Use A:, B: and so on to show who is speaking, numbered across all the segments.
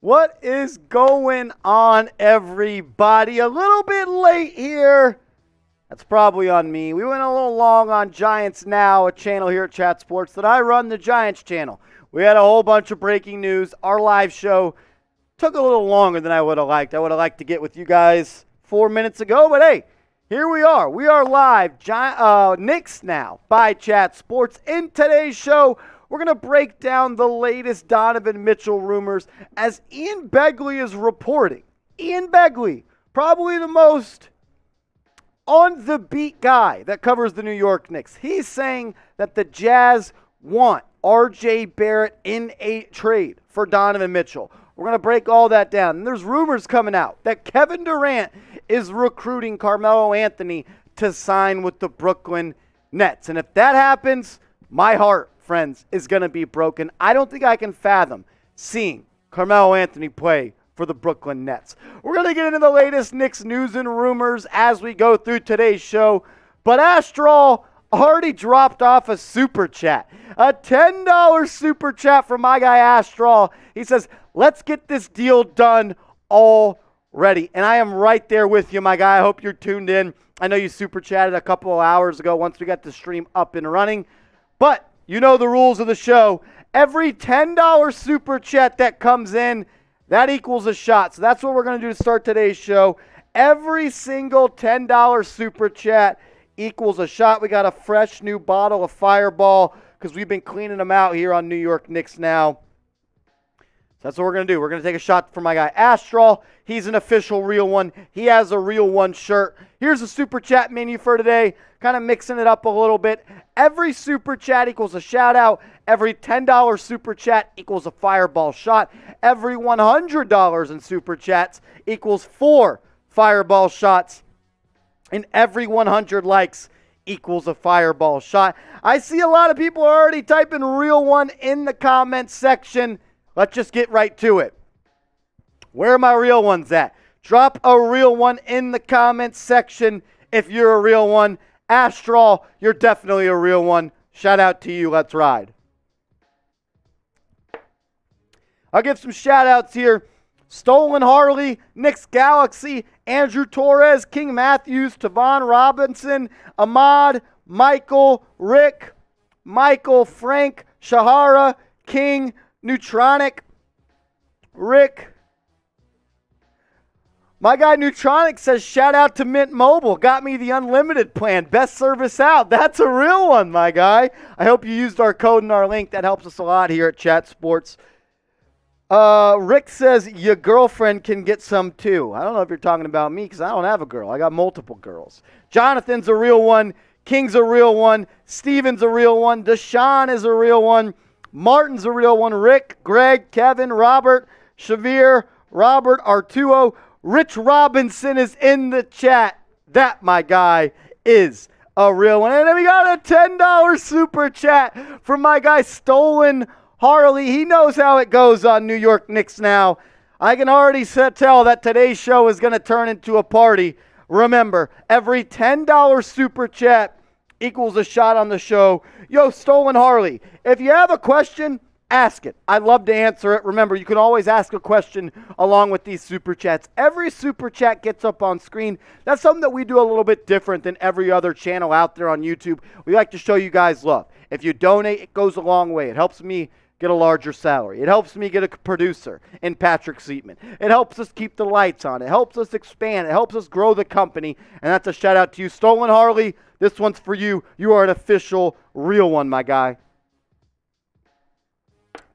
A: What is going on, everybody? A little bit late here. That's probably on me. We went a little long on Giants Now, a channel here at Chat Sports that I run, the Giants channel. We had a whole bunch of breaking news. Our live show took a little longer than I would have liked. I would have liked to get with you guys 4 minutes ago, but hey, here we are. We are live, Knicks Now by Chat Sports. In today's show, we're going to break down the latest Donovan Mitchell rumors as Ian Begley is reporting. Ian Begley, probably the most on-the-beat guy that covers the New York Knicks. He's saying that the Jazz want RJ Barrett in a trade for Donovan Mitchell. We're going to break all that down. And there's rumors coming out that Kevin Durant is recruiting Carmelo Anthony to sign with the Brooklyn Nets. And if that happens, my heart, friends, is going to be broken. I don't think I can fathom seeing Carmelo Anthony play for the Brooklyn Nets. We're going to get into the latest Knicks news and rumors as we go through today's show. But Astral already dropped off a super chat. A $10 super chat from my guy Astral. He says, let's get this deal done already. And I am right there with you, my guy. I hope you're tuned in. I know you super chatted a couple of hours ago once we got the stream up and running. But you know the rules of the show. Every $10 super chat that comes in, that equals a shot. So that's what we're going to do to start today's show. Every single $10 super chat equals a shot. We got a fresh new bottle of Fireball because we've been cleaning them out here on New York Knicks Now. So that's what we're going to do. We're going to take a shot for my guy Astral. He's an official real one. He has a real one shirt. Here's the super chat menu for today. Kind of mixing it up a little bit. Every super chat equals a shout out. Every $10 super chat equals a Fireball shot. Every $100 in super chats equals 4 Fireball shots. And every 100 likes equals a Fireball shot. I see a lot of people are already typing real one in the comments section. Let's just get right to it. Where are my real ones at? Drop a real one in the comments section if you're a real one. Astral, you're definitely a real one. Shout out to you. Let's ride. I'll give some shout outs here. Stolen Harley, Knicks Galaxy, Andrew Torres, King Matthews, Tavon Robinson, Ahmad, Michael, Rick, Michael, Frank, Shahara, King, Neutronic, Rick. My guy Neutronic says, shout out to Mint Mobile. Got me the unlimited plan. Best service out. That's a real one, my guy. I hope you used our code and our link. That helps us a lot here at Chat Sports. Rick says, your girlfriend can get some too. I don't know if you're talking about me because I don't have a girl. I got multiple girls. Jonathan's a real one. King's a real one. Steven's a real one. Deshaun is a real one. Martin's a real one. Rick, Greg, Kevin, Robert, Shavir, Robert, Artuo. Rich Robinson is in the chat. That, my guy, is a real one. And then we got a $10 super chat from my guy Stolen Harley. He knows how it goes on New York Knicks Now. I can already tell that today's show is going to turn into a party. Remember, every $10 super chat equals a shot on the show. Yo, Stolen Harley, if you have a question, ask it. I'd love to answer it. Remember, you can always ask a question along with these super chats. Every super chat gets up on screen. That's something that we do a little bit different than every other channel out there on YouTube. We like to show you guys love. If you donate, it goes a long way. It helps me get a larger salary. It helps me get a producer in Patrick Seatman. It helps us keep the lights on. It helps us expand. It helps us grow the company. And that's a shout out to you. Stolen Harley, this one's for you. You are an official real one, my guy.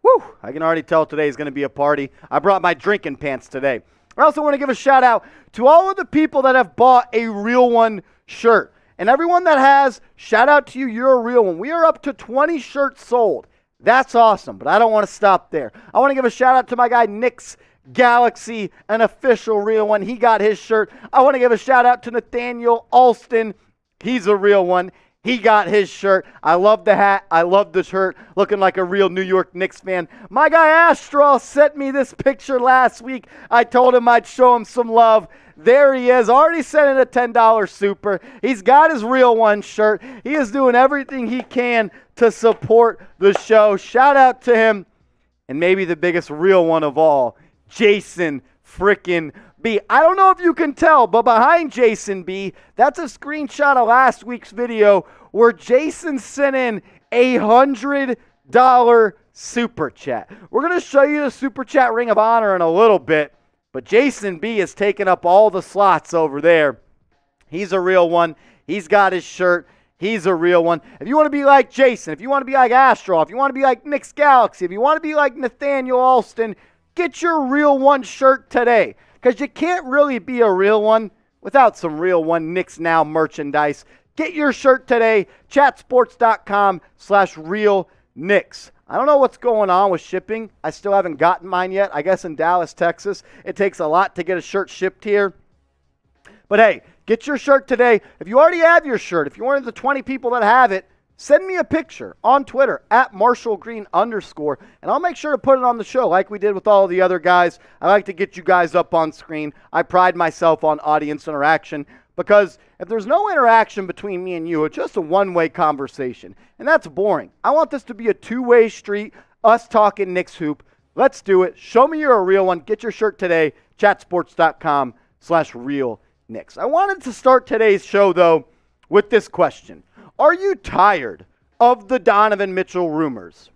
A: Woo! I can already tell today is going to be a party. I brought my drinking pants today. I also want to give a shout out to all of the people that have bought a real one shirt. And everyone that has, shout out to you. You're a real one. We are up to 20 shirts sold. That's awesome, but I don't want to stop there. I want to give a shout out to my guy Knicks Galaxy, an official real one. He got his shirt. I want to give a shout out to Nathaniel Alston. He's a real one. He got his shirt. I love the hat. I love the shirt. Looking like a real New York Knicks fan. My guy Astral sent me this picture last week. I told him I'd show him some love. There he is. Already sent in a $10 super. He's got his real one shirt. He is doing everything he can to support the show. Shout out to him. And maybe the biggest real one of all, Jason freaking B. I don't know if you can tell, but behind Jason B, that's a screenshot of last week's video where Jason sent in $100 super chat. We're going to show you the super chat ring of honor in a little bit, but Jason B is taking up all the slots over there. He's a real one. He's got his shirt. He's a real one. If you want to be like Jason, if you want to be like Astro, if you want to be like Knicks Galaxy, if you want to be like Nathaniel Alston, get your real one shirt today, because you can't really be a real one without some real one Knicks Now merchandise. Get your shirt today, chatsports.com/realknicks. I don't know what's going on with shipping. I still haven't gotten mine yet. I guess in Dallas, Texas, it takes a lot to get a shirt shipped here. But hey, get your shirt today. If you already have your shirt, if you're one of the 20 people that have it, send me a picture on Twitter @MarshallGreen_, and I'll make sure to put it on the show like we did with all the other guys. I like to get you guys up on screen. I pride myself on audience interaction, because if there's no interaction between me and you, it's just a one-way conversation, and that's boring. I want this to be a two-way street, us talking Knicks hoop. Let's do it. Show me you're a real one. Get your shirt today, chatsports.com/realknicks. I wanted to start today's show, though, with this question. Are you tired of the Donovan Mitchell rumors?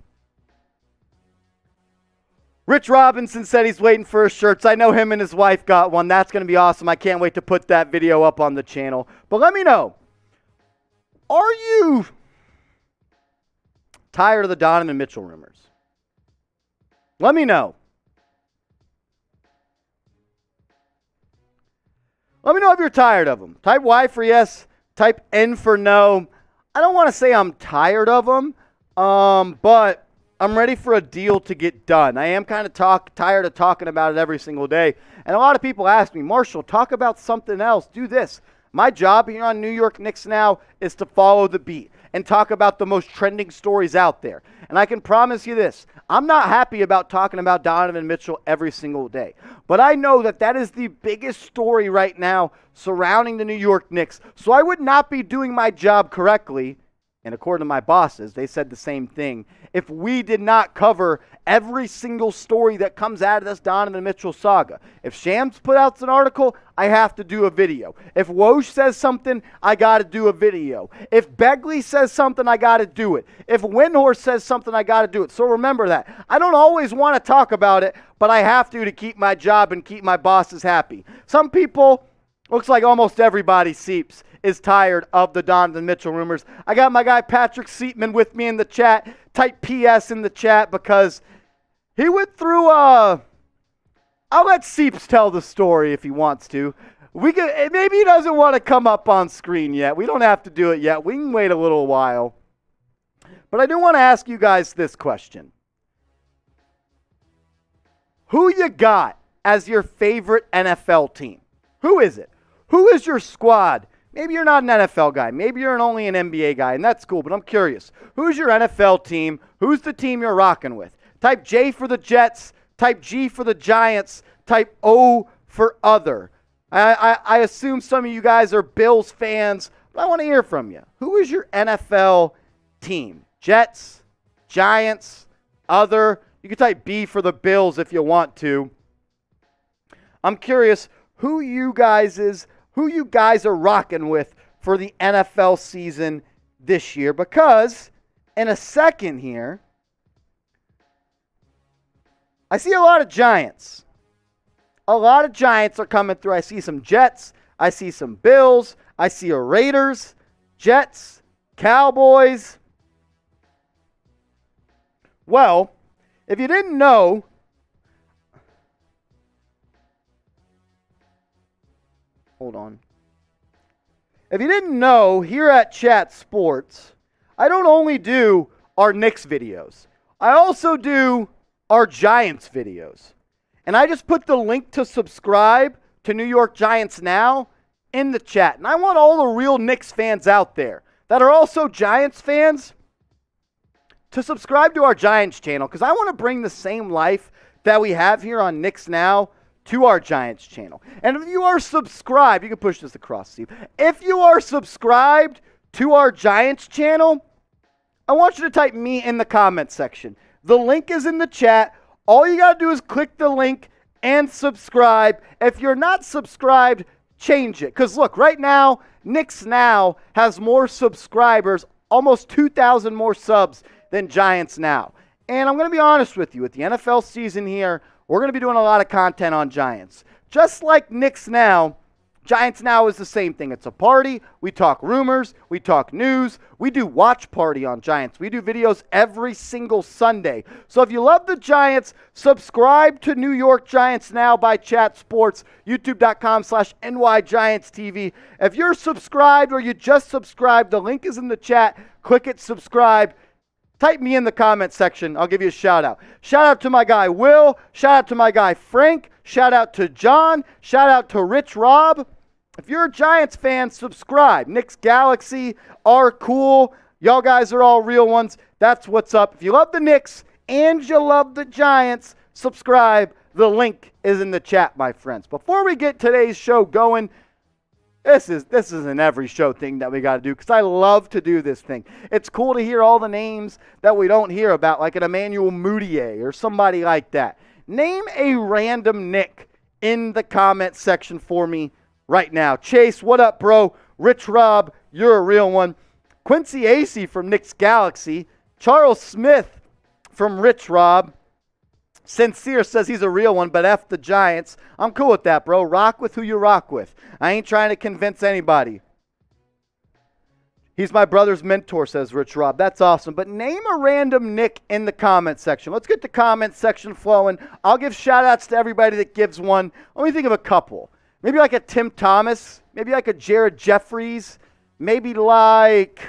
A: Rich Robinson said he's waiting for his shirts. I know him and his wife got one. That's going to be awesome. I can't wait to put that video up on the channel. But let me know, are you tired of the Donovan Mitchell rumors? Let me know. Let me know if you're tired of them. Type Y for yes. Type N for no. I don't want to say I'm tired of them, but I'm ready for a deal to get done. I am kind of tired of talking about it every single day. And a lot of people ask me, Marshall, talk about something else. Do this. My job here on New York Knicks Now is to follow the beat and talk about the most trending stories out there. And I can promise you this, I'm not happy about talking about Donovan Mitchell every single day. But I know that that is the biggest story right now surrounding the New York Knicks. So I would not be doing my job correctly, and according to my bosses, they said the same thing, if we did not cover every single story that comes out of this Donovan Mitchell saga. If Shams put out an article, I have to do a video. If Woj says something, I got to do a video. If Begley says something, I got to do it. If Windhorst says something, I got to do it. So remember that. I don't always want to talk about it, but I have to keep my job and keep my bosses happy. Some people, looks like almost everybody, Seeps, is tired of the Donovan Mitchell rumors. I got my guy Patrick Seatman with me in the chat. Type PS in the chat because he went through I'll let Seeps tell the story if he wants to. Maybe he doesn't want to come up on screen yet. We don't have to do it yet. We can wait a little while. But I do want to ask you guys this question. Who you got as your favorite NFL team? Who is it? Who is your squad? Maybe you're not an NFL guy. Maybe you're only an NBA guy, and that's cool, but I'm curious. Who's your NFL team? Who's the team you're rocking with? Type J for the Jets. Type G for the Giants. Type O for other. I assume some of you guys are Bills fans, but I want to hear from you. Who is your NFL team? Jets, Giants, other. You can type B for the Bills if you want to. I'm curious who you guys are rocking with for the NFL season this year, because in a second here, I see a lot of Giants. A lot of Giants are coming through. I see some Jets. I see some Bills. I see a Raiders, Jets, Cowboys. Well, if you didn't know, hold on. If you didn't know, here at Chat Sports, I don't only do our Knicks videos. I also do our Giants videos. And I just put the link to subscribe to New York Giants Now in the chat. And I want all the real Knicks fans out there that are also Giants fans to subscribe to our Giants channel, because I want to bring the same life that we have here on Knicks Now to our Giants channel. And if you are subscribed, you can push this across, Steve. If you are subscribed to our Giants channel, I want you to type me in the comment section. The link is in the chat. All you got to do is click the link and subscribe. If you're not subscribed, change it. Because look, right now, Knicks Now has more subscribers, almost 2,000 more subs than Giants Now. And I'm going to be honest with you, with the NFL season here, we're going to be doing a lot of content on Giants. Just like Knicks Now, Giants Now is the same thing. It's a party. We talk rumors. We talk news. We do watch party on Giants. We do videos every single Sunday. So if you love the Giants, subscribe to New York Giants Now by Chat Sports, youtube.com/NYGiantsTV. If you're subscribed or you just subscribed, the link is in the chat. Click it, subscribe. Type me in the comment section. I'll give you a shout out. Shout out to my guy Will. Shout out to my guy Frank. Shout out to John. Shout out to Rich Rob. If you're a Giants fan, subscribe. Knicks Galaxy are cool. Y'all guys are all real ones. That's what's up. If you love the Knicks and you love the Giants, subscribe. The link is in the chat, my friends. Before we get today's show going, This is an every show thing that we got to do because I love to do this thing. It's cool to hear all the names that we don't hear about, like an Emmanuel Mudiay or somebody like that. Name a random Knick in the comment section for me right now. Chase, what up, bro? Rich Rob, you're a real one. Quincy Acey from Knicks Galaxy. Charles Smith from Rich Rob. Sincere says he's a real one, but F the Giants. I'm cool with that, bro. Rock with who you rock with. I ain't trying to convince anybody. He's my brother's mentor, says Rich Rob. That's awesome. But name a random Knick in the comment section. Let's get the comment section flowing. I'll give shout-outs to everybody that gives one. Let me think of a couple. Maybe like a Tim Thomas. Maybe like a Jared Jeffries. Maybe like...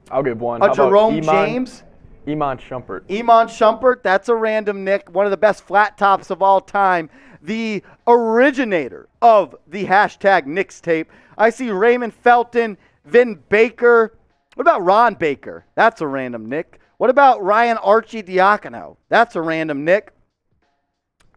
B: I'll give one.
A: A Jerome James.
B: Iman Shumpert.
A: Iman Shumpert, that's a random Knick, one of the best flat tops of all time. The originator of the hashtag Knicks tape. I see Raymond Felton, Vin Baker. What about Ron Baker? That's a random Knick. What about Ryan Archie Diacono? That's a random Knick.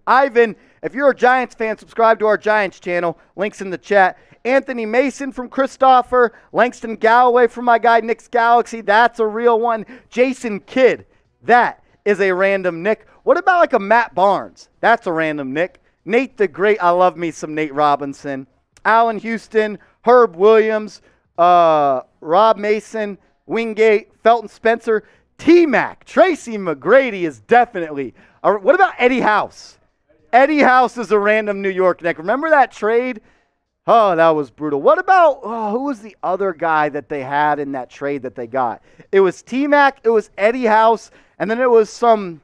A: Ivan, if you're a Giants fan, subscribe to our Giants channel. Links in the chat. Anthony Mason from Christopher. Langston Galloway from my guy Knicks Galaxy. That's a real one. Jason Kidd. That is a random Knick. What about like a Matt Barnes? That's a random Knick. Nate the Great. I love me some Nate Robinson. Allen Houston. Herb Williams. Rob Mason. Wingate. Felton Spencer. T-Mac. Tracy McGrady is definitely. What about Eddie House? Eddie House is a random New York Knick. Remember that trade? Oh, that was brutal. What about, who was the other guy that they had in that trade that they got? It was T-Mac, it was Eddie House, and then it was some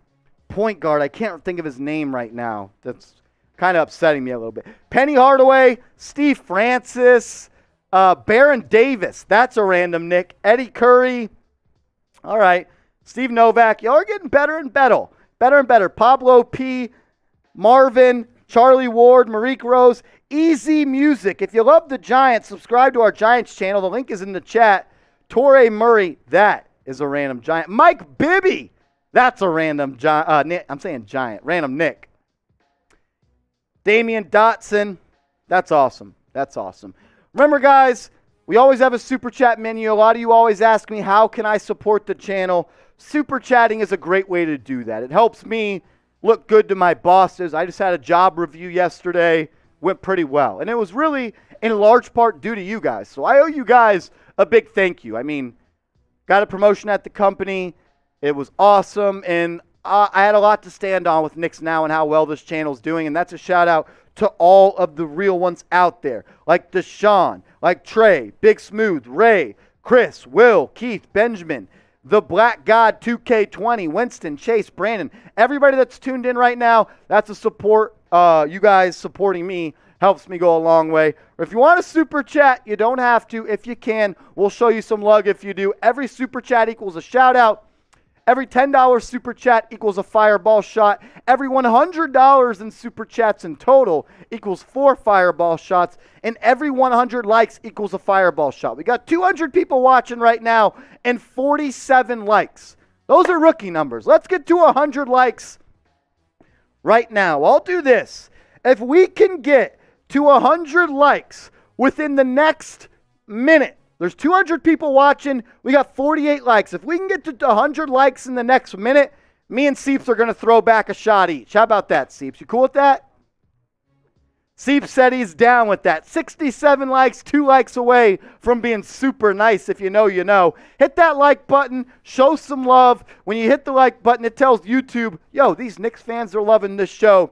A: point guard. I can't think of his name right now. That's kind of upsetting me a little bit. Penny Hardaway, Steve Francis, Baron Davis. That's a random Knick. Eddie Curry. All right. Steve Novak. Y'all are getting better and better. Better and better. Pablo P. Marvin. Charlie Ward. Marique Rose. Easy Music. If you love the Giants, subscribe to our Giants channel. The link is in the chat. Torrey Murray. That is a random Giant. Mike Bibby. That's a random Giant. I'm saying Giant. Random Knick. Damian Dotson. That's awesome. That's awesome. Remember, guys, we always have a Super Chat menu. A lot of you always ask me, how can I support the channel? Super Chatting is a great way to do that. It helps me look good to my bosses. I just had a job review yesterday. Went pretty well. And it was really, in large part, due to you guys. So I owe you guys a big thank you. I mean, got a promotion at the company. It was awesome. And I had a lot to stand on with Knicks Now and how well this channel's doing. And that's a shout out to all of the real ones out there. Like Deshaun, like Trey, Big Smooth, Ray, Chris, Will, Keith, Benjamin, The Black God 2K20, Winston, Chase, Brandon. Everybody that's tuned in right now, that's a support. You guys supporting me helps me go a long way. Or if you want a super chat, you don't have to. If you can, we'll show you some love if you do. Every super chat equals a shout out. Every $10 super chat equals a fireball shot. Every $100 in super chats in total equals 4 fireball shots. And every 100 likes equals a fireball shot. We got 200 people watching right now and 47 likes. Those are rookie numbers. Let's get to 100 likes right now. I'll do this. If we can get to 100 likes within the next minute, there's 200 people watching. We got 48 likes. If we can get to 100 likes in the next minute, Me and Seeps are going to throw back a shot each. How about that, Seeps? You cool with that? Seeps said he's down with that. 67 likes, 2 likes away from being super nice. If you know, you know. Hit that like button. Show some love. When you hit the like button, it tells YouTube, yo, these Knicks fans are loving this show.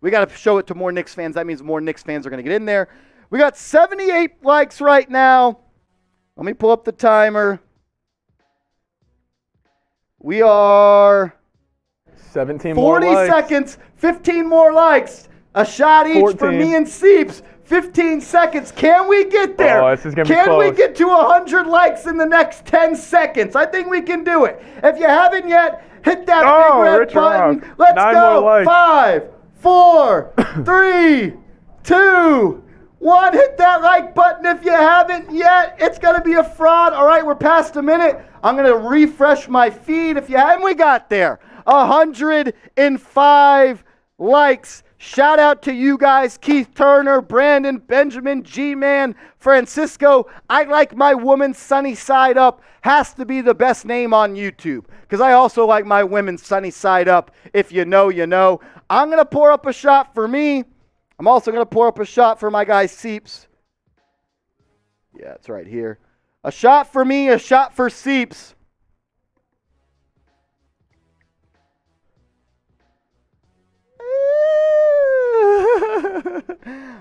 A: We got to show it to more Knicks fans. That means more Knicks fans are going to get in there. We got 78 likes right now. Let me pull up the timer. We are
B: 17 more
A: 40
B: likes.
A: seconds, 15 more likes. A shot each
B: 14.
A: for me and Seeps. 15 seconds. Can we get there?
B: Oh, this is gonna be
A: Can we
B: close.
A: get to 100 likes in the next 10 seconds? I think we can do it. If you haven't yet, hit that big red
B: Rich
A: button.
B: Rock.
A: Let's
B: 9
A: go.
B: more likes.
A: 5, 4, 3, 2, 1. Hit that like button if you haven't yet. It's going to be a fraud. All right, we're past a minute. I'm going to refresh my feed. If you haven't, we got there. 105 likes. Shout out to you guys, Keith Turner, Brandon, Benjamin, G-Man, Francisco. I like my woman sunny side up. Has to be the best name on YouTube. Because I also like my women sunny side up. If you know, you know. I'm going to pour up a shot for me. I'm also going to pour up a shot for my guy Seeps. Yeah, it's right here. A shot for me, a shot for Seeps.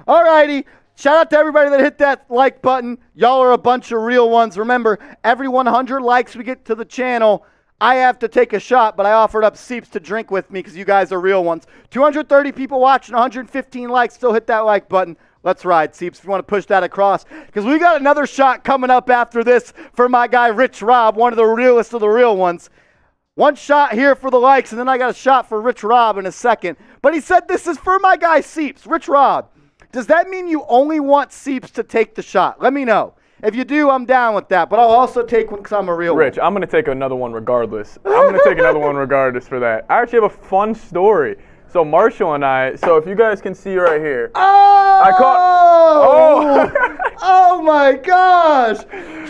A: Alrighty. Shout out to everybody that hit that like button. Y'all are a bunch of real ones. Remember, every 100 likes we get to the channel, I have to take a shot, but I offered up Seeps to drink with me because you guys are real ones. 230 people watching, 115 likes. Still hit that like button. Let's ride, Seeps, if you want to push that across. Because we got another shot coming up after this for my guy Rich Rob, one of the realest of the real ones. One shot here for the likes, and then I got a shot for Rich Rob in a second. But he said this is for my guy Seeps. Rich Rob, does that mean you only want Seeps to take the shot? Let me know. If you do, I'm down with that. But I'll also take one because I'm a real
B: Rich,
A: one.
B: I'm going to take another one regardless. I'm going to take another one regardless for that. I actually have a fun story. So Marshall and I, so if you guys can see right here.
A: Oh!
B: I caught.
A: Oh my gosh!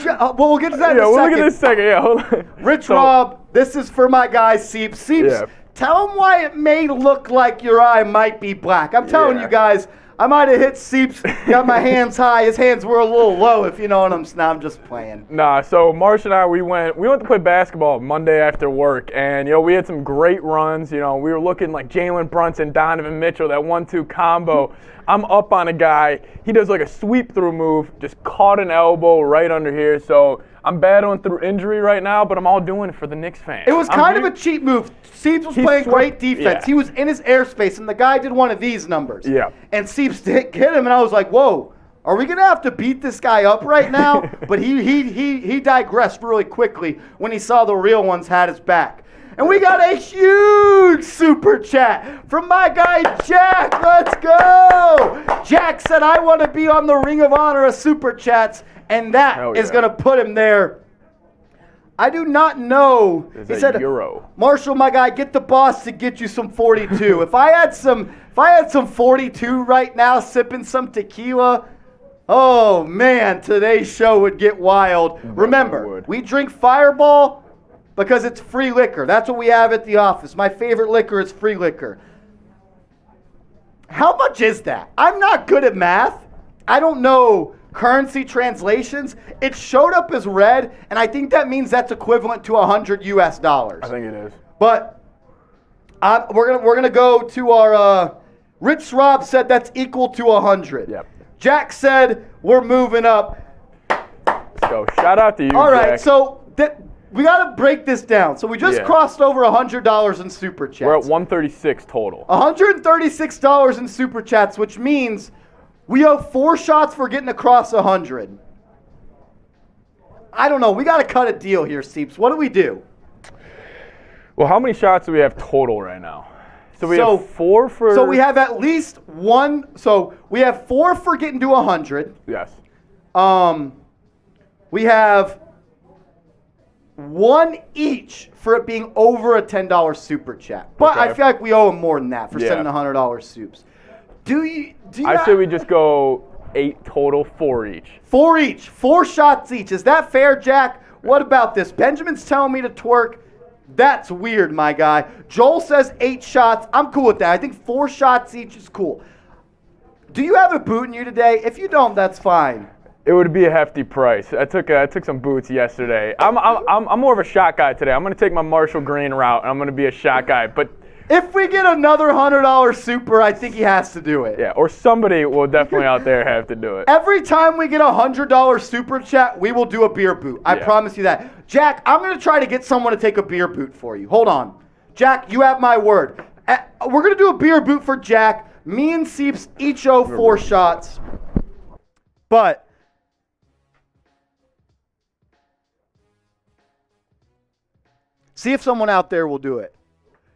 A: Well, we'll get to that in a
B: we'll
A: second.
B: look at this second. Yeah, hold on.
A: Rich Rob, this is for my guy Seeps. Seeps,
B: Yeah.
A: tell him why it may look like your eye might be black. I'm telling
B: Yeah.
A: you guys, I might have hit Seeps, got my hands high. His hands were a little low, if you know what I'm saying. I'm just playing.
B: Nah, so Marsh and I, we went to play basketball Monday after work, and we had some great runs. We were looking like Jalen Brunson, Donovan Mitchell, that 1-2 combo. I'm up on a guy. He does like a sweep through move, just caught an elbow right under here. So I'm battling through injury right now, but I'm all doing it for the Knicks fans.
A: It was kind of a cheap move. Seeps was playing great defense.
B: Yeah.
A: He was in his airspace, and the guy did one of these numbers.
B: Yeah.
A: And Seeps hit him, and I was like, whoa, are we going to have to beat this guy up right now? But he digressed really quickly when he saw the real ones had his back. And we got a huge super chat from my guy Jack. Let's go. Jack said, I want to be on the Ring of Honor of super chats, and that is going to put him there. I do not know.
B: There's
A: He
B: a
A: said,
B: Euro.
A: Marshall, my guy, get the boss to get you some 42. If I had some 42 right now, sipping some tequila, oh man, today's show would get wild. Remember, we drink Fireball because it's free liquor. That's what we have at the office. My favorite liquor is free liquor. How much is that? I'm not good at math. I don't know currency translations. It showed up as red, and I think that means that's equivalent to $100 US.
B: I think it is.
A: But we're gonna go to our Rich Rob said that's equal to 100.
B: Yep.
A: Jack said we're moving up.
B: Let's go. Shout out to you,
A: All right,
B: Jack.
A: so we gotta break this down. So we just crossed over $100 in super chats.
B: We're at 136 total.
A: $136 in super chats, which means we owe 4 shots for getting across 100. I don't know. We got to cut a deal here, Seeps. What do we do?
B: Well, how many shots do we have total right now? So we have 4 for...
A: So we have at least 1. So we have 4 for getting to 100.
B: Yes.
A: We have 1 each for it being over a $10 super chat. But
B: Okay.
A: I feel like we owe them more than that for sending $100 soups. Do you
B: I say we just go 8 total, 4 each.
A: 4 each. 4 shots each. Is that fair, Jack? What about this? Benjamin's telling me to twerk. That's weird, my guy. Joel says 8 shots. I'm cool with that. I think 4 shots each is cool. Do you have a boot in you today? If you don't, that's fine.
B: It would be a hefty price. I took some boots yesterday. I'm more of a shot guy today. I'm gonna take my Marshall Green route, and I'm gonna be a shot guy. But
A: if we get another $100 super, I think he has to do it.
B: yeah, or somebody will definitely out there have to do it.
A: Every time we get a $100 super chat, we will do a beer boot. I promise you that. Jack, I'm gonna try to get someone to take a beer boot for you. Hold on, Jack. You have my word. We're gonna do a beer boot for Jack. Me and Seeps each owe 4 shots, but. See if someone out there will do it.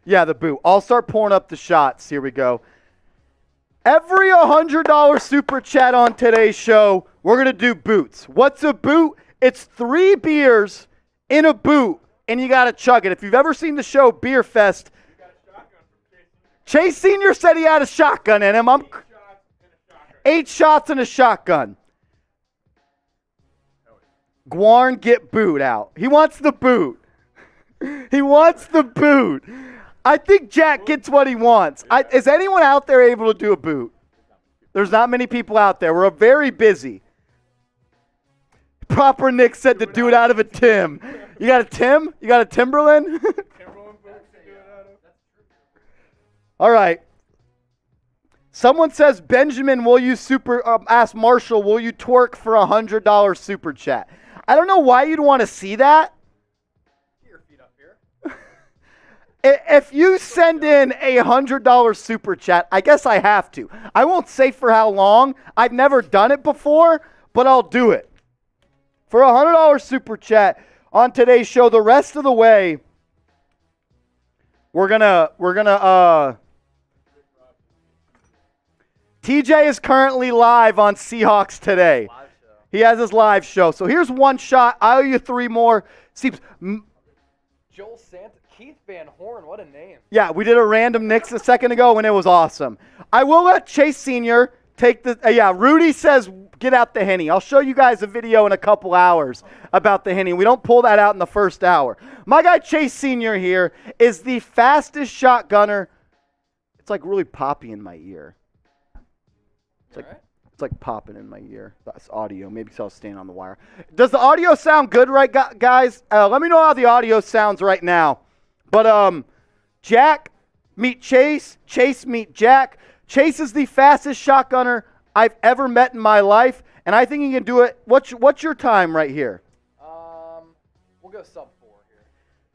A: Yeah, the boot. I'll start pouring up the shots. Here we go. Every $100 super chat on today's show, we're going to do boots. What's a boot? It's 3 beers in a boot, and you got to chug it. If you've ever seen the show Beer Fest, Chase Sr. said he had a shotgun in him. 8 shots and a shotgun. Guarn, get boot out. He wants the boot. He wants the boot. I think Jack gets what he wants. Is anyone out there able to do a boot? There's not many people out there. We're very busy. Proper Nick said to do it out of a Tim. You got a Tim? You got a Timberland? All right. Someone says, Benjamin, will you ask Marshall, will you twerk for a $100 super chat? I don't know why you'd want to see that. If you send in a $100 super chat, I guess I have to. I won't say for how long. I've never done it before, but I'll do it. For a $100 super chat on today's show, the rest of the way, we're gonna TJ is currently live on Seahawks Today. He has his live show. So here's 1 shot. I owe you 3 more.
C: Joel Santa. Keith Van Horn, what a name.
A: Yeah, we did a random Knicks a second ago, and it was awesome. I will let Chase Sr. take the Rudy says get out the Henny. I'll show you guys a video in a couple hours about the Henny. We don't pull that out in the first hour. My guy Chase Sr. here is the fastest shotgunner. It's like really poppy in my ear. It's like popping in my ear. That's audio. Maybe because I was standing on the wire. Does the audio sound good, right, guys? Let me know how the audio sounds right now. But Jack meet Chase. Chase meet Jack. Chase is the fastest shotgunner I've ever met in my life, and I think he can do it. What's your time right here?
C: We'll go sub 4 here.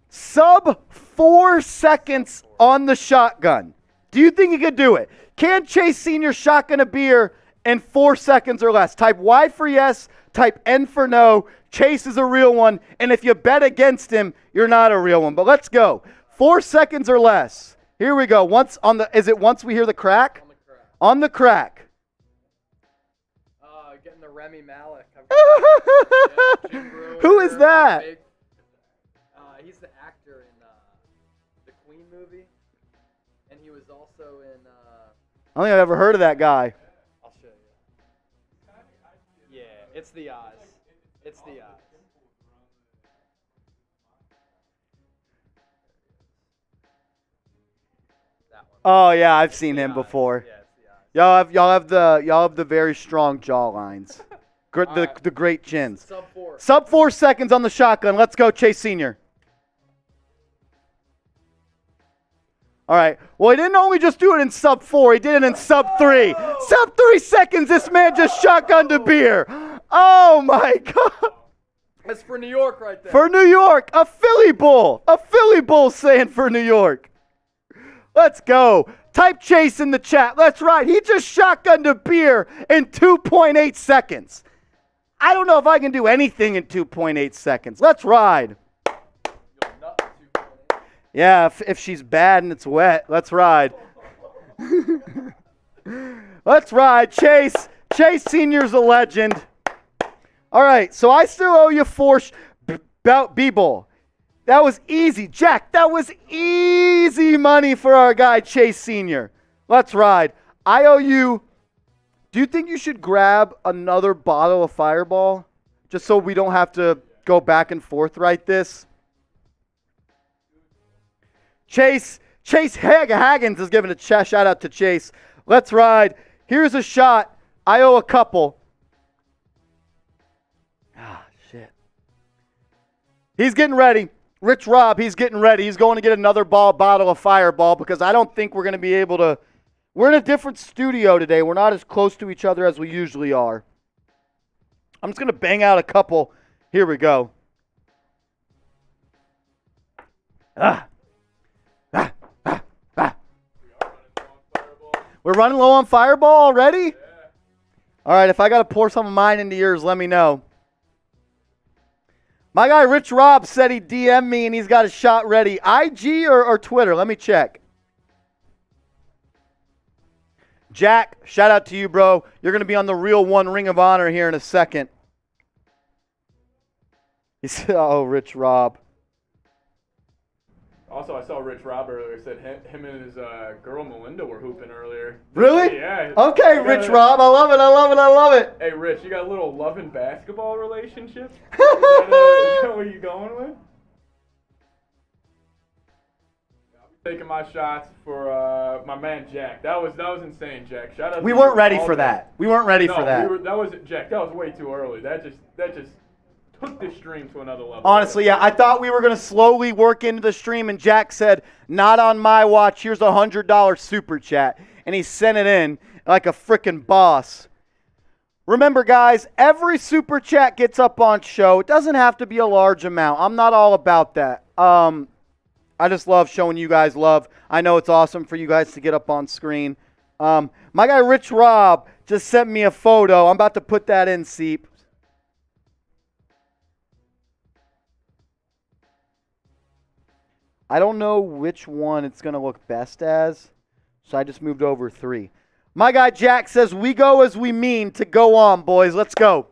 A: Sub 4 seconds on the shotgun. Do you think he could do it? Can Chase Sr. shotgun a beer in 4 seconds or less? Type Y for yes, type N for no. Chase is a real one, and if you bet against him, you're not a real one. But let's go. 4 seconds or less. Here we go. Once we hear the crack? On the crack.
C: Getting the Remy Malek.
A: Who is that?
C: He's the actor in the Queen movie, and he was also in.
A: I don't think I've ever heard of that guy.
C: I'll show you. Yeah, it's the Oz. It's the Oz. That one.
A: Oh yeah, I've seen him before.
C: Yeah, it's the Oz.
A: Y'all have the very strong jaw lines. The great chins.
C: Sub 4.
A: Sub 4 seconds on the shotgun. Let's go, Chase Sr. All right. Well, he didn't only just do it in sub 4. He did it in sub 3. Sub 3 seconds, this man just shotgunned a beer. Oh, my God.
C: That's for New York right there.
A: For New York. A Philly Bull. A Philly Bull saying for New York. Let's go. Type Chase in the chat. That's right. He just shotgunned a beer in 2.8 seconds. I don't know if I can do anything in 2.8 seconds. Let's ride. Yeah, if she's bad and it's wet, let's ride. Let's ride. Chase Sr.'s a legend. All right, so I still owe you 4 B-Bull. That was easy. Jack, that was easy money for our guy, Chase Sr. Let's ride. I owe you. Do you think you should grab another bottle of Fireball just so we don't have to go back and forth right this? Chase Haggins is giving a shout out to Chase. Let's ride. Here's a shot. I owe a couple. Ah, shit. He's getting ready. Rich Rob, he's getting ready. He's going to get another bottle of Fireball because I don't think we're going to be able to. We're in a different studio today. We're not as close to each other as we usually are. I'm just going to bang out a couple. Here we go. We're running low on Fireball already? Yeah. All right, if I got to pour some of mine into yours, let me know. My guy Rich Rob said he DM'd me and he's got a shot ready. IG or Twitter? Let me check. Jack, shout out to you, bro. You're going to be on the Real One Ring of Honor here in a second. He said, oh, Rich Rob.
B: Also, I saw Rich Rob earlier. Said him and his girl Melinda were hooping earlier.
A: Really?
B: Yeah.
A: Okay, Rich Rob. I love it.
B: Hey, Rich, you got a little love and basketball relationship? Is that what you going with? I'll be taking my shots for my man Jack. That was insane, Jack. Shout out.
A: We weren't ready for that. We weren't ready for that.
B: That was Jack. That was way too early. That just took the stream to another level.
A: Honestly, yeah, I thought we were going to slowly work into the stream, and Jack said, not on my watch, here's a $100 super chat. And he sent it in like a freaking boss. Remember, guys, every super chat gets up on show. It doesn't have to be a large amount. I'm not all about that. I just love showing you guys love. I know it's awesome for you guys to get up on screen. My guy Rich Rob just sent me a photo. I'm about to put that in, Seep. I don't know which one it's going to look best as, so I just moved over 3. My guy Jack says, we go as we mean to go on, boys. Let's go.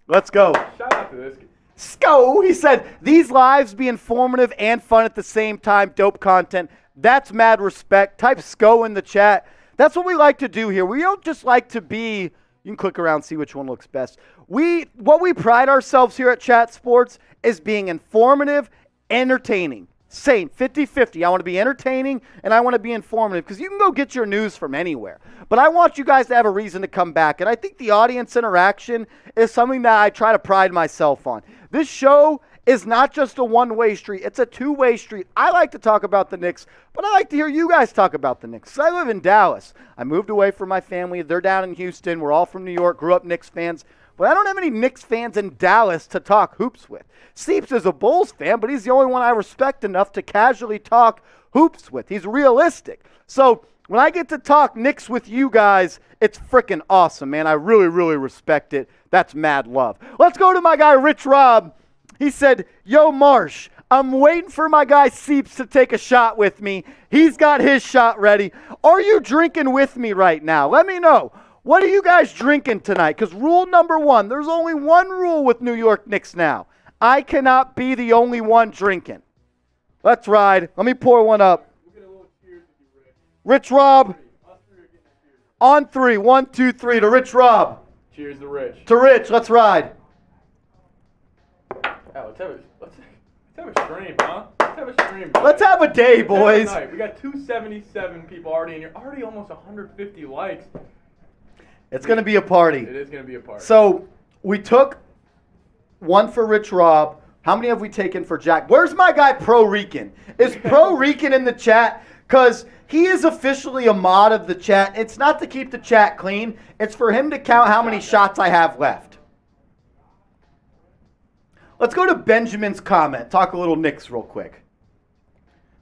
A: Let's go.
B: Shout out to this guy.
A: Sko, he said, these lives be informative and fun at the same time. Dope content. That's mad respect. Type Sko in the chat. That's what we like to do here. We don't just like to be, you can click around, see which one looks best. What we pride ourselves here at Chat Sports is being informative, entertaining. Same, 50-50. I want to be entertaining and I want to be informative because you can go get your news from anywhere. But I want you guys to have a reason to come back. And I think the audience interaction is something that I try to pride myself on. This show is not just a one-way street. It's a two-way street. I like to talk about the Knicks, but I like to hear you guys talk about the Knicks. I live in Dallas. I moved away from my family. They're down in Houston. We're all from New York, grew up Knicks fans. But I don't have any Knicks fans in Dallas to talk hoops with. Seeps is a Bulls fan, but he's the only one I respect enough to casually talk hoops with. He's realistic. So when I get to talk Knicks with you guys, it's freaking awesome, man. I really, really respect it. That's mad love. Let's go to my guy, Rich Rob. He said, yo, Marsh, I'm waiting for my guy Seeps to take a shot with me. He's got his shot ready. Are you drinking with me right now? Let me know. What are you guys drinking tonight? Because rule number 1, there's only one rule with New York Knicks Now. I cannot be the only one drinking. Let's ride. Let me pour one up. Rich Rob. On 3. 1, 2, 3 to Rich Rob.
B: Cheers to Rich.
A: To Rich. Let's ride.
B: Let's have a stream, huh? Let's have a stream. Boys.
A: Let's have a day, boys.
B: We got 277 people already, and you're already almost 150 likes.
A: It's going to be a party.
B: It is going to be a party.
A: So we took one for Rich Rob. How many have we taken for Jack? Where's my guy Pro Rican? Is Pro Rican in the chat? Because he is officially a mod of the chat. It's not to keep the chat clean. It's for him to count how many shots I have left. Let's go to Benjamin's comment. Talk a little Knicks real quick.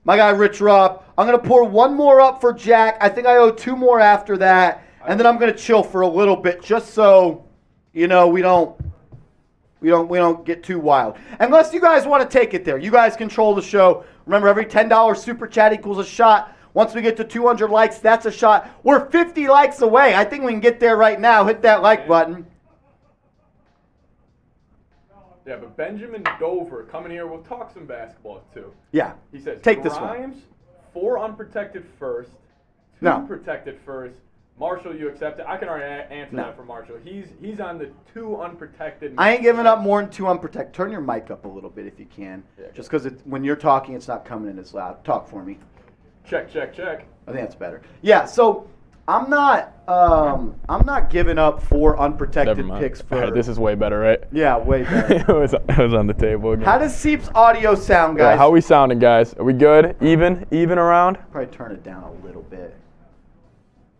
A: My guy Rich Rob. I'm going to pour one more up for Jack. I think I owe 2 more after that. And then I'm going to chill for a little bit just so, you know, we don't get too wild. Unless you guys want to take it there. You guys control the show. Remember, every $10 super chat equals a shot. Once we get to 200 likes, that's a shot. We're 50 likes away. I think we can get there right now. Hit that like button.
B: Yeah, but Benjamin Dover coming here. We'll talk some basketball, too.
A: Yeah.
B: He says,
A: take this
B: Grimes,
A: one.
B: 4 unprotected first, 2
A: No.
B: protected first, Marshall, you accept it? I can already answer that for Marshall. He's on the 2 unprotected.
A: I ain't giving up more than 2 unprotected. Turn your mic up a little bit if you can.
B: Yeah,
A: just because when you're talking, it's not coming in as loud. Talk for me.
B: Check.
A: I think that's better. Yeah, so I'm not giving up 4 unprotected picks for.
B: This is way better, right?
A: Yeah, way better.
B: it was on the table again.
A: How does Seep's audio sound, guys?
B: Yeah, how we sounding, guys? Are we good? Even around?
A: Probably turn it down a little bit.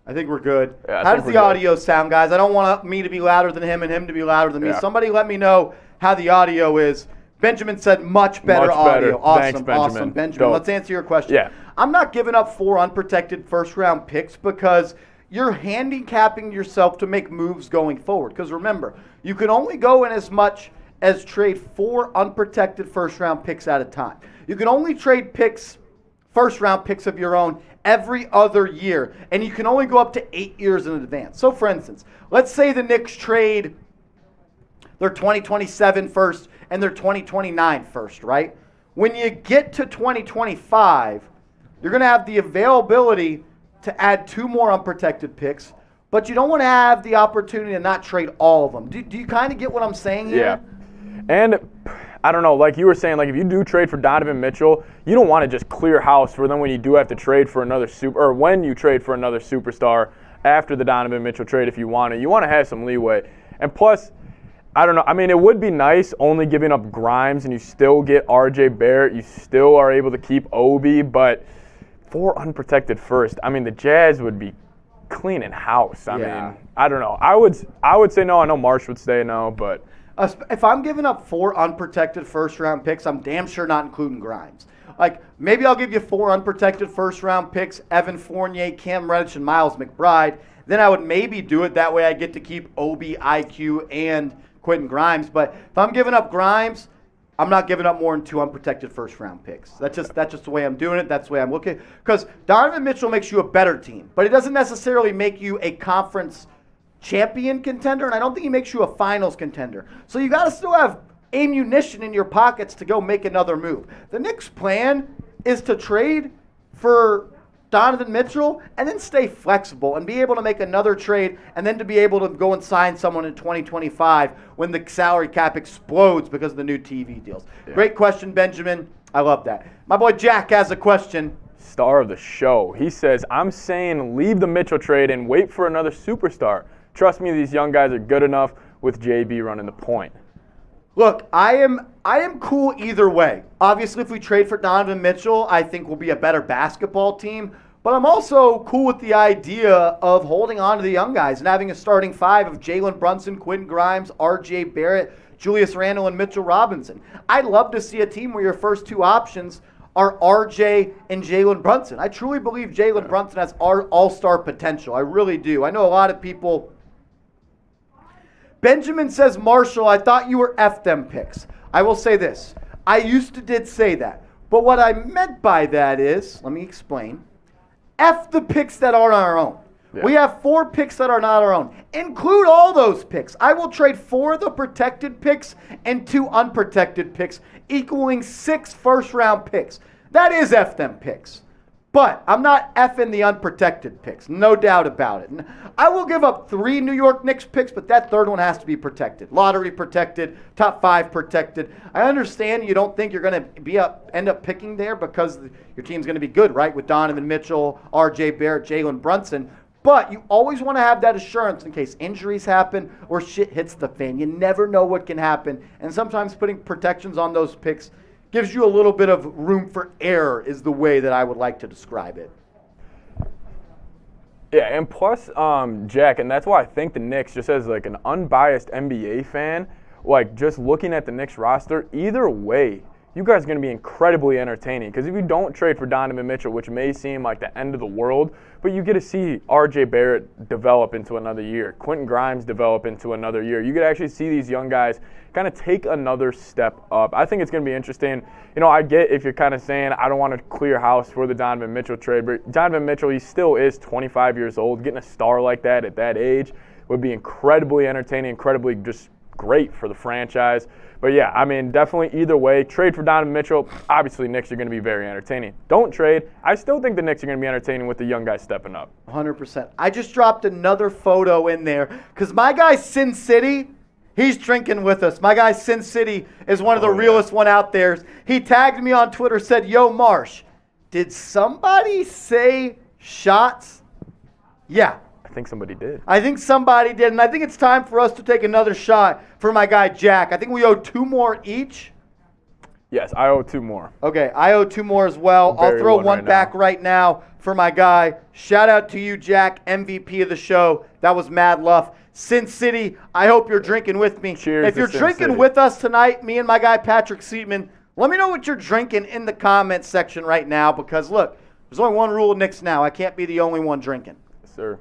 A: I think we're good.
B: Yeah,
A: how does the audio sound, guys? I don't want me to be louder than him and him to be louder than me.
B: Yeah.
A: Somebody let me know how the audio is. Benjamin said much better audio. Awesome,
B: Thanks, Benjamin.
A: Awesome, Benjamin.
B: Dope.
A: Let's answer your question.
B: Yeah.
A: I'm not giving up 4 unprotected first-round picks because you're handicapping yourself to make moves going forward. Because remember, you can only go in as much as trade 4 unprotected first-round picks at a time. You can only trade first-round picks of your own every other year, and you can only go up to 8 years in advance. So, for instance, let's say the Knicks trade their 2027 first and their 2029 first, right? When you get to 2025, you're going to have the availability to add 2 more unprotected picks, but you don't want to have the opportunity to not trade all of them. Do you kind of get what I'm saying here?
B: Yeah. And I don't know, like you were saying, like if you do trade for Donovan Mitchell, you don't want to just clear house for then when you do have to trade for another when you trade for another superstar after the Donovan Mitchell trade if you want to. You want to have some leeway. And plus, I don't know, I mean, it would be nice only giving up Grimes and you still get RJ Barrett. You still are able to keep Obi, but 4 unprotected first. I mean, the Jazz would be cleaning house. I mean, I don't know. I would say no. I know Marsh would say no, but
A: if I'm giving up 4 unprotected first-round picks, I'm damn sure not including Grimes. Like, maybe I'll give you 4 unprotected first-round picks, Evan Fournier, Cam Reddish, and Miles McBride. Then I would maybe do it. That way I get to keep Obi, IQ, and Quentin Grimes. But if I'm giving up Grimes, I'm not giving up more than 2 unprotected first-round picks. That's just the way I'm doing it. That's the way I'm looking. Because Donovan Mitchell makes you a better team, but it doesn't necessarily make you a conference champion contender, and I don't think he makes you a finals contender. So you got to still have ammunition in your pockets to go make another move. The Knicks' plan is to trade for Donovan Mitchell and then stay flexible and be able to make another trade and then to be able to go and sign someone in 2025 when the salary cap explodes because of the new TV deals. Yeah. Great question, Benjamin. I love that. My boy Jack has a question.
B: Star of the show. He says, I'm saying leave the Mitchell trade and wait for another superstar. Trust me, these young guys are good enough with JB running the point.
A: Look, I am cool either way. Obviously, if we trade for Donovan Mitchell, I think we'll be a better basketball team. But I'm also cool with the idea of holding on to the young guys and having a starting 5 of Jalen Brunson, Quentin Grimes, RJ Barrett, Julius Randle, and Mitchell Robinson. I'd love to see a team where your first 2 options are RJ and Jalen Brunson. I truly believe Jalen Brunson has all-star potential. I really do. I know a lot of people. Benjamin says, Marshall, I thought you were F them picks. I will say this. I did say that. But what I meant by that is, let me explain. F the picks that aren't our own. Yeah. We have 4 picks that are not our own. Include all those picks. I will trade 4 of the protected picks and 2 unprotected picks, equaling 6 first-round picks. That is F them picks. But I'm not effing the unprotected picks, no doubt about it. And I will give up 3 New York Knicks picks, but that third one has to be protected. Lottery protected, top 5 protected. I understand you don't think you're going to end up picking there because your team's going to be good, right, with Donovan Mitchell, RJ Barrett, Jalen Brunson. But you always want to have that assurance in case injuries happen or shit hits the fan. You never know what can happen. And sometimes putting protections on those picks gives you a little bit of room for error is the way that I would like to describe it.
B: Yeah, and plus, Jack, and that's why I think the Knicks, just as like an unbiased NBA fan, like just looking at the Knicks roster, either way, you guys are going to be incredibly entertaining. Because if you don't trade for Donovan Mitchell, which may seem like the end of the world, but you get to see RJ Barrett develop into another year, Quentin Grimes develop into another year. You could actually see these young guys kind of take another step up. I think it's going to be interesting. You know, I get if you're kind of saying, I don't want to clear house for the Donovan Mitchell trade, but Donovan Mitchell, he still is 25 years old. Getting a star like that at that age would be incredibly entertaining, incredibly just great for the franchise. But yeah, I mean, definitely either way. Trade for Donovan Mitchell. Obviously, Knicks are going to be very entertaining. Don't trade. I still think the Knicks are going to be entertaining with the young guys stepping up.
A: 100%. I just dropped another photo in there because my guy Sin City, he's drinking with us. My guy Sin City is one of the realest one out there. He tagged me on Twitter, said, "Yo, Marsh, did somebody say shots?" Yeah.
B: I think somebody did.
A: I think somebody did, and I think it's time for us to take another shot for my guy Jack. I think we owe 2 more each.
B: Yes, I owe 2 more.
A: Okay, I owe 2 more as well. I'll throw one back right now for my guy. Shout out to you, Jack, MVP of the show. That was mad love. Sin City, I hope you're drinking with me.
B: Cheers.
A: If you're drinking with us tonight, me and my guy Patrick Seatman, let me know what you're drinking in the comments section right now because, look, there's only one rule of Knicks Now. I can't be the only one drinking.
B: Yes, sir.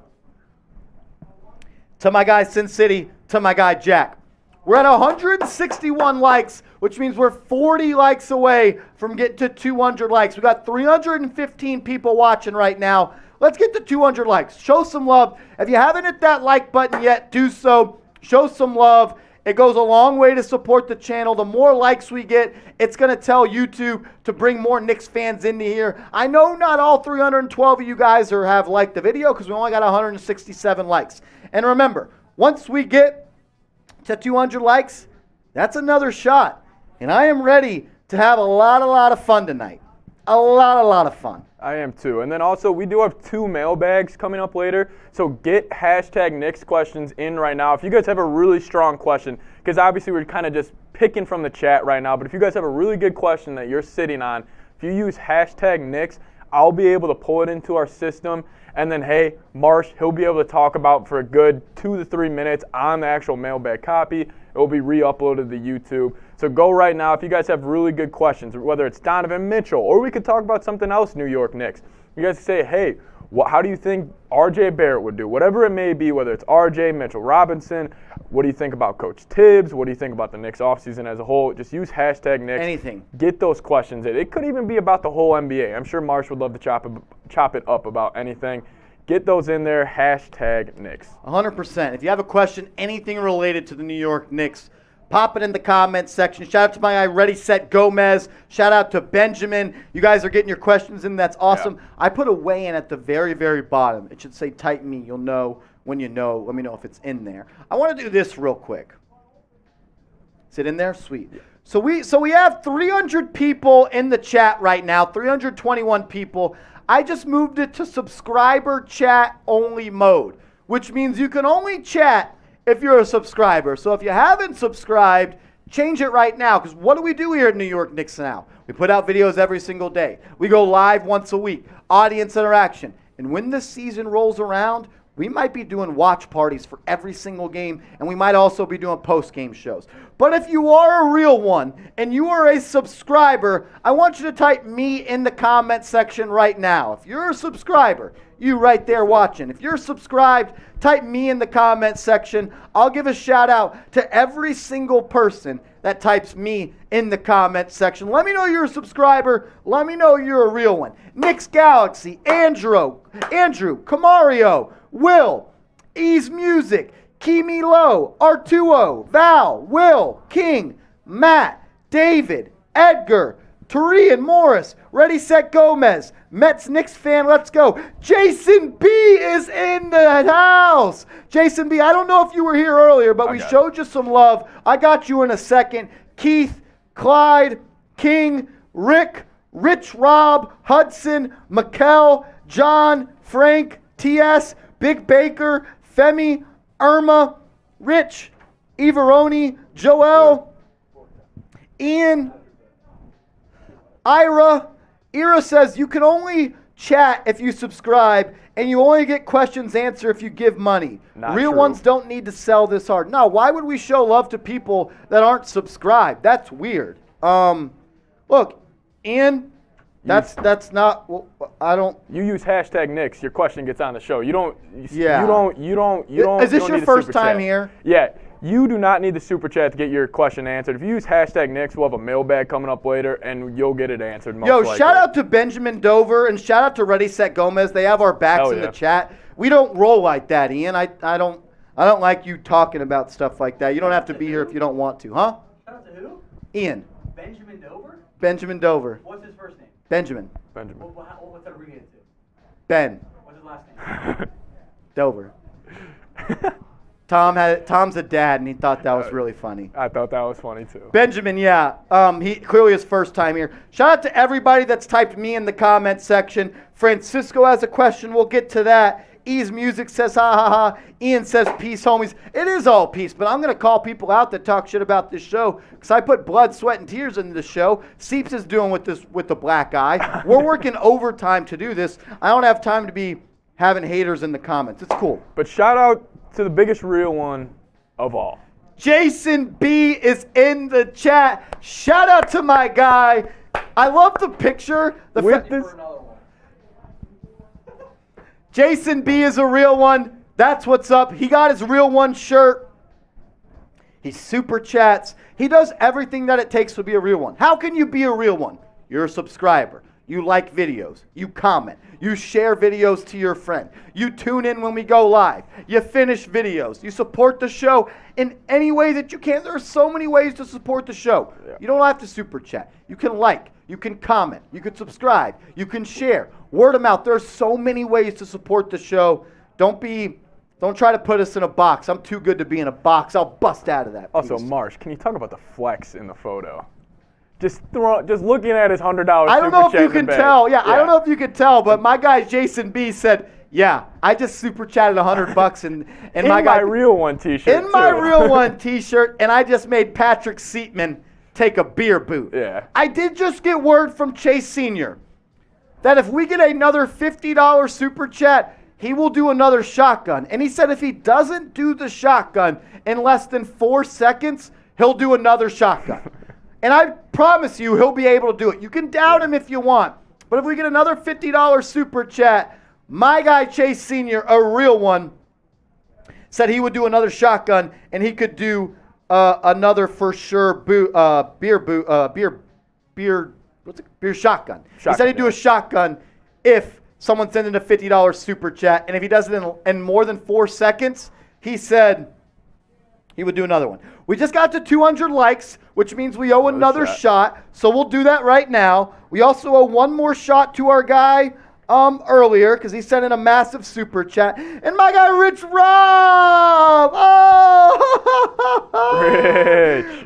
A: To my guy Sin City, to my guy Jack. We're at 161 likes, which means we're 40 likes away from getting to 200 likes. We got 315 people watching right now. Let's get to 200 likes. Show some love. If you haven't hit that like button yet, do so. Show some love. It goes a long way to support the channel. The more likes we get, it's going to tell YouTube to bring more Knicks fans into here. I know not all 312 of you guys have liked the video because we only got 167 likes. And remember, once we get to 200 likes, that's another shot. And I am ready to have a lot of fun tonight. A lot of fun.
B: I am too. And then also, we do have 2 mailbags coming up later. So get hashtag Knicks questions in right now. If you guys have a really strong question, because obviously we're kind of just picking from the chat right now, but if you guys have a really good question that you're sitting on, if you use hashtag Knicks, I'll be able to pull it into our system. And then, hey, Marsh, he'll be able to talk about for a good 2 to 3 minutes on the actual mailbag copy. It will be re-uploaded to YouTube. So go right now if you guys have really good questions, whether it's Donovan Mitchell, or we could talk about something else, New York Knicks. You guys say, hey, how do you think RJ Barrett would do? Whatever it may be, whether it's RJ, Mitchell Robinson, what do you think about Coach Tibbs? What do you think about the Knicks offseason as a whole? Just use hashtag Knicks.
A: Anything.
B: Get those questions in. It could even be about the whole NBA. I'm sure Marsh would love to chop it up about anything. Get those in there, hashtag Knicks.
A: 100%. If you have a question, anything related to the New York Knicks, pop it in the comments section. Shout out to my guy Ready, Set, Gomez. Shout out to Benjamin. You guys are getting your questions in. That's awesome. Yeah. I put a weigh-in at the very, very bottom. It should say type me. You'll know when you know. Let me know if it's in there. I want to do this real quick. Is it in there? Sweet. Yeah. So we have 300 people in the chat right now, 321 people. I just moved it to subscriber chat only mode, which means you can only chat if you're a subscriber. So if you haven't subscribed, change it right now. Because what do we do here at New York Knicks Now? We put out videos every single day. We go live once a week. Audience interaction. And when the season rolls around, we might be doing watch parties for every single game, and we might also be doing post-game shows. But if you are a real one and you are a subscriber, I want you to type me in the comment section right now. If you're a subscriber, you right there watching. If you're subscribed, type me in the comment section. I'll give a shout out to every single person that types me in the comment section. Let me know you're a subscriber. Let me know you're a real one. Knicks Galaxy, Andrew, Camario, Will, Ease Music, Kimi Low, Artuo, Val, Will, King, Matt, David, Edgar, Tarian Morris, Ready, Set, Gomez, Mets Knicks fan, let's go. Jason B is in the house. Jason B, I don't know if you were here earlier, but we showed you some love. I got you in a second. Keith, Clyde, King, Rick, Rich Rob, Hudson, Mikkel, John, Frank, TS, Big Baker, Femi, Irma, Rich, Everoni, Joel, Ian, Ira says you can only chat if you subscribe, and you only get questions answered if you give money.
B: Not
A: Real
B: true.
A: ones don't need to sell this hard. No, why would we show love to people that aren't subscribed? That's weird. Look, Ian, that's not. Well, I don't.
B: You use hashtag Knicks. Your question gets on the show. You don't.
A: Yeah.
B: You don't.
A: Is this
B: you don't
A: your
B: need
A: first
B: a super
A: time
B: chat.
A: here?
B: Yeah. You do not need the super chat to get your question answered. If you use hashtag Knicks, we'll have a mailbag coming up later, and you'll get it answered. Most likely.
A: Shout out to Benjamin Dover and shout out to Ready, Set, Gomez. They have our backs in the chat. We don't roll like that, Ian. I don't like you talking about stuff like that. You don't have to be here if you don't want to, huh?
D: Shout out to
C: who?
A: Ian.
C: Benjamin Dover?
A: Benjamin Dover.
C: What's his first name?
A: Benjamin.
C: What's that related to?
A: Ben.
C: What's his last name?
A: Dover. Tom's a dad, and he thought that was really funny.
B: I thought that was funny too.
A: Benjamin, yeah. He clearly his first time here. Shout out to everybody that's typed me in the comment section. Francisco has a question. We'll get to that. Ease Music says, ha ha ha. Ian says, peace, homies. It is all peace, but I'm going to call people out that talk shit about this show because I put blood, sweat, and tears into the show. Seeps is doing with the black eye. We're working overtime to do this. I don't have time to be having haters in the comments. It's cool.
B: But shout out to the biggest real one of all.
A: Jason B is in the chat. Shout out to my guy. I love the picture. Jason B is a real one. That's what's up. He got his real one shirt. He super chats. He does everything that it takes to be a real one. How can you be a real one? You're a subscriber. You like videos. You comment. You share videos to your friend. You tune in when we go live. You finish videos. You support the show in any way that you can. There are so many ways to support the show. Yeah. You don't have to super chat. You can like. You can comment. You can subscribe. You can share. Word of mouth. There are so many ways to support the show. Don't try to put us in a box. I'm too good to be in a box. I'll bust out of that.
B: Also, Marsh, can you talk about the flex in the photo? Just looking at his $100.
A: I don't know if you can tell. Yeah, I don't know if you can tell, but my guy Jason B said, "Yeah, I just super chatted $100 and
B: in my real one T-shirt.
A: In my real one T-shirt, and I just made Patrick Seatman take a beer boot."
B: Yeah.
A: I did just get word from Chase Sr. that if we get another $50 super chat, he will do another shotgun. And he said if he doesn't do the shotgun in less than 4 seconds, he'll do another shotgun. And I promise you, he'll be able to do it. You can doubt him if you want. But if we get another $50 super chat, my guy Chase Sr., a real one, said he would do another shotgun, and he could do another for sure beer shotgun. He said he'd do a shotgun if someone sent in a $50 super chat, and if he does it in more than 4 seconds, he said he would do another one. We just got to 200 likes, which means we owe another shot. So we'll do that right now. We also owe one more shot to our guy earlier because he sent in a massive super chat. And my guy Rich Rob! Oh!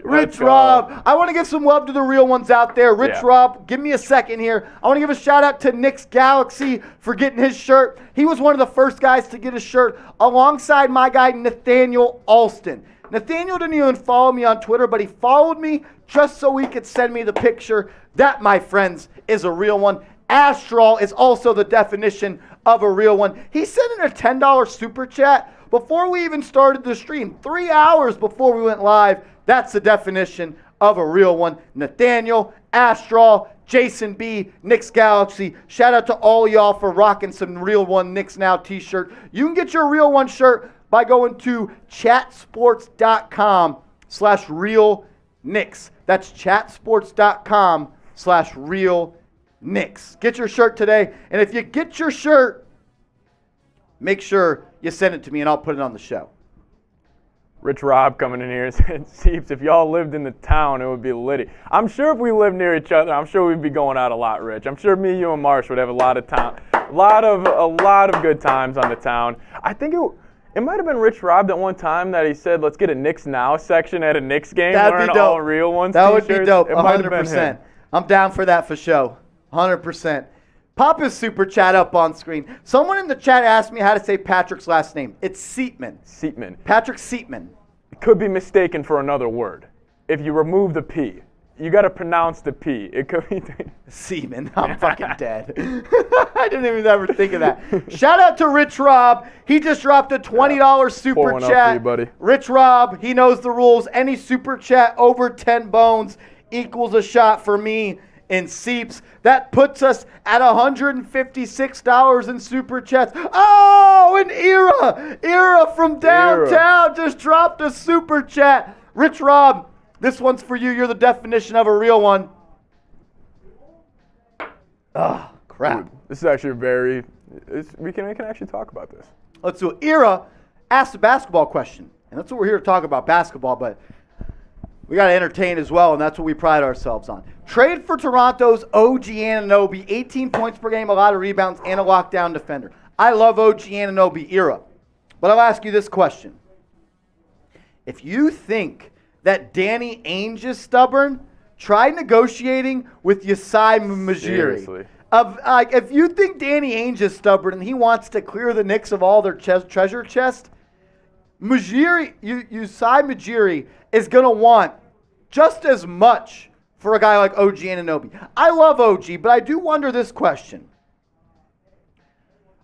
A: Rich Rob. I want to give some love to the real ones out there. Rich Rob, give me a second here. I want to give a shout out to Knicks Galaxy for getting his shirt. He was one of the first guys to get his shirt alongside my guy Nathaniel Alston. Nathaniel didn't even follow me on Twitter, but he followed me just so he could send me the picture. That, my friends, is a real one. Astral is also the definition of a real one. He sent in a $10 super chat before we even started the stream. 3 hours before we went live. That's the definition of a real one. Nathaniel, Astral, Jason B, Knicks Galaxy. Shout out to all y'all for rocking some Real One Knicks Now t-shirt. You can get your Real One shirt by going to chatsports.com/realknicks. That's chatsports.com/realknicks. Get your shirt today. And if you get your shirt, make sure you send it to me and I'll put it on the show.
B: Rich Rob coming in here and saying, Seeps, if y'all lived in the town, it would be litty. I'm sure if we lived near each other, I'm sure we'd be going out a lot, Rich. I'm sure me, you, and Marsh would have a lot of good times on the town. I think it might have been Rich Rob that one time that he said, let's get a Knicks Now section at a Knicks game.
A: That'd be dope.
B: All real ones
A: That
B: t-shirts.
A: would be dope,
B: It might have been
A: 100%.
B: him.
A: I'm down for that for show, 100%. Pop his super chat up on screen. Someone in the chat asked me how to say Patrick's last name. It's Seatman.
B: Seatman.
A: Patrick Seatman.
B: It could be mistaken for another word. If you remove the P, you got to pronounce the P. It could be
A: Seaman. I'm fucking dead. I didn't even ever think of that. Shout out to Rich Rob. He just dropped a $20 super chat.
B: You, buddy.
A: Rich Rob, he knows the rules. Any super chat over 10 bones equals a shot for me and Seeps. That puts us at $156 in super chats. Oh, an Era from downtown just dropped a super chat. Rich Rob, this one's for you. You're the definition of a real one. Oh, crap.
B: Dude, this is actually we can actually talk about this.
A: Let's do it. Era asked a basketball question, and that's what we're here to talk about, basketball, but We got to entertain as well, and that's what we pride ourselves on. Trade for Toronto's OG Anunoby, 18 points per game, a lot of rebounds, and a lockdown defender. I love OG Anunoby era. But I'll ask you this question. If you think that Danny Ainge is stubborn, try negotiating with Yasai Majiri.
B: Seriously.
A: If you think Danny Ainge is stubborn and he wants to clear the Knicks of all their treasure chest, Yasai Majiri is going to want just as much for a guy like OG Anunoby. I love OG, but I do wonder this question.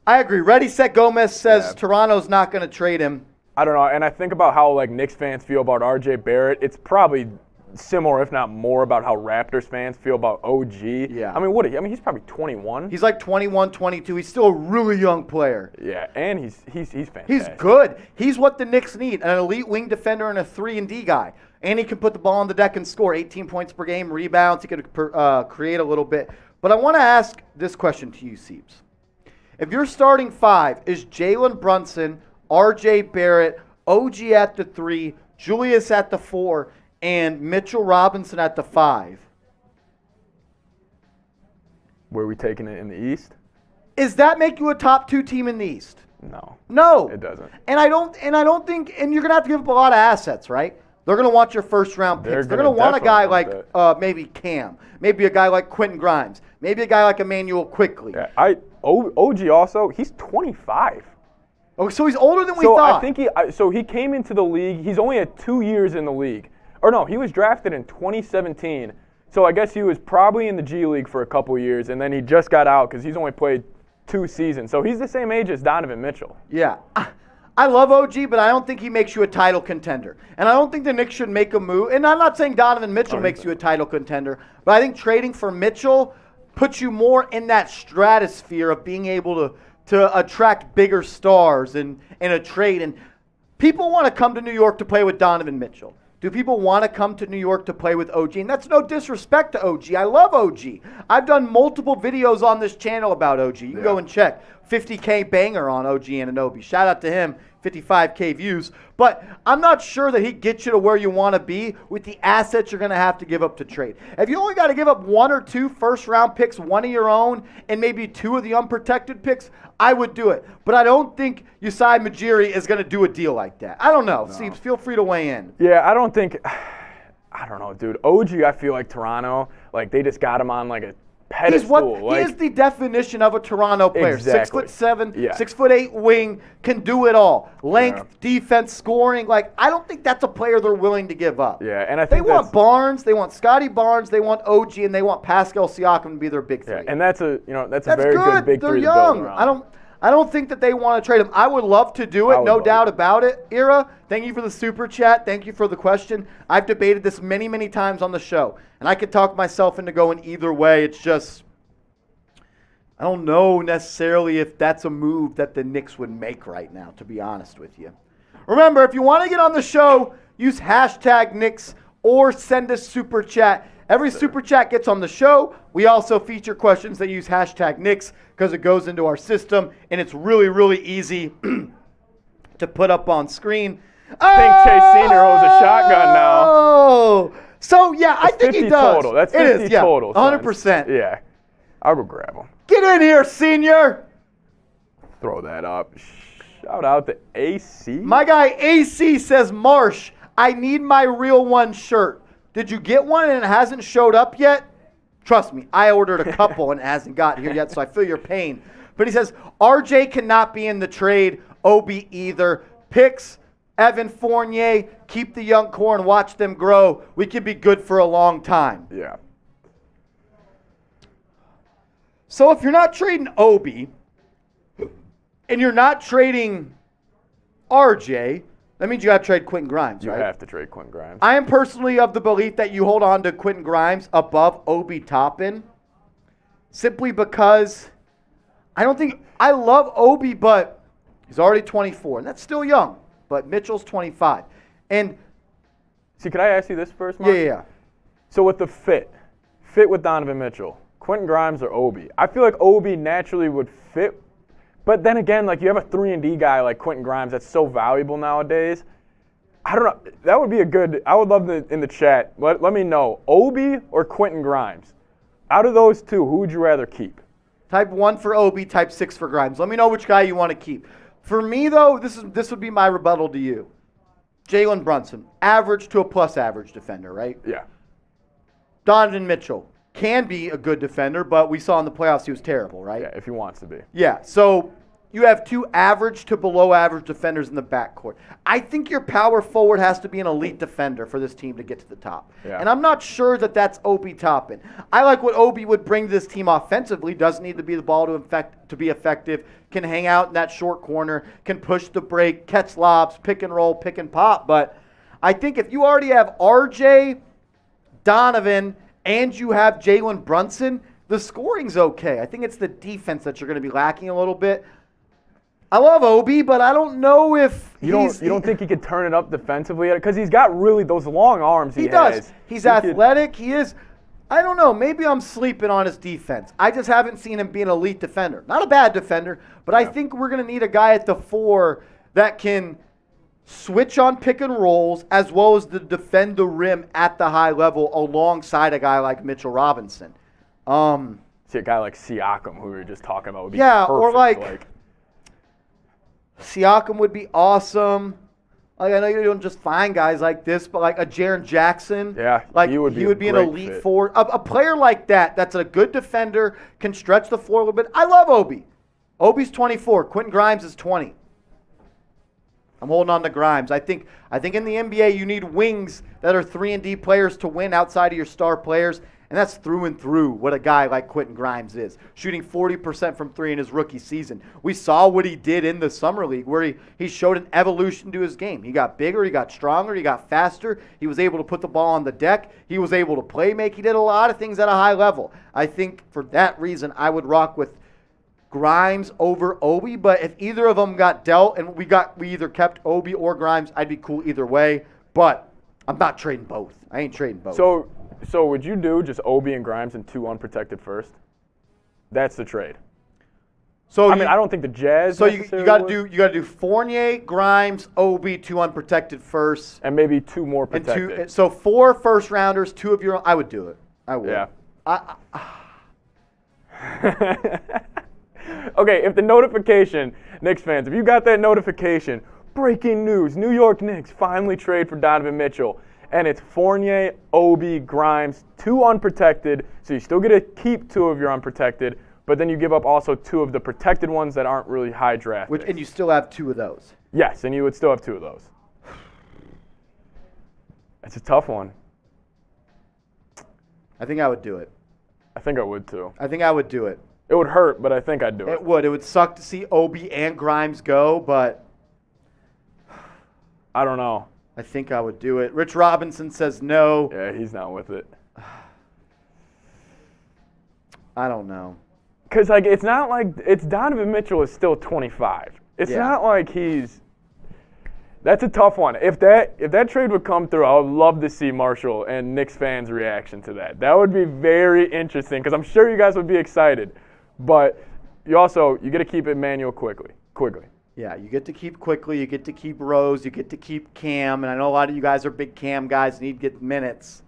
A: I agree. Ready, Set, Gomez says Toronto's not going to trade him.
B: I don't know, and I think about how like Knicks fans feel about RJ Barrett. It's probably similar, if not more, about how Raptors fans feel about OG.
A: Yeah.
B: I mean, what? I mean, he's probably 21.
A: He's like 21, 22. He's still a really young player.
B: Yeah, and he's fantastic.
A: He's good. He's what the Knicks need, an elite wing defender and a 3-and-D guy. And he can put the ball on the deck and score 18 points per game, rebounds. He could create a little bit. But I want to ask this question to you, Seeps. If your starting five is Jalen Brunson, RJ Barrett, OG at the 3, Julius at the 4, and Mitchell Robinson at the 5.
B: Where are we taking it in the East?
A: Does that make you a top 2 team in the East?
B: No.
A: No.
B: It doesn't.
A: And I don't think, and you're gonna have to give up a lot of assets, right? They're gonna want your first round picks. They're gonna want a guy like maybe Cam, maybe a guy like Quentin Grimes, maybe a guy like Emmanuel Quickly.
B: Yeah, OG also, he's 25.
A: Oh, so he's older than we thought.
B: I think he came into the league. He's only had 2 years in the league. Or no, he was drafted in 2017. So I guess he was probably in the G League for a couple years, and then he just got out because he's only played 2 seasons. So he's the same age as Donovan Mitchell.
A: Yeah. I love OG, but I don't think he makes you a title contender. And I don't think the Knicks should make a move. And I'm not saying Donovan Mitchell makes you a title contender, but I think trading for Mitchell puts you more in that stratosphere of being able to attract bigger stars in a trade. And people want to come to New York to play with Donovan Mitchell. Do people want to come to New York to play with OG? And that's no disrespect to OG. I love OG. I've done multiple videos on this channel about OG. You can go and check. 50K banger on OG Anunoby. Shout out to him. 55K views. But I'm not sure that he gets you to where you want to be with the assets you're going to have to give up to trade. If you only got to give up 1 or 2 first-round picks, 1 of your own, and maybe 2 of the unprotected picks, I would do it. But I don't think Yasai Majiri is going to do a deal like that. I don't know. No. Seems, feel free to weigh in.
B: Yeah, I don't know, dude. OG, I feel like Toronto, like they just got him on like a pedestal.
A: He is the definition of a Toronto player.
B: Exactly.
A: 6'7",
B: yeah.
A: 6'8" wing, can do it all. Length, defense, scoring. Like, I don't think that's a player they're willing to give up.
B: Yeah, and I think
A: they want Barnes, they want Scotty Barnes, they want OG, and they want Pascal Siakam to be their big 3.
B: Yeah, and that's a very good big 3
A: They're
B: to
A: young.
B: build around.
A: I don't think that they want to trade him. I would love to do it, no doubt about it. Ira, thank you for the super chat. Thank you for the question. I've debated this many, many times on the show, and I could talk myself into going either way. It's just, I don't know necessarily if that's a move that the Knicks would make right now, to be honest with you. Remember, if you want to get on the show, use hashtag Knicks or send us super chat. Every super chat gets on the show. We also feature questions that use hashtag Knicks because it goes into our system, and it's really, really easy to put up on screen.
B: I think Chase Senior holds a shotgun now.
A: Oh, so yeah, I think he does.
B: Total. That's 50 total.
A: 100%.
B: Yeah, I would grab him.
A: Get in here, Senior.
B: Throw that up. Shout out to AC.
A: My guy AC says, Marsh, I need my real one shirt. Did you get one and it hasn't showed up yet? Trust me, I ordered a couple and it hasn't got here yet, so I feel your pain. But he says, RJ cannot be in the trade, OB either. Picks, Evan Fournier, keep the young core and watch them grow. We could be good for a long time.
B: Yeah.
A: So if you're not trading Obi and you're not trading RJ, that means you have to trade Quentin Grimes, right?
B: You have to trade Quentin Grimes.
A: I am personally of the belief that you hold on to Quentin Grimes above Obi Toppin simply because I love Obi, but he's already 24, and that's still young. But Mitchell's 25. And
B: see, could I ask you this first, Mark?
A: Yeah.
B: So with the fit with Donovan Mitchell, Quentin Grimes or Obi? I feel like Obi naturally would fit. But then again, like you have a 3-and-D guy like Quentin Grimes that's so valuable nowadays. I don't know. That would be a good. I would love in the chat. Let me know. Obi or Quentin Grimes? Out of those two, who would you rather keep?
A: Type 1 for Obi, type 6 for Grimes. Let me know which guy you want to keep. For me, though, this would be my rebuttal to you. Jalen Brunson, average to a plus average defender, right?
B: Yeah.
A: Donovan Mitchell can be a good defender, but we saw in the playoffs he was terrible, right?
B: Yeah, if he wants to be.
A: Yeah, so you have 2 average to below average defenders in the backcourt. I think your power forward has to be an elite defender for this team to get to the top.
B: Yeah.
A: And I'm not sure that that's Obi Toppin. I like what Obi would bring to this team offensively. Doesn't need to be the ball to be effective. Can hang out in that short corner. Can push the break, catch lobs, pick and roll, pick and pop. But I think if you already have RJ, Donovan, and you have Jalen Brunson, the scoring's okay. I think it's the defense that you're going to be lacking a little bit. I love Obi, but I don't know if
B: you don't think he could turn it up defensively? Because he's got really those long arms he
A: does.
B: has.
A: He's athletic. He is. I don't know. Maybe I'm sleeping on his defense. I just haven't seen him be an elite defender. Not a bad defender, but I think we're going to need a guy at the 4 that can switch on pick and rolls as well as to defend the rim at the high level alongside a guy like Mitchell Robinson.
B: See a guy like Siakam, who we were just talking about, would be
A: yeah,
B: perfect.
A: or like Siakam would be awesome. Like, I know you don't just find guys like this, but like a Jaren Jackson.
B: Yeah,
A: like
B: he would be
A: an elite forward. A player like that, that's a good defender, can stretch the floor a little bit. I love Obi. Obi's 24. Quentin Grimes is 20. I'm holding on to Grimes. I think in the NBA you need wings that are 3-and-D players to win outside of your star players. And that's through and through what a guy like Quentin Grimes is, shooting 40% from 3 in his rookie season. We saw what he did in the Summer League where he showed an evolution to his game. He got bigger, he got stronger, he got faster. He was able to put the ball on the deck. He was able to play make. He did a lot of things at a high level. I think for that reason I would rock with Grimes over Obi. But if either of them got dealt and we either kept Obi or Grimes, I'd be cool either way. But I'm not trading both. I ain't trading both.
B: So would you do just Obi and Grimes and 2 unprotected first? That's the trade. So I don't think the Jazz.
A: So you got to do Fournier, Grimes, Obi, 2 unprotected first,
B: and maybe 2 more protected.
A: So 4 first rounders, 2 of your own. I would do it. I would.
B: Yeah. Okay, if the notification, Knicks fans, if you got that notification, breaking news: New York Knicks finally trade for Donovan Mitchell. And it's Fournier, Obi, Grimes, 2 unprotected. So you still get to keep 2 of your unprotected, but then you give up also 2 of the protected ones that aren't really high draft.
A: And you still have 2 of those.
B: Yes, and you would still have 2 of those. That's a tough one.
A: I think I would do it.
B: I think I would too.
A: I think I would do it.
B: It would hurt, but I think I'd do it.
A: It would. It would suck to see Obi and Grimes go, but
B: I don't know.
A: I think I would do it. Rich Robinson says no.
B: Yeah, he's not with it.
A: I don't know.
B: Because it's not like Donovan Mitchell is still 25. It's not like he's. That's a tough one. If that trade would come through, I would love to see Marshall and Knicks fans' reaction to that. That would be very interesting because I'm sure you guys would be excited. But you get to keep Emmanuel Quigley.
A: Yeah, you get to keep Quickly, you get to keep Rose, you get to keep Cam, and I know a lot of you guys are big Cam guys, need to get minutes.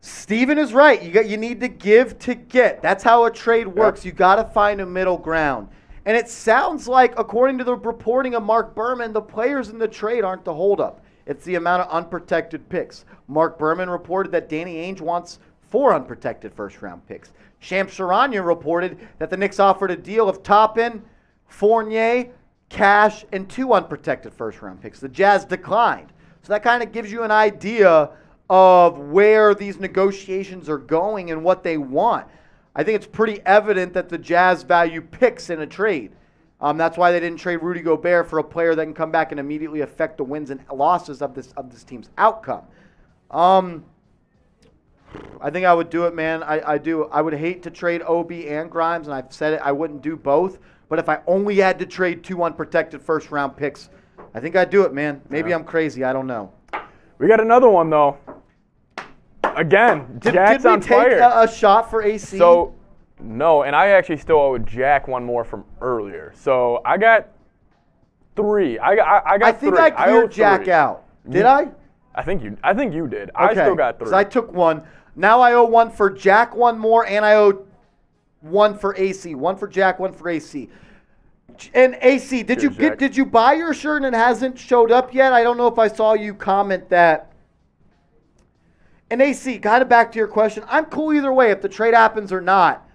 A: Steven is right. You need to give to get. That's how a trade works. You got to find a middle ground. And it sounds like, according to the reporting of Mark Berman, the players in the trade aren't the holdup. It's the amount of unprotected picks. Mark Berman reported that Danny Ainge wants 4 unprotected first-round picks. Shams Charania reported that the Knicks offered a deal of Toppin, Fournier, Cash, and 2 unprotected first-round picks. The Jazz declined. So that kind of gives you an idea of where these negotiations are going and what they want. I think it's pretty evident that the Jazz value picks in a trade. That's why they didn't trade Rudy Gobert for a player that can come back and immediately affect the wins and losses of this team's outcome. I think I would do it, man. I do. I would hate to trade Obi and Grimes, and I've said it, I wouldn't do both. But if I only had to trade 2 unprotected first-round picks, I think I'd do it, man. Maybe I'm crazy. I don't know.
B: We got another one, though. Again, Jack's on fire.
A: Did we take a shot for AC?
B: So, no, and I actually still owe Jack one more from earlier. So I got 3. I got 3.
A: think I
B: owe
A: cleared Jack
B: 3.
A: out. Did I?
B: I think you did. I still got 3.
A: So I took 1. Now I owe 1 for Jack, 1 more, and I owe 1 for AC. 1 for Jack, 1 for AC. And AC, did you buy your shirt and it hasn't showed up yet? I don't know if I saw you comment that. And AC, kind of back to your question, I'm cool either way if the trade happens or not.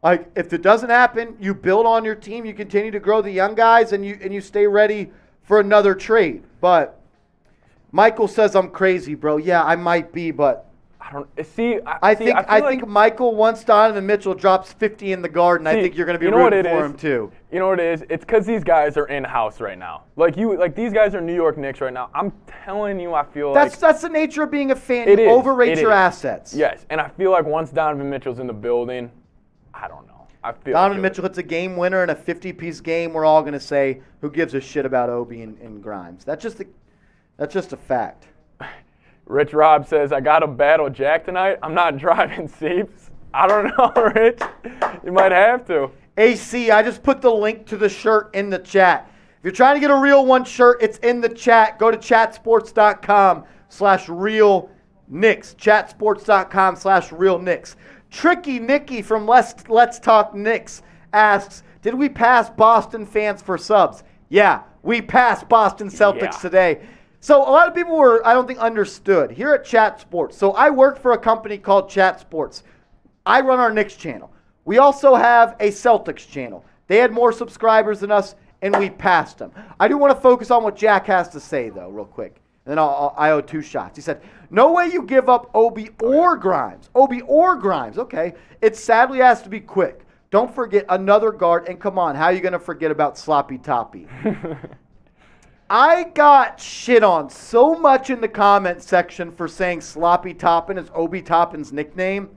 A: Like, if it doesn't happen, you build on your team, you continue to grow the young guys, and you stay ready for another trade. But Michael says I'm crazy, bro. Yeah, I might be, but
B: I don't see.
A: I think Michael, once Donovan Mitchell drops 50 in the Garden, I think you're going to be rooting for him too.
B: You know what it is? It's because these guys are in house right now. Like these guys are New York Knicks right now. I'm telling you, I feel
A: that's the nature of being a fan.
B: You
A: overrate your assets.
B: Yes, and I feel like once Donovan Mitchell's in the building, I don't know. I feel
A: Donovan Mitchell hits a game winner in a 50-piece game. We're all going to say, who gives a shit about Obi and Grimes? That's just a fact.
B: Rich Rob says, I got to battle Jack tonight. I'm not driving Seeps. I don't know, Rich. You might have to.
A: AC, I just put the link to the shirt in the chat. If you're trying to get a Real One shirt, it's in the chat. Go to chatsports.com/realknicks. Chatsports.com/realknicks. Tricky Nicky from Let's Talk Knicks asks, did we pass Boston fans for subs? Yeah, we passed Boston Celtics today. So a lot of people I don't think, understood. Here at Chat Sports, so I work for a company called Chat Sports. I run our Knicks channel. We also have a Celtics channel. They had more subscribers than us, and we passed them. I do want to focus on what Jack has to say, though, real quick. And then I owe 2 shots. He said, no way you give up Obi or Grimes. Obi or Grimes, okay. It sadly has to be quick. Don't forget another guard, and come on, how are you going to forget about Sloppy Toppy? I got shit on so much in the comment section for saying Sloppy Toppin is Obi Toppin's nickname.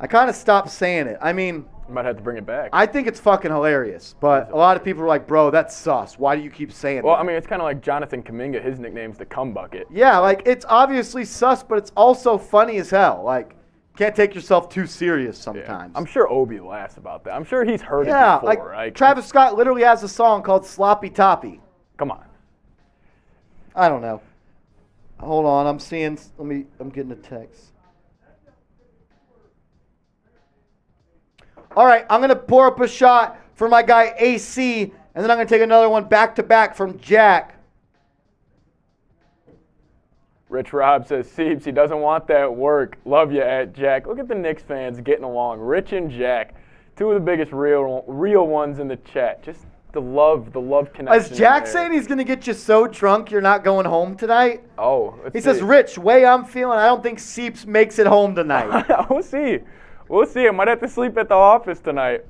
A: I kind of stopped saying it. I mean,
B: you might have to bring it back.
A: I think it's fucking hilarious, but a lot of people are like, bro, that's sus. Why do you keep saying that?
B: Well, I mean, it's kind of like Jonathan Kuminga. His nickname's the Cum Bucket.
A: Yeah, like, it's obviously sus, but it's also funny as hell. Like, can't take yourself too serious sometimes.
B: Yeah. I'm sure Obi laughs about that. I'm sure he's heard it before.
A: Like Travis Scott literally has a song called Sloppy Toppy.
B: Come on.
A: I don't know. Hold on, I'm getting a text. All right, I'm going to pour up a shot for my guy AC, and then I'm going to take another one back-to-back from Jack.
B: Rich Rob says, Seeps, he doesn't want that work. Love you at Jack. Look at the Knicks fans getting along. Rich and Jack, 2 of the biggest real ones in the chat. Just the love connection.
A: Is Jack saying he's going to get you so drunk you're not going home tonight?
B: Oh,
A: he says, Rich, way I'm feeling, I don't think Seeps makes it home tonight.
B: We'll see. I might have to sleep at the office tonight.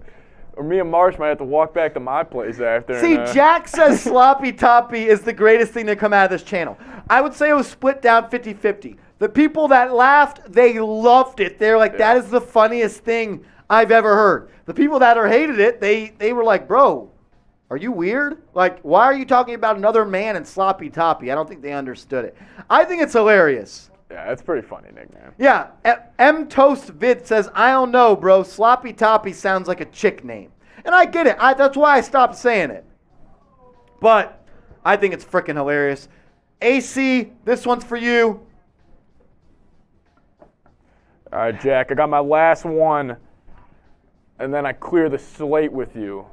B: Or me and Marsh might have to walk back to my place after.
A: See, Jack says Sloppy Toppy is the greatest thing to come out of this channel. I would say it was split down 50-50. The people that laughed, they loved it. They're like, that is the funniest thing I've ever heard. The people that hated it, they were like, bro, are you weird? Like, why are you talking about another man and Sloppy Toppy? I don't think they understood it. I think it's hilarious.
B: Yeah, that's pretty funny nickname.
A: Yeah, M Toast Vid says, I don't know, bro. Sloppy Toppy sounds like a chick name. And I get it. That's why I stopped saying it. But I think it's freaking hilarious. AC, this one's for you.
B: All right, Jack, I got my last one. And then I clear the slate with you.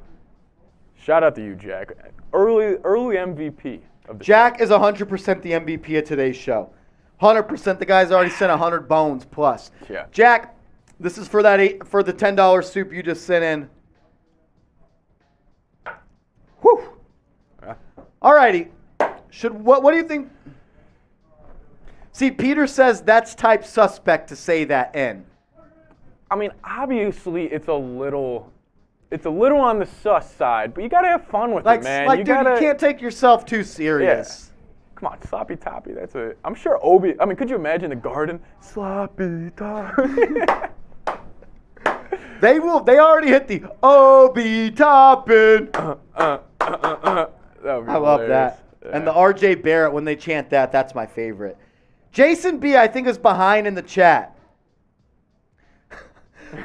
B: Shout out to you, Jack. Early MVP of the
A: Jack is 100% the MVP of today's show. 100%. The guy's already sent 100 bones plus.
B: Yeah.
A: Jack, this is for the $10 soup you just sent in. Whew.
B: Yeah.
A: All righty. What do you think? See, Peter says that's type suspect to say that in.
B: I mean, obviously it's a little on the sus side, but you gotta have fun with it, man.
A: You can't take yourself too serious.
B: Yeah. Come on, Sloppy Toppy. I'm sure Obi. I mean, could you imagine the Garden? Sloppy Toppy.
A: They already hit the Obi Toppin.
B: I
A: love that. Yeah. And the RJ Barrett, when they chant that's my favorite. Jason B, I think, is behind in the chat.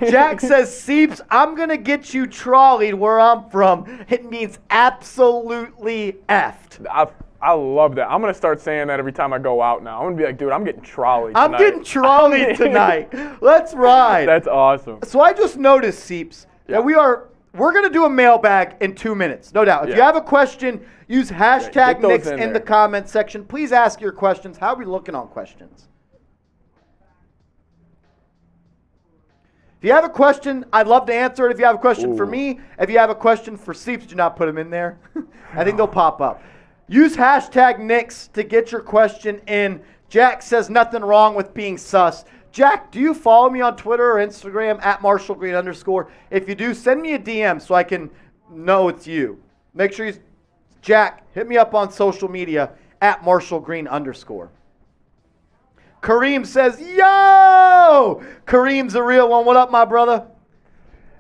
A: Jack says, Seeps, I'm going to get you trolleyed where I'm from. It means absolutely effed.
B: I love that. I'm going to start saying that every time I go out now. I'm going to be like, dude, I'm getting trolleyed tonight.
A: I'm getting trolleyed tonight. Let's ride.
B: That's awesome.
A: So I just noticed, Seeps, that we're going to do a mailbag in 2 minutes, no doubt. If you have a question, use hashtag Knicks in the comment section. Please ask your questions. How are we looking on questions? If you have a question, I'd love to answer it. If you have a question for me, if you have a question for Seeps, do not put them in there. I think they'll pop up. Use hashtag Knicks to get your question in. Jack says nothing wrong with being sus. Jack, do you follow me on Twitter or Instagram at @MarshallGreen_? If you do, send me a DM so I can know it's you. Make sure Jack, hit me up on social media at @MarshallGreen_. Kareem says, yo! Kareem's a real one. What up, my brother?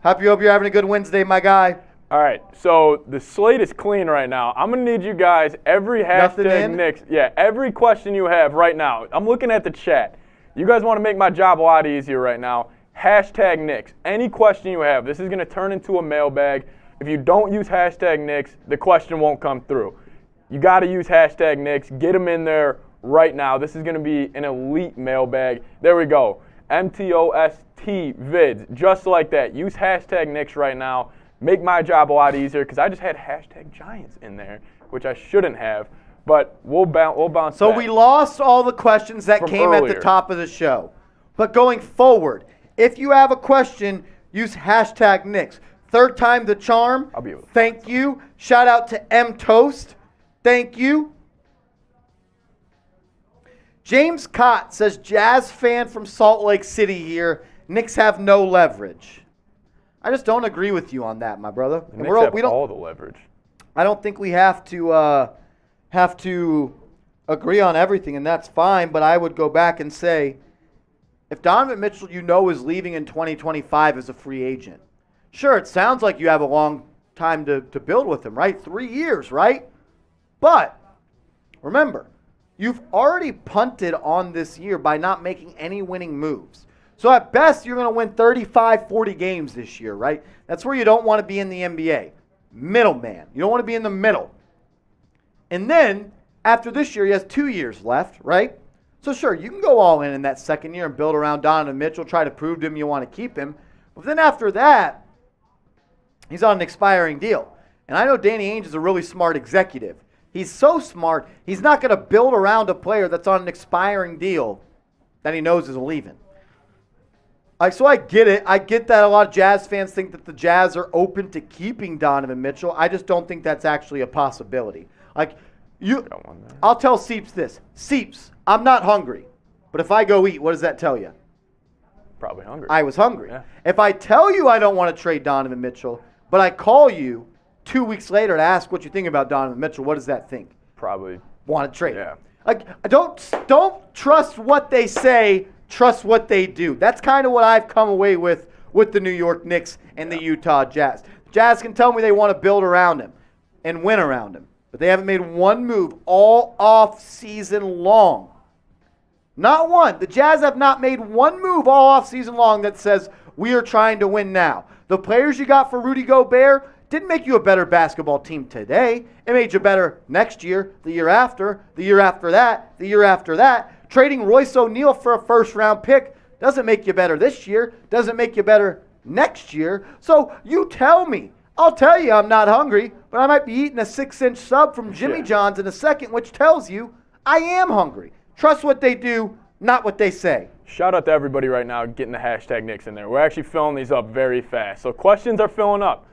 A: Hope you're having a good Wednesday, my guy.
B: All right, so the slate is clean right now. I'm going to need you guys, every hashtag Knicks. Yeah, every question you have right now. I'm looking at the chat. You guys want to make my job a lot easier right now. Hashtag Knicks. Any question you have, this is going to turn into a mailbag. If you don't use hashtag Knicks, the question won't come through. You got to use hashtag Knicks. Get them in there right now. This is going to be an elite mailbag. There we go. MTOST vids. Just like that. Use hashtag Knicks right now. Make my job a lot easier because I just had hashtag Giants in there, which I shouldn't have. But we'll bounce
A: So
B: back.
A: we lost all the questions that came at the top of the show. But going forward, if you have a question, use hashtag Knicks. Third time the charm.
B: I'll be able to
A: Thank you. Shout out to M Toast. Thank you. James Cott says, Jazz fan from Salt Lake City here. Knicks have no leverage. I just don't agree with you on that, my brother.
B: The Knicks have all the leverage.
A: I don't think we have to agree on everything, and that's fine. But I would go back and say, if Donovan Mitchell, is leaving in 2025 as a free agent, sure, it sounds like you have a long time to build with him, right? 3 years, right? But remember, you've already punted on this year by not making any winning moves. So at best, you're going to win 35, 40 games this year, right? That's where you don't want to be in the NBA. Middleman. You don't want to be in the middle. And then, after this year, he has 2 years left, right? So sure, you can go all in that second year and build around Donovan Mitchell, try to prove to him you want to keep him. But then after that, he's on an expiring deal. And I know Danny Ainge is a really smart executive. He's so smart, he's not going to build around a player that's on an expiring deal that he knows is leaving. So I get it. I get that a lot of Jazz fans think that the Jazz are open to keeping Donovan Mitchell. I just don't think that's actually a possibility. I'll tell Seeps this. Seeps, I'm not hungry. But if I go eat, what does that tell you?
B: Probably hungry.
A: I was hungry.
B: Yeah.
A: If I tell you I don't want to trade Donovan Mitchell, but I call you 2 weeks later to ask what you think about Donovan Mitchell, what does that think?
B: Probably
A: want to trade.
B: Yeah.
A: Don't trust what they say. Trust what they do. That's kind of what I've come away with the New York Knicks and the Utah Jazz. Jazz can tell me they want to build around him and win around him, but they haven't made one move all off season long. Not one. The Jazz have not made one move all off season long that says we are trying to win now. The players you got for Rudy Gobert didn't make you a better basketball team today. It made you better next year, the year after, the year after that, the year after that. Trading Royce O'Neal for a first-round pick doesn't make you better this year, doesn't make you better next year. So you tell me. I'll tell you I'm not hungry, but I might be eating a 6-inch sub from Jimmy John's in a second, which tells you I am hungry. Trust what they do, not what they say.
B: Shout out to everybody right now getting the hashtag Knicks in there. We're actually filling these up very fast. So questions are filling up.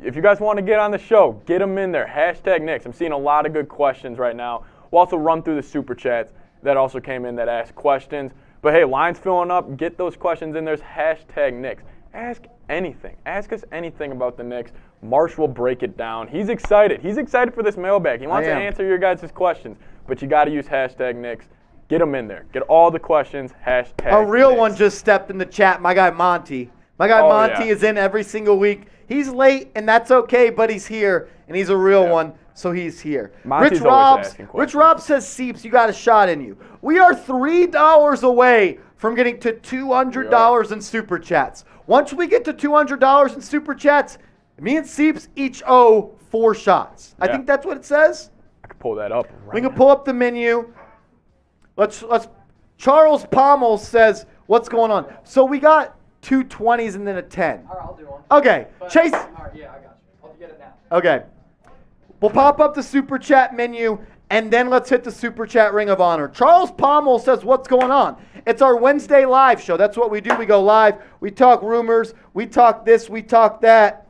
B: If you guys want to get on the show, get them in there. Hashtag Knicks. I'm seeing a lot of good questions right now. We'll also run through the super chats that also came in that asked questions. But hey, line's filling up. Get those questions in. There's hashtag Knicks. Ask anything. Ask us anything about the Knicks. Marsh will break it down. He's excited. He's excited for this mailbag. He wants to answer your guys' questions. But you got to use hashtag Knicks. Get them in there. Get all the questions. Hashtag
A: A real
B: Knicks.
A: one just stepped in the chat. My guy Monty. Monty is in every single week. He's late, and that's okay, but he's here, and he's a real one. so he's here.
B: Monty's always asking questions.
A: Rich Rob says, Seeps, you got a shot in you. We are $3 away from getting to $200 in Super Chats. Once we get to $200 in Super Chats, me and Seeps each owe 4 shots. I think that's what it says.
B: I can pull that up.
A: We can pull up the menu. Let's. Charles Pommel says, what's going on? So we got 2 20s and then a 10.
C: All right, I'll do one.
A: Okay,
C: But,
A: Chase.
C: All right, yeah, I got you. I'll get it now.
A: Okay. We'll pop up the Super Chat menu, and then let's hit the Super Chat Ring of Honor. Charles Pommel says, what's going on? It's our Wednesday live show. That's what we do. We go live. We talk rumors. We talk this. We talk that.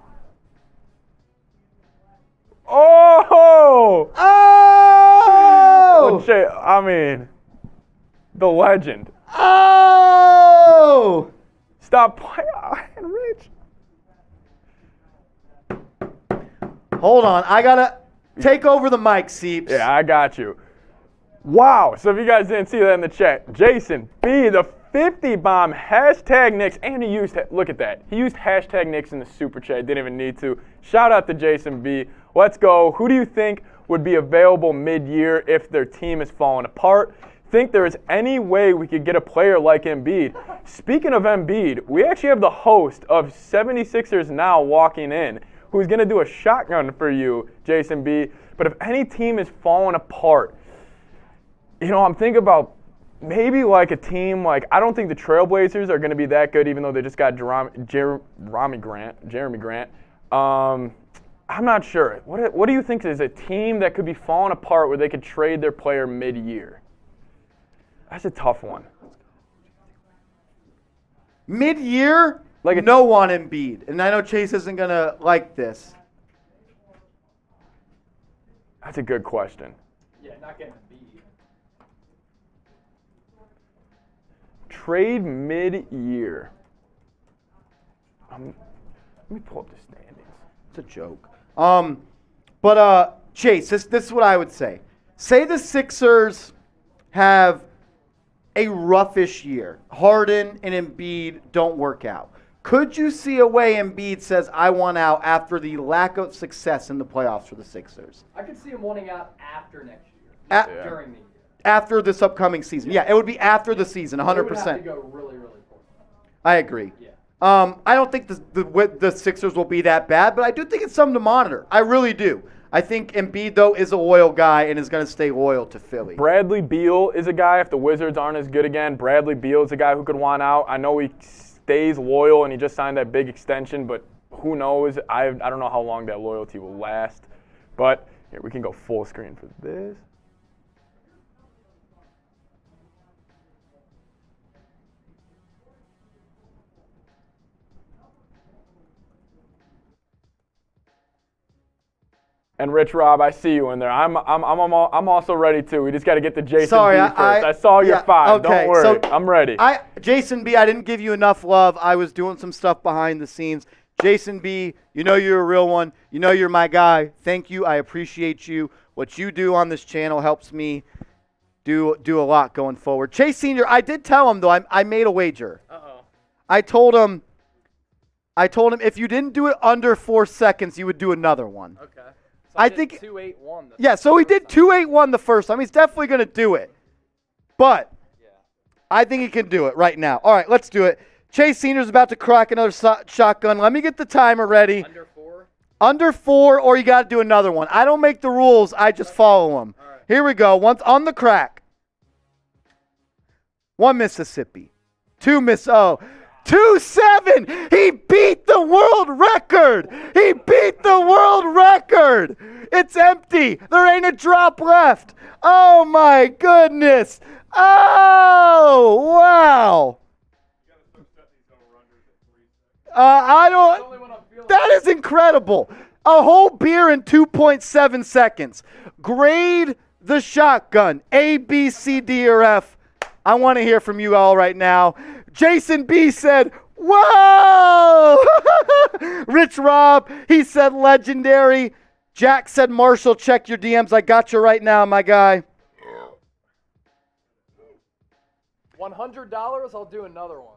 B: Oh!
A: Oh!
B: I mean, the legend.
A: Oh!
B: Stop playing, Rich.
A: Hold on. I got to take over the mic, Seeps.
B: Yeah, I got you. Wow. So if you guys didn't see that in the chat, Jason B, the 50 bomb, hashtag Knicks, and he used, look at that. He used hashtag Knicks in the super chat. Didn't even need to. Shout out to Jason B. Let's go. Who do you think would be available mid-year if their team is falling apart? Think there is any way we could get a player like Embiid? Speaking of Embiid, we actually have the host of 76ers Now walking in, who's going to do a shotgun for you, Jason B. But if any team is falling apart, you know, I'm thinking about maybe like a team like, I don't think the Trailblazers are going to be that good, even though they just got Jeremy Grant. I'm not sure. What do you think is a team that could be falling apart where they could trade their player mid-year? That's a tough one.
A: Mid-year,
B: like
A: no one Embiid. And I know Chase isn't going to like this.
B: That's a good question.
C: Yeah, not getting Embiid.
B: Trade mid-year. Let me pull up the standings.
A: It's a joke. Chase, this is what I would say. Say the Sixers have a roughish year. Harden and Embiid don't work out. Could you see a way Embiid says, I want out after the lack of success in the playoffs for the Sixers?
C: I could see him wanting out after next year. During the year.
A: After this upcoming season. Yeah, it would be after the season, 100%.
C: It would have to go really, really poor.
A: I agree.
C: Yeah.
A: I don't think the Sixers will be that bad, but I do think it's something to monitor. I really do. I think Embiid, though, is a loyal guy and is going to stay loyal to Philly.
B: Bradley Beal is a guy, if the Wizards aren't as good again, Bradley Beal is a guy who could want out. I know he stays loyal and he just signed that big extension, but who knows? I don't know how long that loyalty will last. But here, we can go full screen for this. And Rich Rob, I see you in there. I'm also ready too. We just got to get the Jason B first. I saw your 5.
A: Okay,
B: don't worry.
A: so
B: I'm ready.
A: Jason B, I didn't give you enough love. I was doing some stuff behind the scenes. Jason B, you know you're a real one. You know you're my guy. Thank you. I appreciate you. What you do on this channel helps me do a lot going forward. Chase Sr., I did tell him, though, I made a wager.
C: Uh-oh.
A: I told him if you didn't do it under 4 seconds, you would do another one.
C: Okay. So
A: I think
C: 2-8-1.
A: Yeah, so he did 2-8-1 the first time. He's definitely going to do it. But I think he can do it right now. All right, let's do it. Chase Sr.'s about to crack another shotgun. Let me get the timer ready.
C: Under 4?
A: Under 4, or you got to do another one. I don't make the rules. I just follow them.
C: All right.
A: Here we go. Once on the crack. 1 Mississippi. 2 2-7. He beat the world record. He beat the world record. It's empty. There ain't a drop left. Oh, my goodness. Oh, wow. That is incredible. A whole beer in 2.7 seconds. Grade the shotgun. A, B, C, D, or F. I want to hear from you all right now. Jason B said, whoa! Rich Rob, he said legendary. Jack said, Marshall, check your DMs. I got you right now, my guy.
C: $100, I'll do another one.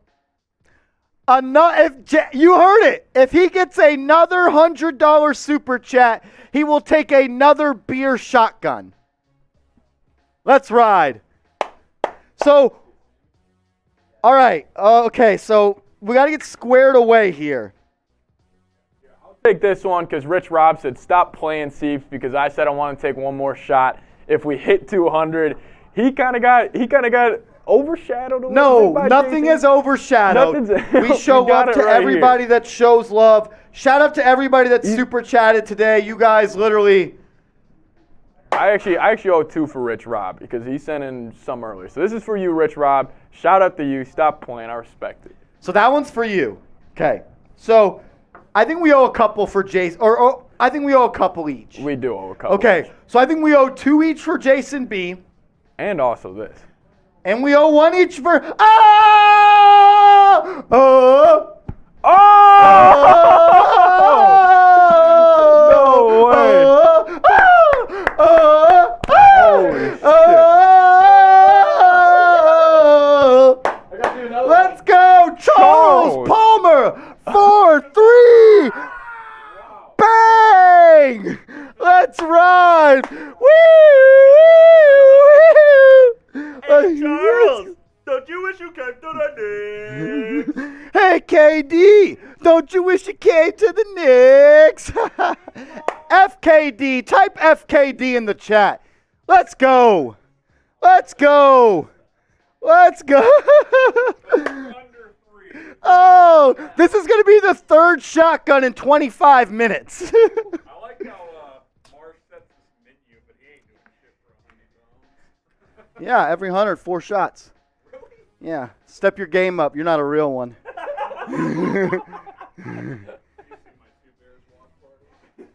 A: You heard it. If he gets another $100 super chat, he will take another beer shotgun. Let's ride. So, all right. Okay, so we got to get squared away here.
B: I'll take this one because Rich Rob said stop playing Seeps because I said I want to take one more shot. If we hit 200, he kind of got overshadowed a little bit by
A: nothing
B: Jason.
A: is overshadowed. We show up to everybody that shows love. Shout out to everybody that super chatted today. You guys literally.
B: I actually owe 2 for Rich Rob because he sent in some earlier. So this is for you, Rich Rob. Shout out to you. Stop playing. I respect it.
A: So that one's for you. Okay. So I think we owe a couple for Jason, or I think we owe a couple each.
B: We do owe a couple.
A: Okay. So I think we owe 2 each for Jason B.
B: And also this.
A: And we owe 1 each for oh!
B: No way.
A: Let's go, Charles Palmer, 4-3. Bang! Let's ride. Woo!
D: Hey, Charles, don't you wish you came to the Knicks?
A: Hey, KD, don't you wish you came to the Knicks? FKD, type FKD in the chat. Let's go. Let's go. Let's go.
D: Under 3.
A: Oh, this is going to be the 3rd shotgun in 25 minutes.
D: I like how Marsh sets this menu, but he ain't doing shit for 100 rounds.
A: Yeah, every 100, 4 shots.
D: Really?
A: Yeah, step your game up. You're not a real one.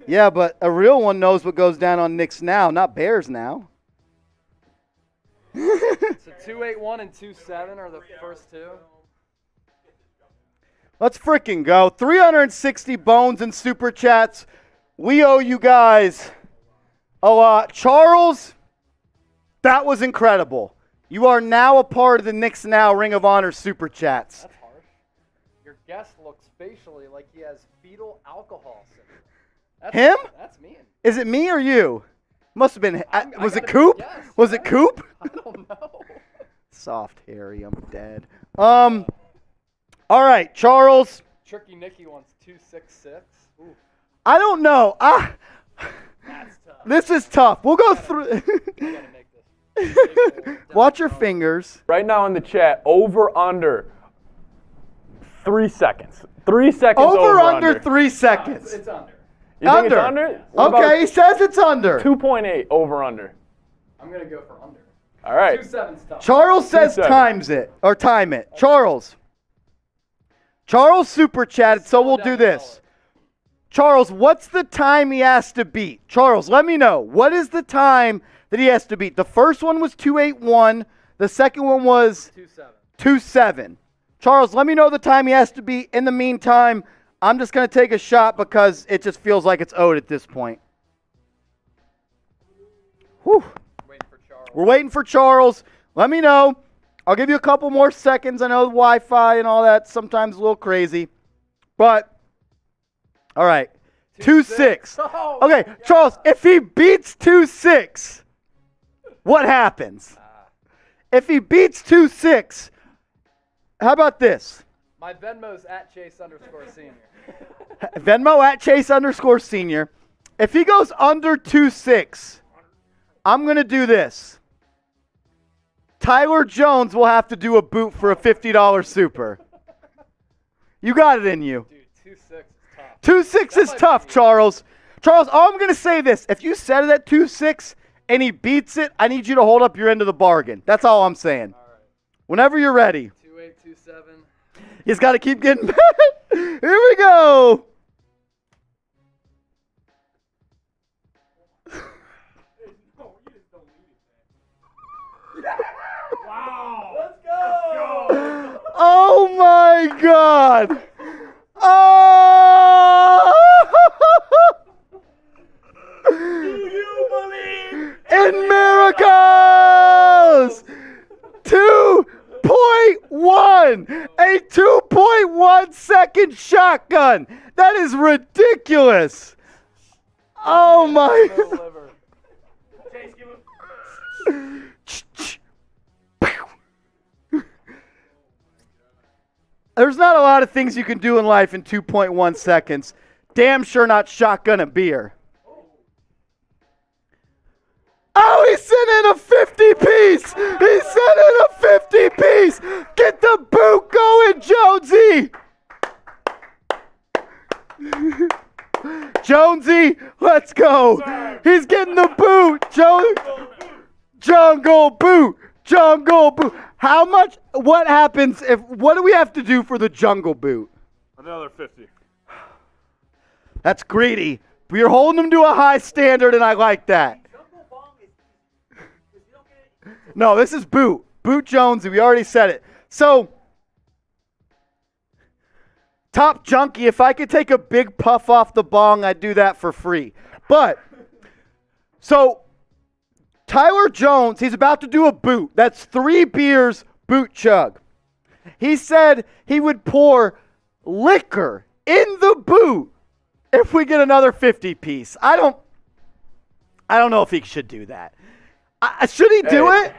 A: Yeah, but a real one knows what goes down on Knicks Now, not Bears Now.
C: So 281 and 27 are the first 2.
A: Let's freaking go. 360 bones in super chats. We owe you guys a lot. Charles, that was incredible. You are now a part of the Knicks Now Ring of Honor super chats.
C: That's harsh. Your guest looks facially like he has fetal alcohol syndrome. That's,
A: Him?
C: That's mean.
A: Is it me or you? Must have been.
C: I
A: Was it
C: gotta
A: Coop?
C: guess,
A: Was it Coop?
C: I don't know.
A: Soft Harry, I'm dead. All right, Charles.
C: Tricky Nicky wants 266. Ooh,
A: I don't know.
C: that's tough.
A: This is tough. We'll go through.
C: You gotta make this.
A: Watch your fingers.
B: Right now in the chat, over under 3 seconds. 3 seconds
A: Over under 3 seconds.
C: It's under.
B: You think it's under? What
A: Okay, he says it's under.
B: 2.8 over under.
C: I'm gonna go for under.
B: All right.
C: 27's tough.
A: Charles says
B: 2-7.
A: times it or time it. Charles super chatted, so we'll do this. Charles, what's the time he has to beat? Charles, let me know. What is the time that he has to beat? The first one was 281. The second one was 2-7. Charles, let me know the time he has to beat. In the meantime, I'm just going to take a shot because it just feels like it's owed at this point. Whew.
C: Waiting for Charles.
A: We're waiting for Charles. Let me know. I'll give you a couple more seconds. I know the Wi-Fi and all that sometimes a little crazy. But, all right. 2-6.
C: Oh,
A: Okay, Charles, if he beats 2-6, what happens? If he beats 2-6, how about this?
C: My Venmo's at Chase_senior.
A: Venmo at Chase_senior. If he goes under 2-6, I'm going to do this. Tyler Jones will have to do a boot for a $50 super. You got it in you.
C: Dude, 2-6 is tough.
A: 2-6 is tough, Charles. Charles, all I'm going to say this. If you set it at 2-6 and he beats it, I need you to hold up your end of the bargain. That's all I'm saying.
C: All right.
A: Whenever you're ready.
C: 28, 27.
A: He's got to keep getting better. Here we go.
D: Wow. Let's go.
A: Oh, my God. Oh!
D: Do you believe
A: In miracles! 2.1! A 2.1 2.1-second shotgun. That is ridiculous. Oh my.
B: Chase, give him.
A: There's not a lot of things you can do in life in 2.1 seconds. Damn sure not shotgun a beer. Oh, he sent in a 50-piece. He sent in a 50-piece. Get the boot going, Jonesy. Jonesy, let's go. He's getting the boot. Jungle boot. Jungle boot. How much? What happens if? What do we have to do for the jungle boot?
D: Another 50.
A: That's greedy. But you're holding him to a high standard, and I like that. No, this is boot. Boot Jonesy. We already said it. So, top junkie, if I could take a big puff off the bong, I'd do that for free. But, so, Tyler Jones, he's about to do a boot. That's 3 beers, boot chug. He said he would pour liquor in the boot if we get another 50-piece. I don't know if he should do that. Should he do it?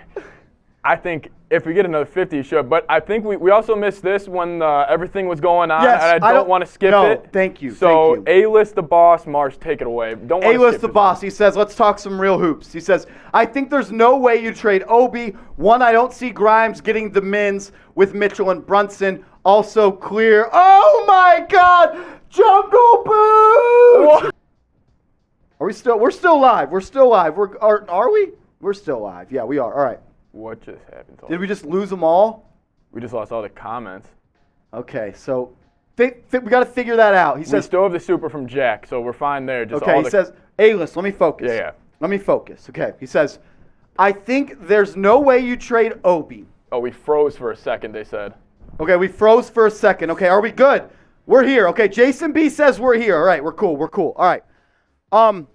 B: I think if we get another 50, he should. But I think we also missed this when everything was going on,
A: Yes,
B: and I don't want to skip
A: no,
B: it.
A: thank you.
B: So
A: thank you.
B: A-list the boss, Marsh, take it away. Don't want to
A: A-list
B: skip
A: the
B: this
A: boss.
B: one.
A: He says, let's talk some real hoops. He says, I think there's no way you trade Obi. One, I don't see Grimes getting the mins with Mitchell and Brunson. Also clear. Oh my God! Jungle Boot! Are we still? We're still live. We're still live. Are we? We're still live. Yeah, we are. All right.
B: What just happened?
A: Did we just lose them all?
B: We just lost all the comments.
A: Okay, so we got to figure that out. He
B: We
A: says,
B: still have the super from Jack, so we're fine there. Just
A: okay,
B: all
A: he
B: the,
A: says, A-list, let me focus.
B: Yeah.
A: Let me focus. Okay, he says, I think there's no way you trade Obi.
B: Oh, we froze for a second, they said.
A: Okay, we froze for a second. Okay, are we good? We're here. Okay, Jason B says we're here. All right, we're cool. We're cool. All right. I'm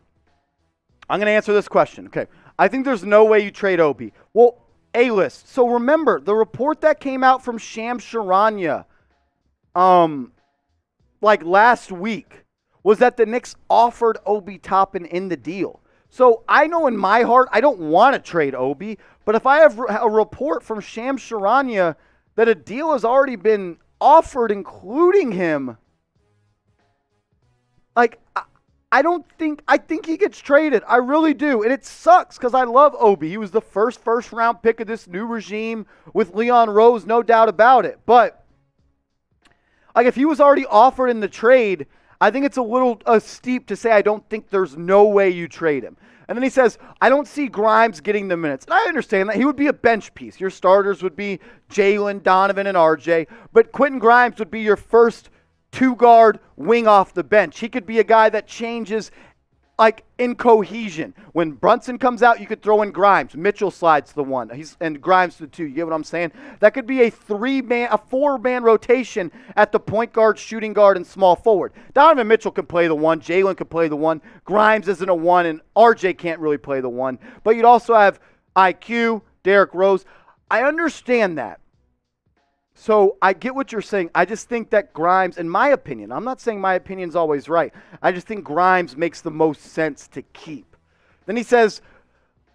A: going to answer this question. Okay, I think there's no way you trade Obi. Well, A-list. So remember, the report that came out from Shams Charania, like last week, was that the Knicks offered Obi Toppin in the deal. So I know in my heart I don't want to trade Obi, but if I have a report from Shams Charania that a deal has already been offered, including him, like I think he gets traded. I really do. And it sucks because I love Obi. He was the first round pick of this new regime with Leon Rose, no doubt about it. But like if he was already offered in the trade, I think it's a little steep to say I don't think there's no way you trade him. And then he says, I don't see Grimes getting the minutes. And I understand that. He would be a bench piece. Your starters would be Jalen, Donovan, and RJ. But Quentin Grimes would be your first 2-guard wing off the bench. He could be a guy that changes like in cohesion. When Brunson comes out, you could throw in Grimes. Mitchell slides to the 1. And Grimes to the 2. You get what I'm saying? That could be a 4-man rotation at the point guard, shooting guard, and small forward. Donovan Mitchell can play the 1. Jalen can play the 1. Grimes isn't a 1, and RJ can't really play the 1. But you'd also have IQ, Derrick Rose. I understand that. So I get what you're saying. I just think that Grimes, in my opinion, I'm not saying my opinion's always right. I just think Grimes makes the most sense to keep. Then he says,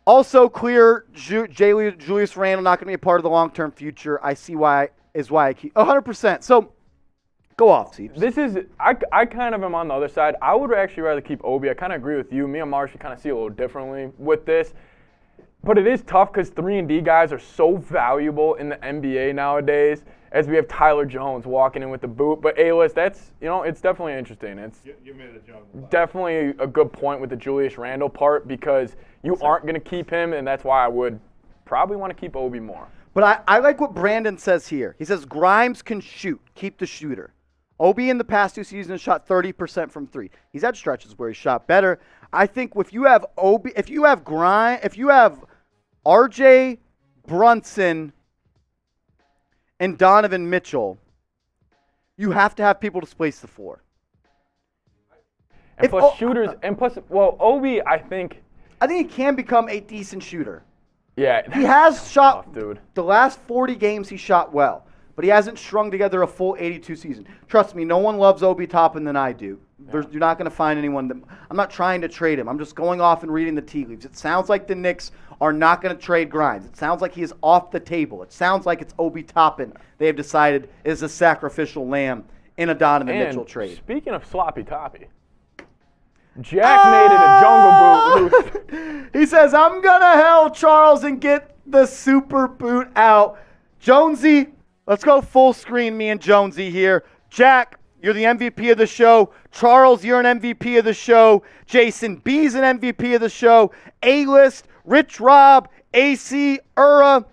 A: also clear Julius Randle not going to be a part of the long-term future. I see why I keep 100%. So go off, Steve.
B: This is I kind of am on the other side. I would actually rather keep Obi. I kind of agree with you. Me and Marshall kind of see a little differently with this. But it is tough because 3-and-D guys are so valuable in the NBA nowadays, as we have Tyler Jones walking in with the boot. But A-list, that's, it's definitely interesting. It's
D: You made a jungle.
B: definitely a good point with the Julius Randle part because you aren't going to keep him, and that's why I would probably want to keep Obi more.
A: But I like what Brandon says here. He says Grimes can shoot. Keep the shooter. Obi in the past 2 seasons shot 30% from 3. He's had stretches where he shot better. I think if you have Obi, if you have RJ, Brunson, and Donovan Mitchell, you have to have people to space the floor.
B: And plus Obi, I think
A: he can become a decent shooter.
B: Yeah.
A: He has shot,
B: tough, dude.
A: the last 40 games he shot well. but he hasn't strung together a full 82 season. Trust me, no one loves Obi Toppin than I do. You're not going to find anyone that, I'm not trying to trade him. I'm just going off and reading the tea leaves. It sounds like the Knicks are not going to trade Grimes. It sounds like he is off the table. It sounds like it's Obi Toppin they have decided is a sacrificial lamb in a Donovan Mitchell trade.
B: Speaking of sloppy toppy, Jack made it a jungle boot.
A: He says, I'm going to hell, Charles, and get the super boot out. Jonesy, let's go full screen, me and Jonesy here. Jack, you're the MVP of the show. Charles, you're an MVP of the show. Jason B's an MVP of the show. A-List, Rich Rob, AC, Ira.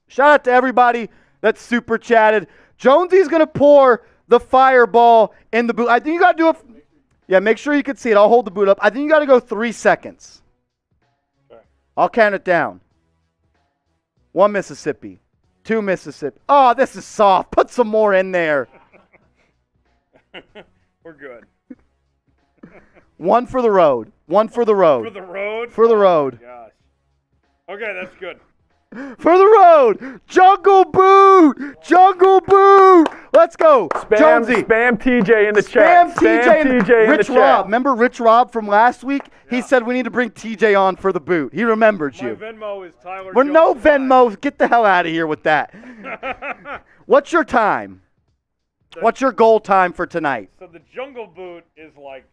A: Shout out to everybody that super chatted. Jonesy's going to pour the fireball in the boot. I think you got to do it. Yeah, make sure you can see it. I'll hold the boot up. I think you got to go 3 seconds.
D: Okay.
A: I'll count it down. 1 Mississippi. 2 Mississippi. Oh, this is soft. Put some more in there.
D: We're good.
A: 1 for the road. 1 for the road.
D: For the road?
A: For the road.
D: Oh, gosh. Okay, that's good.
A: For the road. Jungle boot. Jungle boot. Let's go. Jonesy.
B: Spam TJ in the chat.
A: Spam TJ in the
B: Rich
A: Rob. Remember Rich Rob from last week? He said we need to bring TJ on for the boot. He remembered
D: My
A: you.
D: Venmo is Tyler
A: Well,
D: Jones
A: no
D: 5.
A: Venmo. Get the hell out of here with that. What's your time? What's your goal time for tonight?
D: So the jungle boot is like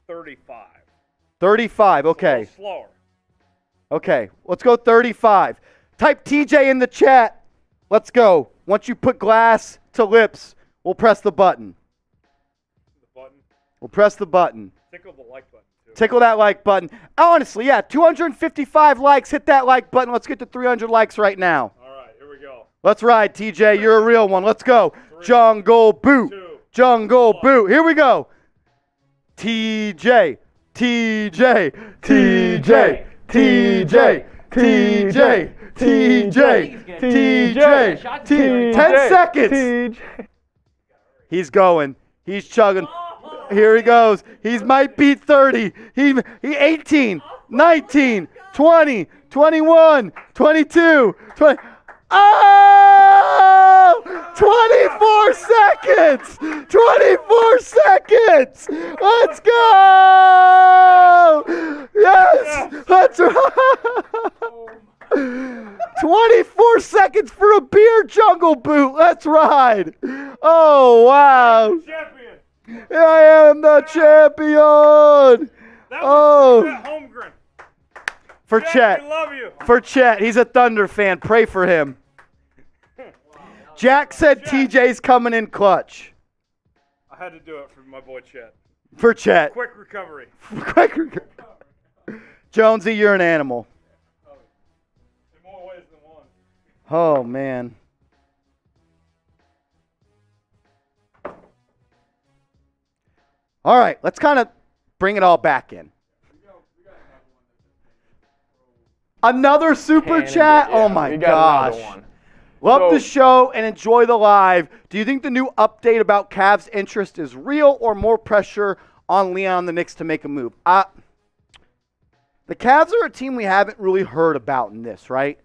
D: 35.
A: 35.
D: A
A: Okay.
D: little slower.
A: Okay. Let's go 35. Type TJ in the chat. Let's go. Once you put glass to lips, we'll press the button.
D: The button.
A: We'll press the button.
D: Tickle the like button, too.
A: Tickle that like button. Honestly, yeah, 255 likes. Hit that like button. Let's get to 300 likes right now.
D: All right, here we go.
A: Let's ride, TJ. You're a real one. Let's go.
D: 3,
A: Jungle boot.
D: 2,
A: Jungle
D: 1.
A: boot. Here we go. TJ. TJ. TJ. TJ. TJ. TJ. TJ. 10 seconds. He's going. He's chugging. Here he goes. He might beat 30. He 18, 19, 20, 21, 22, 20. Oh! 24 seconds! 24 seconds! Let's go! Yes! That's right! 24 seconds for a beer jungle boot. Let's ride. Oh, wow.
D: Champion.
A: I am the champion.
D: That
A: Oh.
D: was Chet Holmgren.
A: For
D: Chet,
A: Chet.
D: we love you.
A: For Chet. He's a Thunder fan. Pray for him. Jack said TJ's coming in clutch.
D: I had to do it for my boy Chet.
A: For Chet.
D: Quick recovery.
A: Jonesy, you're an animal.
D: In more ways than one.
A: Oh, man. All right, let's kind of bring it all back in. Another super chat?
B: Yeah,
A: Oh, my
B: we got another
A: gosh.
B: one.
A: Love
B: So-
A: the show and enjoy the live. Do you think the new update about Cavs' interest is real or more pressure on Leon and the Knicks to make a move? The Cavs are a team we haven't really heard about in this, right?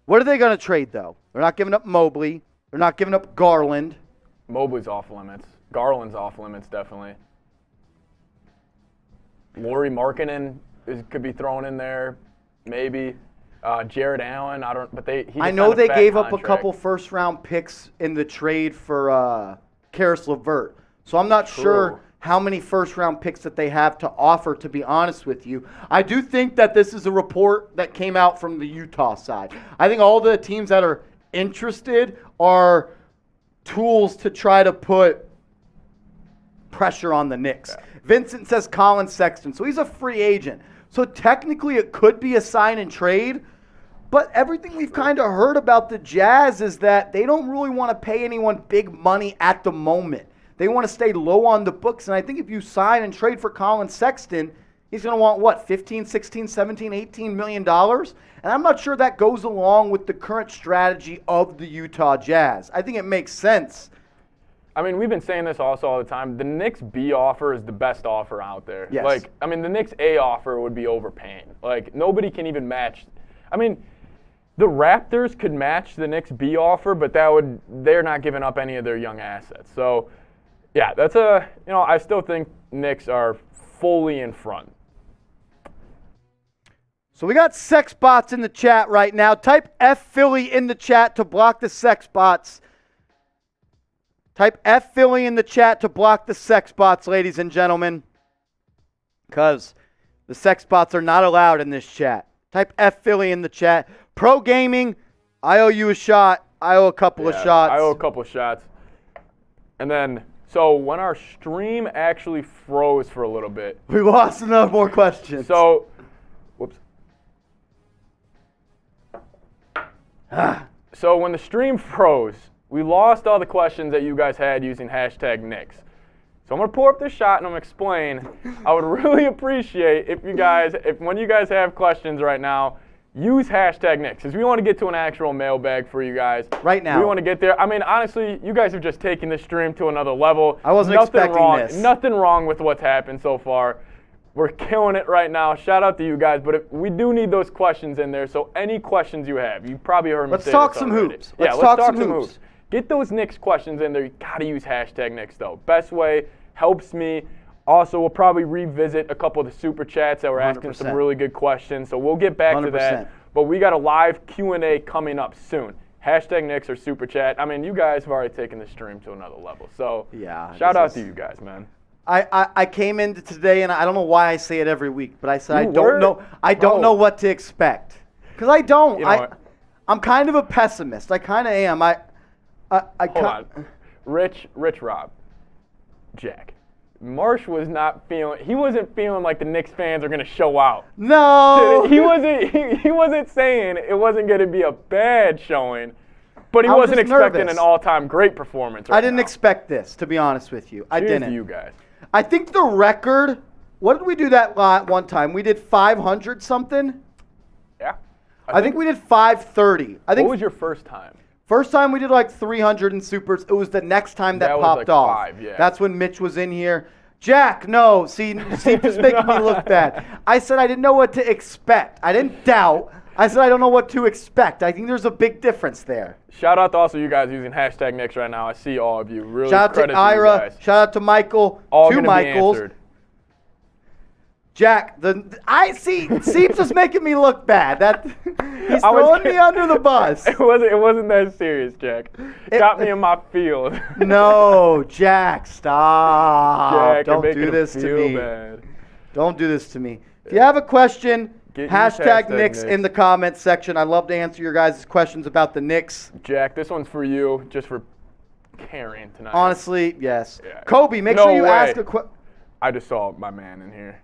A: What are they going to trade, though? They're not giving up Mobley. They're not giving up Garland.
B: Mobley's off limits. Garland's off limits, definitely. Lauri Markkanen could be thrown in there, maybe. Jared Allen, I don't. But
A: I know they gave up a couple first-round picks in the trade for Karis LeVert. So I'm not sure how many first-round picks that they have to offer, to be honest with you. I do think that this is a report that came out from the Utah side. I think all the teams that are interested are tools to try to put pressure on the Knicks. Yeah. Vincent says Colin Sexton. So he's a free agent. So technically it could be a sign and trade. But everything we've kind of heard about the Jazz is that they don't really want to pay anyone big money at the moment. They want to stay low on the books. And I think if you sign and trade for Colin Sexton, he's going to want, what, 15, 16, 17, 18 million dollars? And I'm not sure that goes along with the current strategy of the Utah Jazz. I think it makes sense.
B: I mean, we've been saying this also all the time. The Knicks B offer is the best offer out there.
A: Yes.
B: Like, I mean, the Knicks A offer would be overpaying. Like, nobody can even match. I mean, The Raptors could match the Knicks B offer, but they're not giving up any of their young assets. So, yeah, I still think Knicks are fully in front.
A: So we got sex bots in the chat right now. Type F Philly in the chat to block the sex bots. Type F Philly in the chat to block the sex bots, ladies and gentlemen. Because the sex bots are not allowed in this chat. Type F Philly in the chat. Pro Gaming, I owe you a shot. I owe a couple of shots.
B: I owe a couple of shots. And then, so when our stream actually froze for a little bit.
A: We lost enough more questions.
B: So, whoops. So when the stream froze, we lost all the questions that you guys had using hashtag Knicks. So I'm going to pull up this shot and I'm going to explain. I would really appreciate if when you guys have questions right now, use hashtag Knicks. Because we want to get to an actual mailbag for you guys.
A: Right now.
B: We want to get there. I mean, honestly, you guys have just taken the stream to another level.
A: I wasn't expecting this.
B: Nothing wrong with what's happened so far. We're killing it right now. Shout out to you guys. But we do need those questions in there. So any questions you have, you probably heard me
A: Let's
B: say
A: talk
B: this
A: some
B: already.
A: hoops.
B: Yeah,
A: Let's talk some hoops.
B: Get those Knicks questions in there. You got to use hashtag Knicks, though. Best way, helps me. Also, we'll probably revisit a couple of the super chats that were asking
A: 100%.
B: some really good questions. So we'll get back to
A: 100%.
B: that. But we got a live Q&A coming up soon. Hashtag Knicks or super chat. I mean, you guys have already taken the stream to another level. So
A: yeah,
B: shout out to you guys, man.
A: I came into today, and I don't know why I say it every week, but I said I don't know what to expect. Because I don't. I'm kind of a pessimist. I kind of am.
B: Hold on. Rich Rob. Jack. Marsh was not feeling. He wasn't feeling like the Knicks fans are going to show out.
A: No.
B: He wasn't saying it wasn't going to be a bad showing, but he wasn't expecting
A: nervous.
B: an all-time great performance.
A: I didn't expect this, to be honest with you. I didn't.
B: To you guys.
A: I think the record. What did we do that one time? We did 500 something.
B: Yeah.
A: I think we did 530.
B: What was your first time?
A: First time we did like 300 in supers. It was the next time that
B: was
A: popped
B: like
A: off.
B: 5, yeah.
A: That's when Mitch was in here. Jack, no. See, just making me look bad. I said I didn't know what to expect. I didn't doubt. I said I don't know what to expect. I think there's a big difference there.
B: Shout out to also you guys using hashtag Knicks right now. I see all of you. Really
A: Shout out
B: credit
A: to Ira.
B: you guys.
A: Shout out to Michael.
B: All
A: two
B: gonna
A: Michaels.
B: be answered.
A: Jack, I see. Seems just making me look bad. He's throwing me under the bus.
B: It wasn't that serious, Jack. Got me in my field.
A: No, Jack, stop.
B: Jack,
A: Don't
B: you're making
A: do this
B: him
A: to
B: feel
A: me.
B: bad.
A: Don't do this to me. If you have a question, hashtag Knicks
B: Knicks.
A: in the comments section. I'd love to answer your guys' questions about the Knicks.
B: Jack, this one's for you, just for carrying tonight.
A: Honestly, yes.
B: Yeah.
A: Kobe, make
B: No
A: sure you
B: way.
A: ask a question.
B: I just saw my man in here.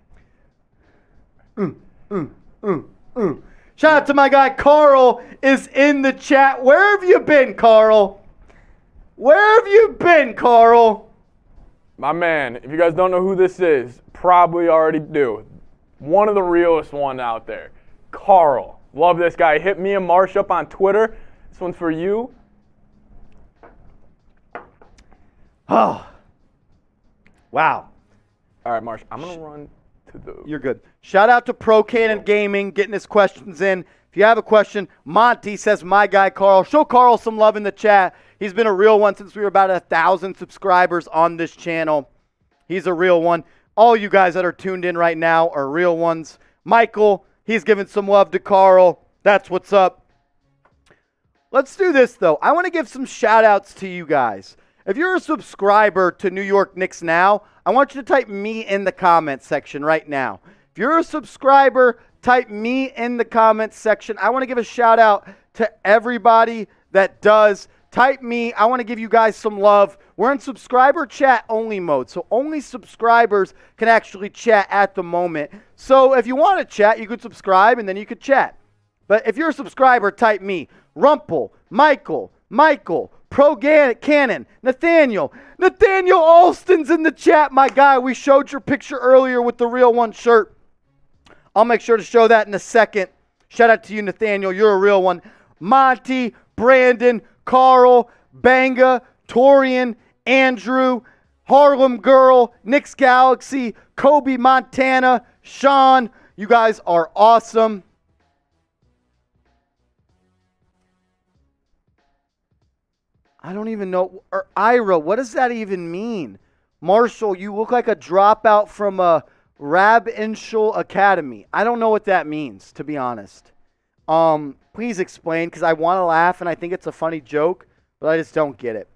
A: Shout out to my guy Carl is in the chat. Where have you been, Carl? Where have you been, Carl?
B: My man, if you guys don't know who this is, probably already do. One of the realest one out there. Carl. Love this guy. Hit me and Marsh up on Twitter. This one's for you.
A: Oh. Wow.
B: All right, Marsh, I'm going to run to the...
A: You're good. Shout out to Pro Cannon Gaming getting his questions in. If you have a question, Monty says, my guy Carl. Show Carl some love in the chat. He's been a real one since we were about 1,000 subscribers on this channel. He's a real one. All you guys that are tuned in right now are real ones. Michael, he's giving some love to Carl. That's what's up. Let's do this, though. I want to give some shout outs to you guys. If you're a subscriber to New York Knicks Now, I want you to type me in the comments section right now. If you're a subscriber, type me in the comments section. I want to give a shout out to everybody that does. Type me. I want to give you guys some love. We're in subscriber chat only mode, so only subscribers can actually chat at the moment. So if you want to chat, you could subscribe and then you could chat. But if you're a subscriber, type me. Rumpel, Michael, Pro Cannon, Nathaniel. Nathaniel Alston's in the chat, my guy. We showed your picture earlier with the Real One shirt. I'll make sure to show that in a second. Shout out to you, Nathaniel. You're a real one. Monty, Brandon, Carl, Banga, Torian, Andrew, Harlem Girl, Knicks Galaxy, Kobe Montana, Sean. You guys are awesome. I don't even know. Or Ira, what does that even mean? Marshall, you look like a dropout from a Rab Inshul Academy. I don't know what that means, to be honest. Please explain, because I want to laugh and I think it's a funny joke, but I just don't get it.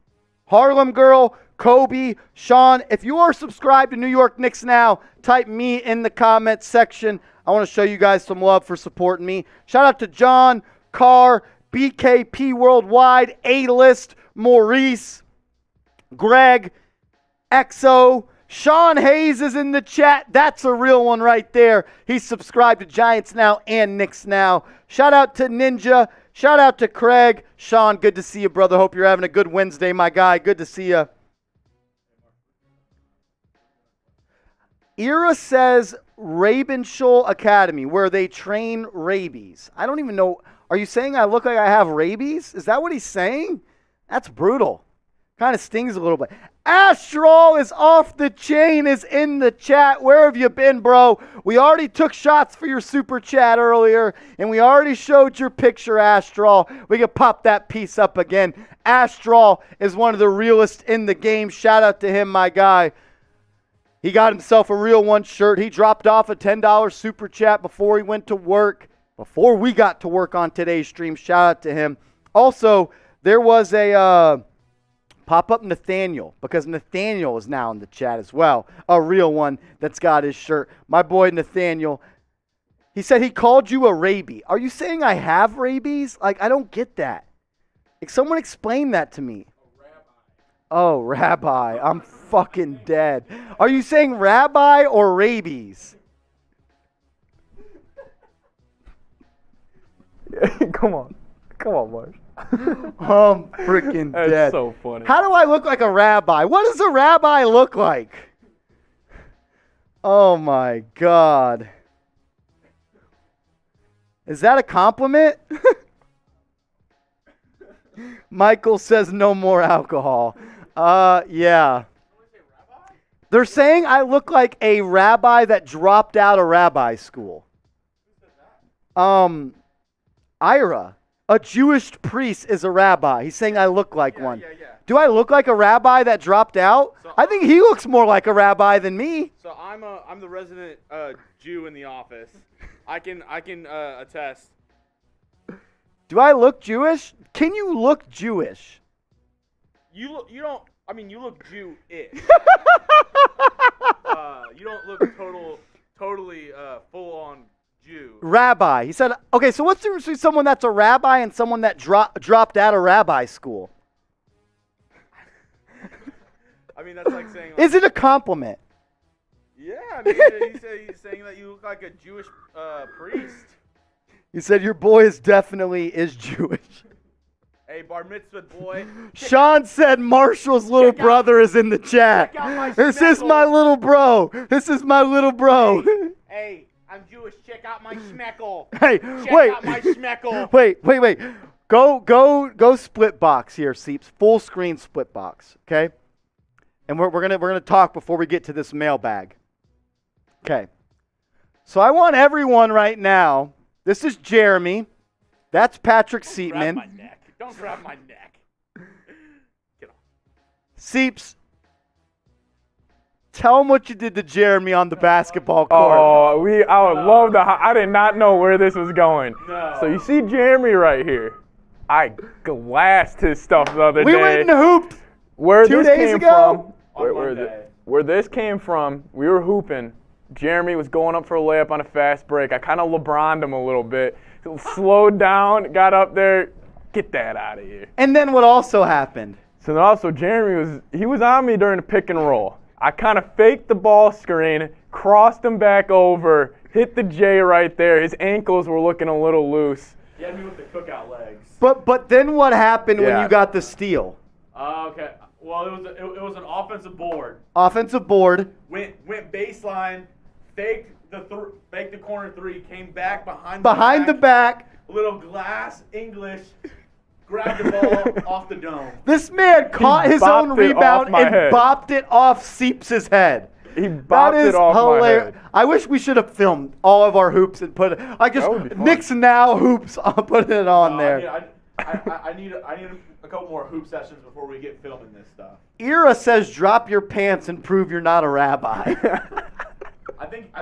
A: Harlem Girl, Kobe, Sean, if you are subscribed to New York Knicks Now, type me in the comments section. I want to show you guys some love for supporting me. Shout out to John, Carr, BKP Worldwide, A-List, Maurice, Greg, XO, Sean Hayes is in the chat. That's a real one right there. He's subscribed to Giants Now and Knicks Now. Shout out to Ninja. Shout out to Craig. Sean, good to see you, brother. Hope you're having a good Wednesday, my guy. Good to see you. Ira says Ravenshul Academy, where they train rabies. I don't even know. Are you saying I look like I have rabies? Is that what he's saying? That's brutal. Kind of stings a little bit. Astral is off the chain, is in the chat. Where have you been, bro? We already took shots for your super chat earlier, and we already showed your picture, Astral. We can pop that piece up again. Astral is one of the realest in the game. Shout out to him, my guy. He got himself a Real One shirt. He dropped off a $10 super chat before he went to work, before we got to work on today's stream. Shout out to him. Also, there was a pop up Nathaniel, because Nathaniel is now in the chat as well. A real one that's got his shirt. My boy Nathaniel, he said he called you a rabie. Are you saying I have rabies? Like, I don't get that. Like, someone explain that to me. Oh, rabbi. I'm fucking dead. Are you saying rabbi or rabies?
B: Come on, Marsh.
A: I'm freaking dead.
B: That's so funny.
A: How do I look like a rabbi? What does a rabbi look like? Oh my God. Is that a compliment? Michael says no more alcohol. Yeah. They're saying I look like a rabbi that dropped out of rabbi school. Ira. A Jewish priest is a rabbi. He's saying I look like one.
C: Yeah.
A: Do I look like a rabbi that dropped out?
E: So,
A: I think he looks more like a rabbi than me.
E: So I'm the resident Jew in the office. I can attest.
A: Do I look Jewish? Can you look Jewish?
E: You look Jew-ish. You don't look totally full on Jew.
A: Rabbi. He said, okay, so what's the difference between someone that's a rabbi and someone that dropped out of rabbi school?
E: I mean, that's like saying.
A: Is it a compliment?
E: Yeah, I mean, he's saying that you look like a Jewish priest.
A: He said your boy is Jewish.
E: Hey, bar mitzvah boy.
A: Sean said Marshall's little brother is in the chat. This is my little bro. This is my little bro.
E: Hey, I'm Jewish. Check out my schmeckle.
A: Hey,
E: Check out my schmeckle.
A: Wait. Go split box here, Seeps. Full screen split box, okay? And we're gonna talk before we get to this mailbag. Okay. So I want everyone right now. This is Jeremy. That's Patrick Seatman.
E: Don't grab my neck. Get off.
A: Seeps, tell him what you did to Jeremy on the basketball court.
B: Oh, I would love to. I did not know where this was going. No. So you see Jeremy right here. I glassed his stuff the other day.
A: We went and hooped
B: where
A: 2
B: this
A: days
B: came
A: ago.
B: From, where this came from, we were hooping. Jeremy was going up for a layup on a fast break. I kind of LeBron'd him a little bit. Slowed down, got up there. Get that out of here.
A: And then what also happened?
B: So then also Jeremy was on me during the pick and roll. I kind of faked the ball screen, crossed him back over, hit the J right there. His ankles were looking a little loose.
E: He had me with the cookout legs.
A: But then what happened when you got the steal?
E: Okay. Well, it was an offensive board.
A: Offensive board.
E: Went baseline, faked the corner three, came back behind
A: the back.
E: Little glass English, grabbed the ball off the dome.
A: This man caught his own rebound and bopped it off Seeps' head.
B: He bopped it off my head.
A: I wish we should have filmed all of our hoops and put it. I just Knicks Now hoops. I'll put it on there.
E: I need a couple more hoop sessions before we get filming this stuff.
A: Ira says, drop your pants and prove you're not a rabbi.
E: I think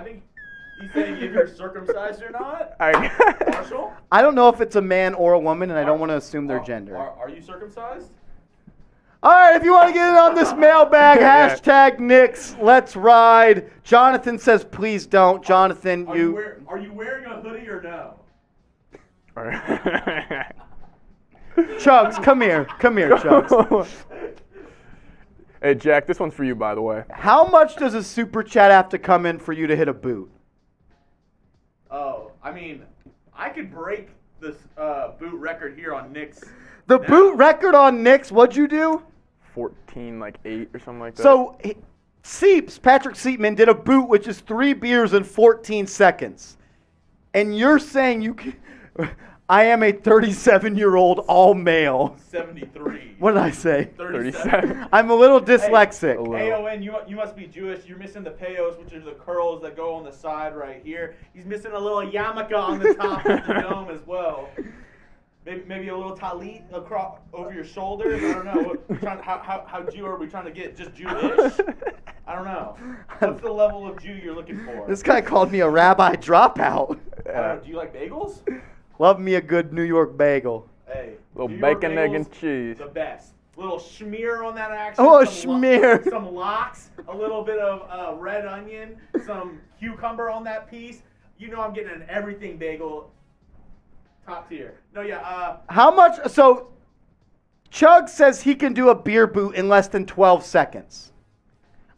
E: he's saying if you're circumcised or not. Marshall?
A: I don't know if it's a man or a woman, and I don't want to assume their gender.
E: Are you circumcised?
A: All right, if you want to get in on this mailbag, hashtag Knicks, let's ride. Jonathan says, please don't. Jonathan,
E: Are you wearing a hoodie or no?
A: Chugs, come here. Come here, Chugs.
B: Hey, Jack, this one's for you, by the way.
A: How much does a super chat have to come in for you to hit a boot?
E: Oh, I mean, I could break this boot record here on Knicks.
A: The
E: Now.
A: boot record on Knicks, what'd you do?
B: 14, like 8 or something like that.
A: So, Patrick Seepman did a boot, which is 3 beers in 14 seconds. And you're saying you can... I am a 37-year-old all-male.
E: 73.
A: What did I say?
B: 37.
A: I'm a little dyslexic.
E: Hey, AON, you must be Jewish. You're missing the payos, which are the curls that go on the side right here. He's missing a little yarmulke on the top of the dome as well. Maybe a little talit across over your shoulders. I don't know. How Jew are we trying to get? Just Jewish? I don't know. What's the level of Jew you're looking for?
A: This guy called me a rabbi dropout.
E: Do you like bagels?
A: Love me a good New York bagel.
E: Hey,
B: Little
E: New York
B: bacon, egg,
E: bagels,
B: and cheese.
E: The best. Little schmear on that action.
A: Oh,
E: some
A: schmear.
E: Some lox, a little bit of red onion, some cucumber on that piece. You know I'm getting an everything bagel. Top tier. No, yeah.
A: How much? So, Chug says he can do a beer boot in less than 12 seconds.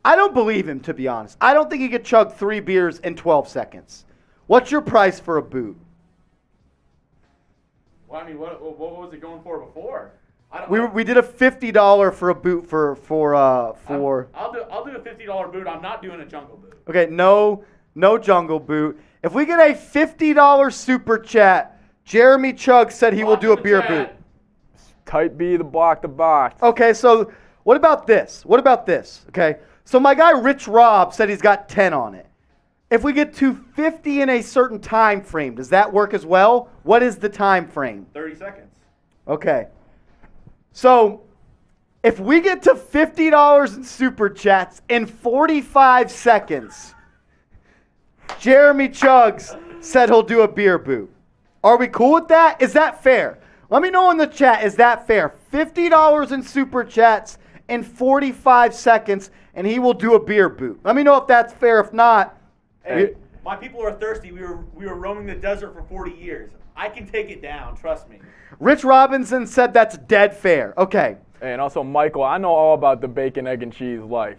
A: I don't believe him, to be honest. I don't think he could chug 3 beers in 12 seconds. What's your price for a boot?
E: Well, I mean, what was it going for before?
A: We did a $50 for a boot for
E: I'll do a $50 boot. I'm not doing a jungle boot.
A: Okay, no jungle boot. If we get a $50 super chat, Jeremy Chug said he will do a beer boot.
B: Type B to block the box.
A: Okay, so what about this? Okay, so my guy Rich Rob said he's got 10 on it. If we get to 50 in a certain time frame, does that work as well? What is the time frame?
E: 30 seconds.
A: Okay. So, if we get to $50 in super chats in 45 seconds, Jeremy Chuggs said he'll do a beer boot. Are we cool with that? Is that fair? Let me know in the chat, is that fair? $50 in super chats in 45 seconds, and he will do a beer boot. Let me know if that's fair. If not,
E: hey, my people are thirsty. We were roaming the desert for 40 years. I can take it down, trust me.
A: Rich Robinson said that's dead fair. Okay.
B: And also, Michael, I know all about the bacon, egg, and cheese life.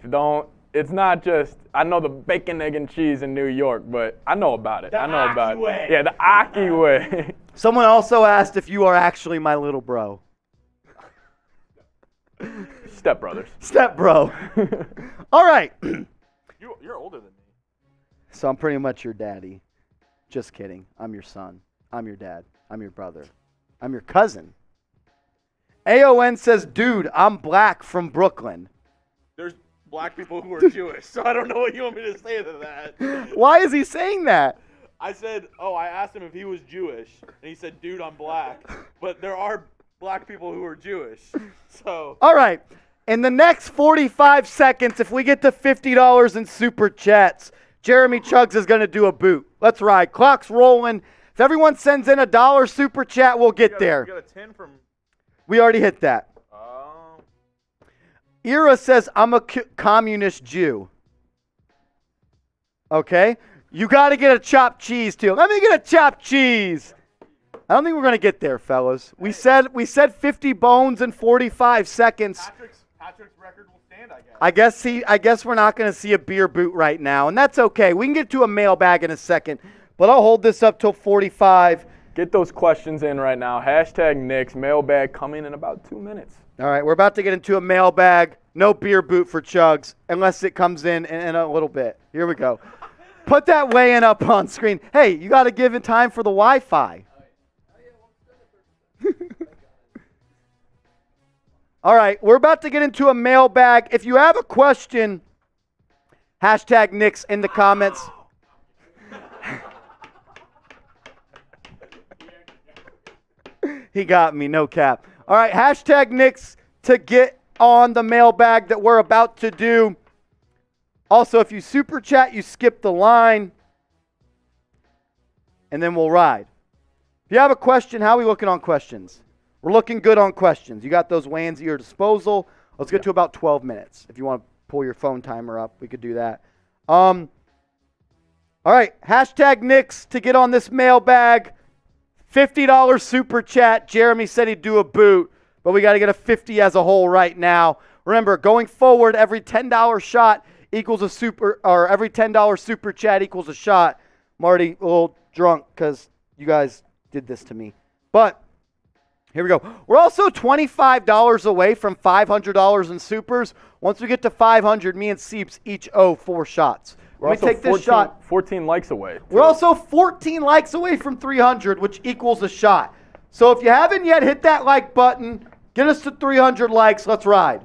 B: It's not just, I know the bacon, egg, and cheese in New York, but I know about it.
E: The Aki way.
B: Yeah, the Aki way.
A: Someone also asked if you are actually my little bro.
B: Step brothers.
A: Step bro. All right.
E: You're older than me.
A: So I'm pretty much your daddy. Just kidding. I'm your son. I'm your dad. I'm your brother. I'm your cousin. AON says, dude, I'm black from Brooklyn.
E: There's black people who are Jewish, so I don't know what you want me to say to that.
A: Why is he saying that?
E: I asked him if he was Jewish, and he said, dude, I'm black. But there are black people who are Jewish, so.
A: All right. In the next 45 seconds, if we get to $50 in super chats, Jeremy Chuggs is going to do a boot. Let's ride. Clock's rolling. If everyone sends in $1 super chat, we'll get there.
E: We got a 10 from.
A: We already hit that. Ira says, I'm a communist Jew. Okay. You got to get a chopped cheese, too. Let me get a chopped cheese. I don't think we're going to get there, fellas. We said 50 bones in 45 seconds.
E: Patrick's record will stand, I guess.
A: I guess we're not going to see a beer boot right now, and that's okay. We can get to a mailbag in a second, but I'll hold this up till 45.
B: Get those questions in right now. Hashtag Knicks. Mailbag coming in about 2 minutes.
A: All right, we're about to get into a mailbag. No beer boot for Chugs, unless it comes in a little bit. Here we go. Put that weigh-in up on screen. Hey, you got to give it time for the Wi-Fi. All right, we're about to get into a mailbag. If you have a question, hashtag Knicks in the comments. He got me, no cap. All right, hashtag Knicks to get on the mailbag that we're about to do. Also, if you super chat, you skip the line, and then we'll ride. If you have a question, how are we looking on questions? We're looking good on questions. You got those WANs at your disposal. Let's get to about 12 minutes. If you want to pull your phone timer up, we could do that. All right, hashtag Knicks to get on this mailbag. $50 super chat. Jeremy said he'd do a boot, but we got to get a 50 as a whole right now. Remember, going forward, every $10 shot equals a super, or every $10 super chat equals a shot. I'm already a little drunk because you guys did this to me. But here we go. We're also $25 away from $500 in supers. Once we get to 500, me and Seeps each owe 4 shots.
B: We're
A: Let me
B: also
A: take this shot.
B: 14 likes away.
A: We're also 14 likes away from 300, which equals a shot. So if you haven't yet hit that like button, get us to 300 likes. Let's ride.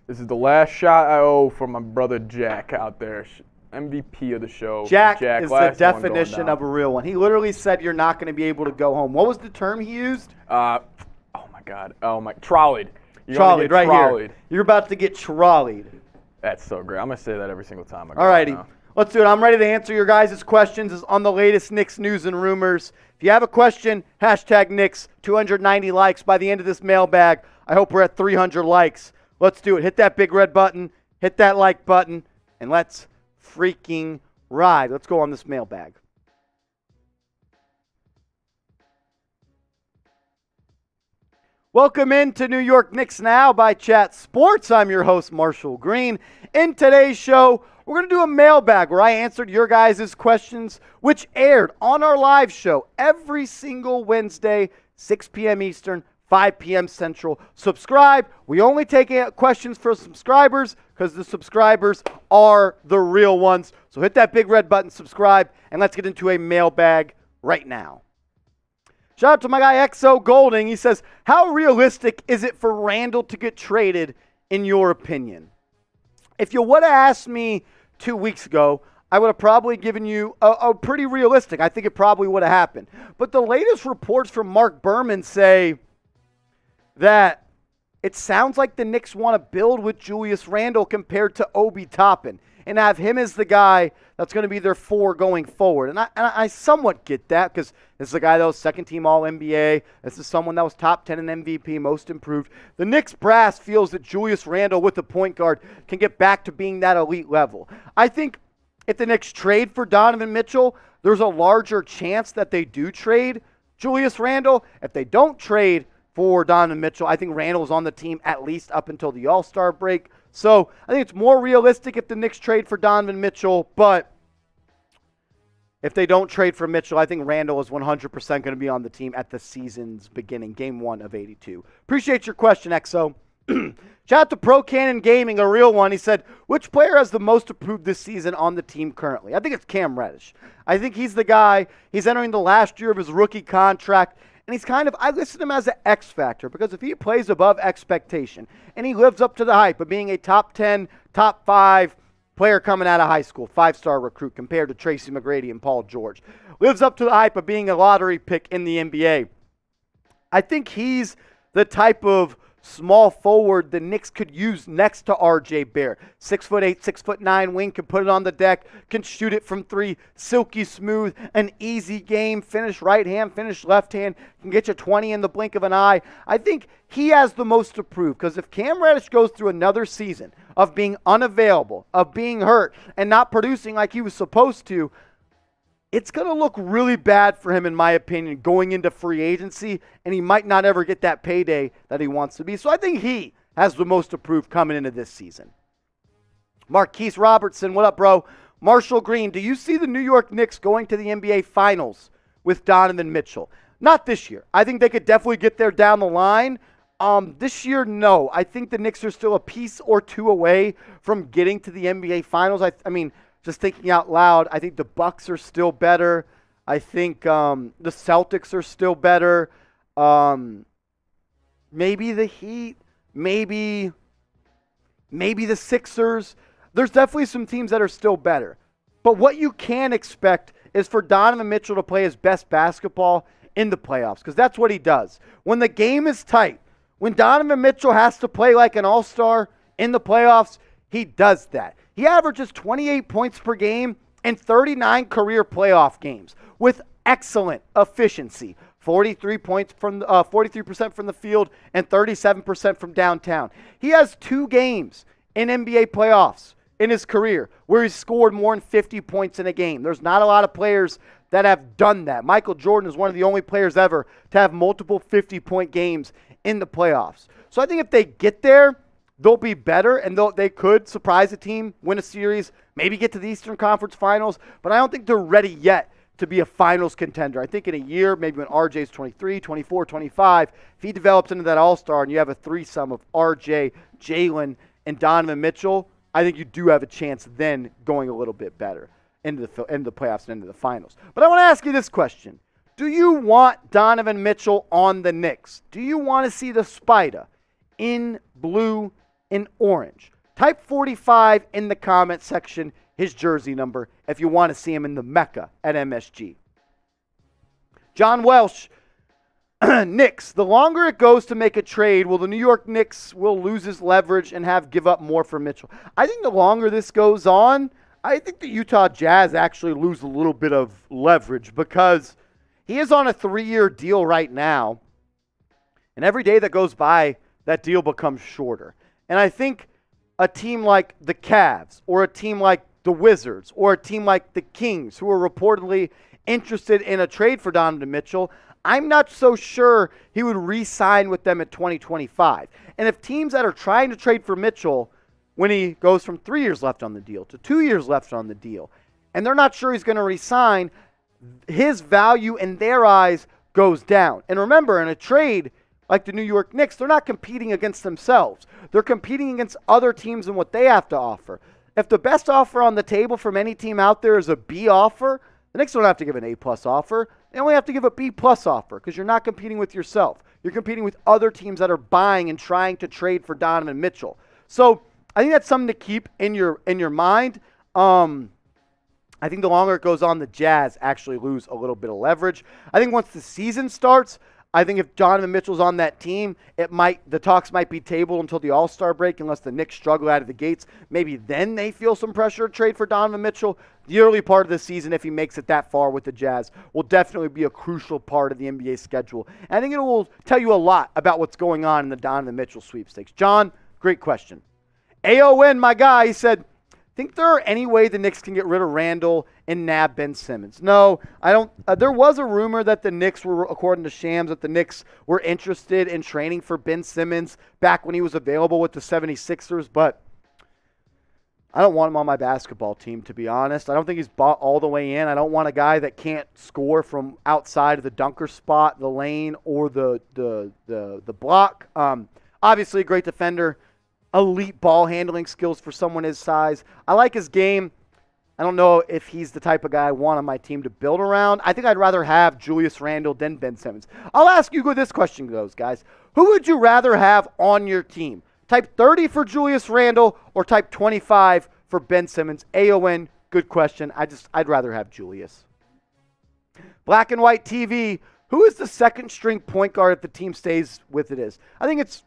B: This is the last shot I owe for my brother Jack out there. MVP of the show.
A: Jack is the
B: last one going
A: definition
B: down.
A: of a real one. He literally said you're not going to be able to go home. What was the term he used?
B: Oh my God. Oh my. Trolleyed. You're gonna
A: Trolleyed,
B: get
A: right
B: trolleyed.
A: here. You're about to get trolleyed.
B: That's so great. I'm going to say that every single time I go
A: All righty.
B: out now.
A: Let's do it. I'm ready to answer your guys' questions on the latest Knicks news and rumors. If you have a question, hashtag Knicks, 290 likes by the end of this mailbag. I hope we're at 300 likes. Let's do it. Hit that big red button, hit that like button, and let's freaking ride. Let's go on this mailbag. Welcome into New York Knicks Now by Chat Sports. I'm your host, Marshall Green. In today's show, we're going to do a mailbag where I answered your guys' questions, which aired on our live show every single Wednesday, 6 p.m. Eastern, 5 p.m. Central. Subscribe. We only take questions for subscribers because the subscribers are the real ones. So hit that big red button, subscribe, and let's get into a mailbag right now. Shout out to my guy XO Golding. He says, how realistic is it for Randall to get traded in your opinion? If you would have asked me 2 weeks ago, I would have probably given you a pretty realistic. I think it probably would have happened. But the latest reports from Mark Berman say that it sounds like the Knicks want to build with Julius Randle compared to Obi Toppin and have him as the guy that's going to be their 4 going forward. And I somewhat get that because this is a guy that was second-team All-NBA. This is someone that was top 10 in MVP, most improved. The Knicks brass feels that Julius Randle with the point guard can get back to being that elite level. I think if the Knicks trade for Donovan Mitchell, there's a larger chance that they do trade Julius Randle. If they don't trade for Donovan Mitchell, I think Randle is on the team at least up until the All-Star break. So I think it's more realistic if the Knicks trade for Donovan Mitchell, but if they don't trade for Mitchell, I think Randle is 100% going to be on the team at the season's beginning, game 1 of 82. Appreciate your question, XO. Shout out to Pro Cannon Gaming, a real one. He said, which player has the most improved this season on the team currently? I think it's Cam Reddish. I think he's the guy. He's entering the last year of his rookie contract. And he's kind of, I listen to him as an X factor because if he plays above expectation and he lives up to the hype of being a top 10, top 5 player coming out of high school, 5-star recruit compared to Tracy McGrady and Paul George, lives up to the hype of being a lottery pick in the NBA, I think he's the type of small forward the Knicks could use next to RJ Barrett. 6'8", 6'9" wing, can put it on the deck, can shoot it from 3, silky smooth, an easy game, finish right hand, finish left hand, can get you 20 in the blink of an eye. I think he has the most to prove because if Cam Reddish goes through another season of being unavailable, of being hurt, and not producing like he was supposed to, it's going to look really bad for him, in my opinion, going into free agency, and he might not ever get that payday that he wants to be. So I think he has the most to prove coming into this season. Marquise Robertson, what up, bro? Marshall Green, do you see the New York Knicks going to the NBA Finals with Donovan Mitchell? Not this year. I think they could definitely get there down the line. This year, no. I think the Knicks are still a piece or 2 away from getting to the NBA Finals. I mean, just thinking out loud, I think the Bucks are still better. I think the Celtics are still better. Maybe the Heat. Maybe the Sixers. There's definitely some teams that are still better. But what you can expect is for Donovan Mitchell to play his best basketball in the playoffs because that's what he does. When the game is tight, When Donovan Mitchell has to play like an all-star in the playoffs, he does that. He averages 28 points per game in 39 career playoff games with excellent efficiency. 43% from the field and 37% from downtown. He has 2 games in NBA playoffs in his career where he's scored more than 50 points in a game. There's not a lot of players that have done that. Michael Jordan is one of the only players ever to have multiple 50-point games in the playoffs. So I think if they get there, they'll be better, and they could surprise a team, win a series, maybe get to the Eastern Conference Finals, but I don't think they're ready yet to be a finals contender. I think in a year, maybe when RJ's 23, 24, 25, if he develops into that all-star and you have a threesome of RJ, Jalen, and Donovan Mitchell, I think you do have a chance then going a little bit better into the playoffs and into the finals. But I want to ask you this question. Do you want Donovan Mitchell on the Knicks? Do you want to see the Spider in blue and orange? Type 45 in the comment section, his jersey number, if you want to see him in the Mecca at MSG. John Welsh, Knicks, the longer it goes to make a trade, will the New York Knicks will lose his leverage and give up more for Mitchell? I think the longer this goes on, I think the Utah Jazz actually lose a little bit of leverage because he is on a 3-year deal right now, and every day that goes by, that deal becomes shorter. And I think a team like the Cavs or a team like the Wizards or a team like the Kings, who are reportedly interested in a trade for Donovan Mitchell, I'm not so sure he would re-sign with them at 2025. And if teams that are trying to trade for Mitchell when he goes from 3 years left on the deal to 2 years left on the deal, and they're not sure he's going to re-sign, his value in their eyes goes down. And remember, in a trade like the New York Knicks, they're not competing against themselves. They're competing against other teams and what they have to offer. If the best offer on the table from any team out there is a B offer, the Knicks don't have to give an A-plus offer. They only have to give a B-plus offer because you're not competing with yourself. You're competing with other teams that are buying and trying to trade for Donovan Mitchell. So I think that's something to keep in your mind. I think the longer it goes on, the Jazz actually lose a little bit of leverage. I think once the season starts, I think if Donovan Mitchell's on that team, the talks might be tabled until the All-Star break unless the Knicks struggle out of the gates. Maybe then they feel some pressure to trade for Donovan Mitchell. The early part of the season, if he makes it that far with the Jazz, will definitely be a crucial part of the NBA schedule. And I think it will tell you a lot about what's going on in the Donovan Mitchell sweepstakes. John, great question. AON, my guy, he said, think there are any way the Knicks can get rid of Randall and nab Ben Simmons? No, I don't. There was a rumor that the Knicks were, according to Shams, that the Knicks were interested in training for Ben Simmons back when he was available with the 76ers, but I don't want him on my basketball team, to be honest. I don't think he's bought all the way in. I don't want a guy that can't score from outside of the dunker spot, the lane, or the block. Obviously, a great defender. Elite ball handling skills for someone his size. I like his game. I don't know if he's the type of guy I want on my team to build around. I think I'd rather have Julius Randle than Ben Simmons. I'll ask you who this question goes, guys. Who would you rather have on your team? Type 30 for Julius Randle or type 25 for Ben Simmons? AON, good question. I'd rather have Julius. Black and White TV, who is the second string point guard if the team stays with it is? I think it's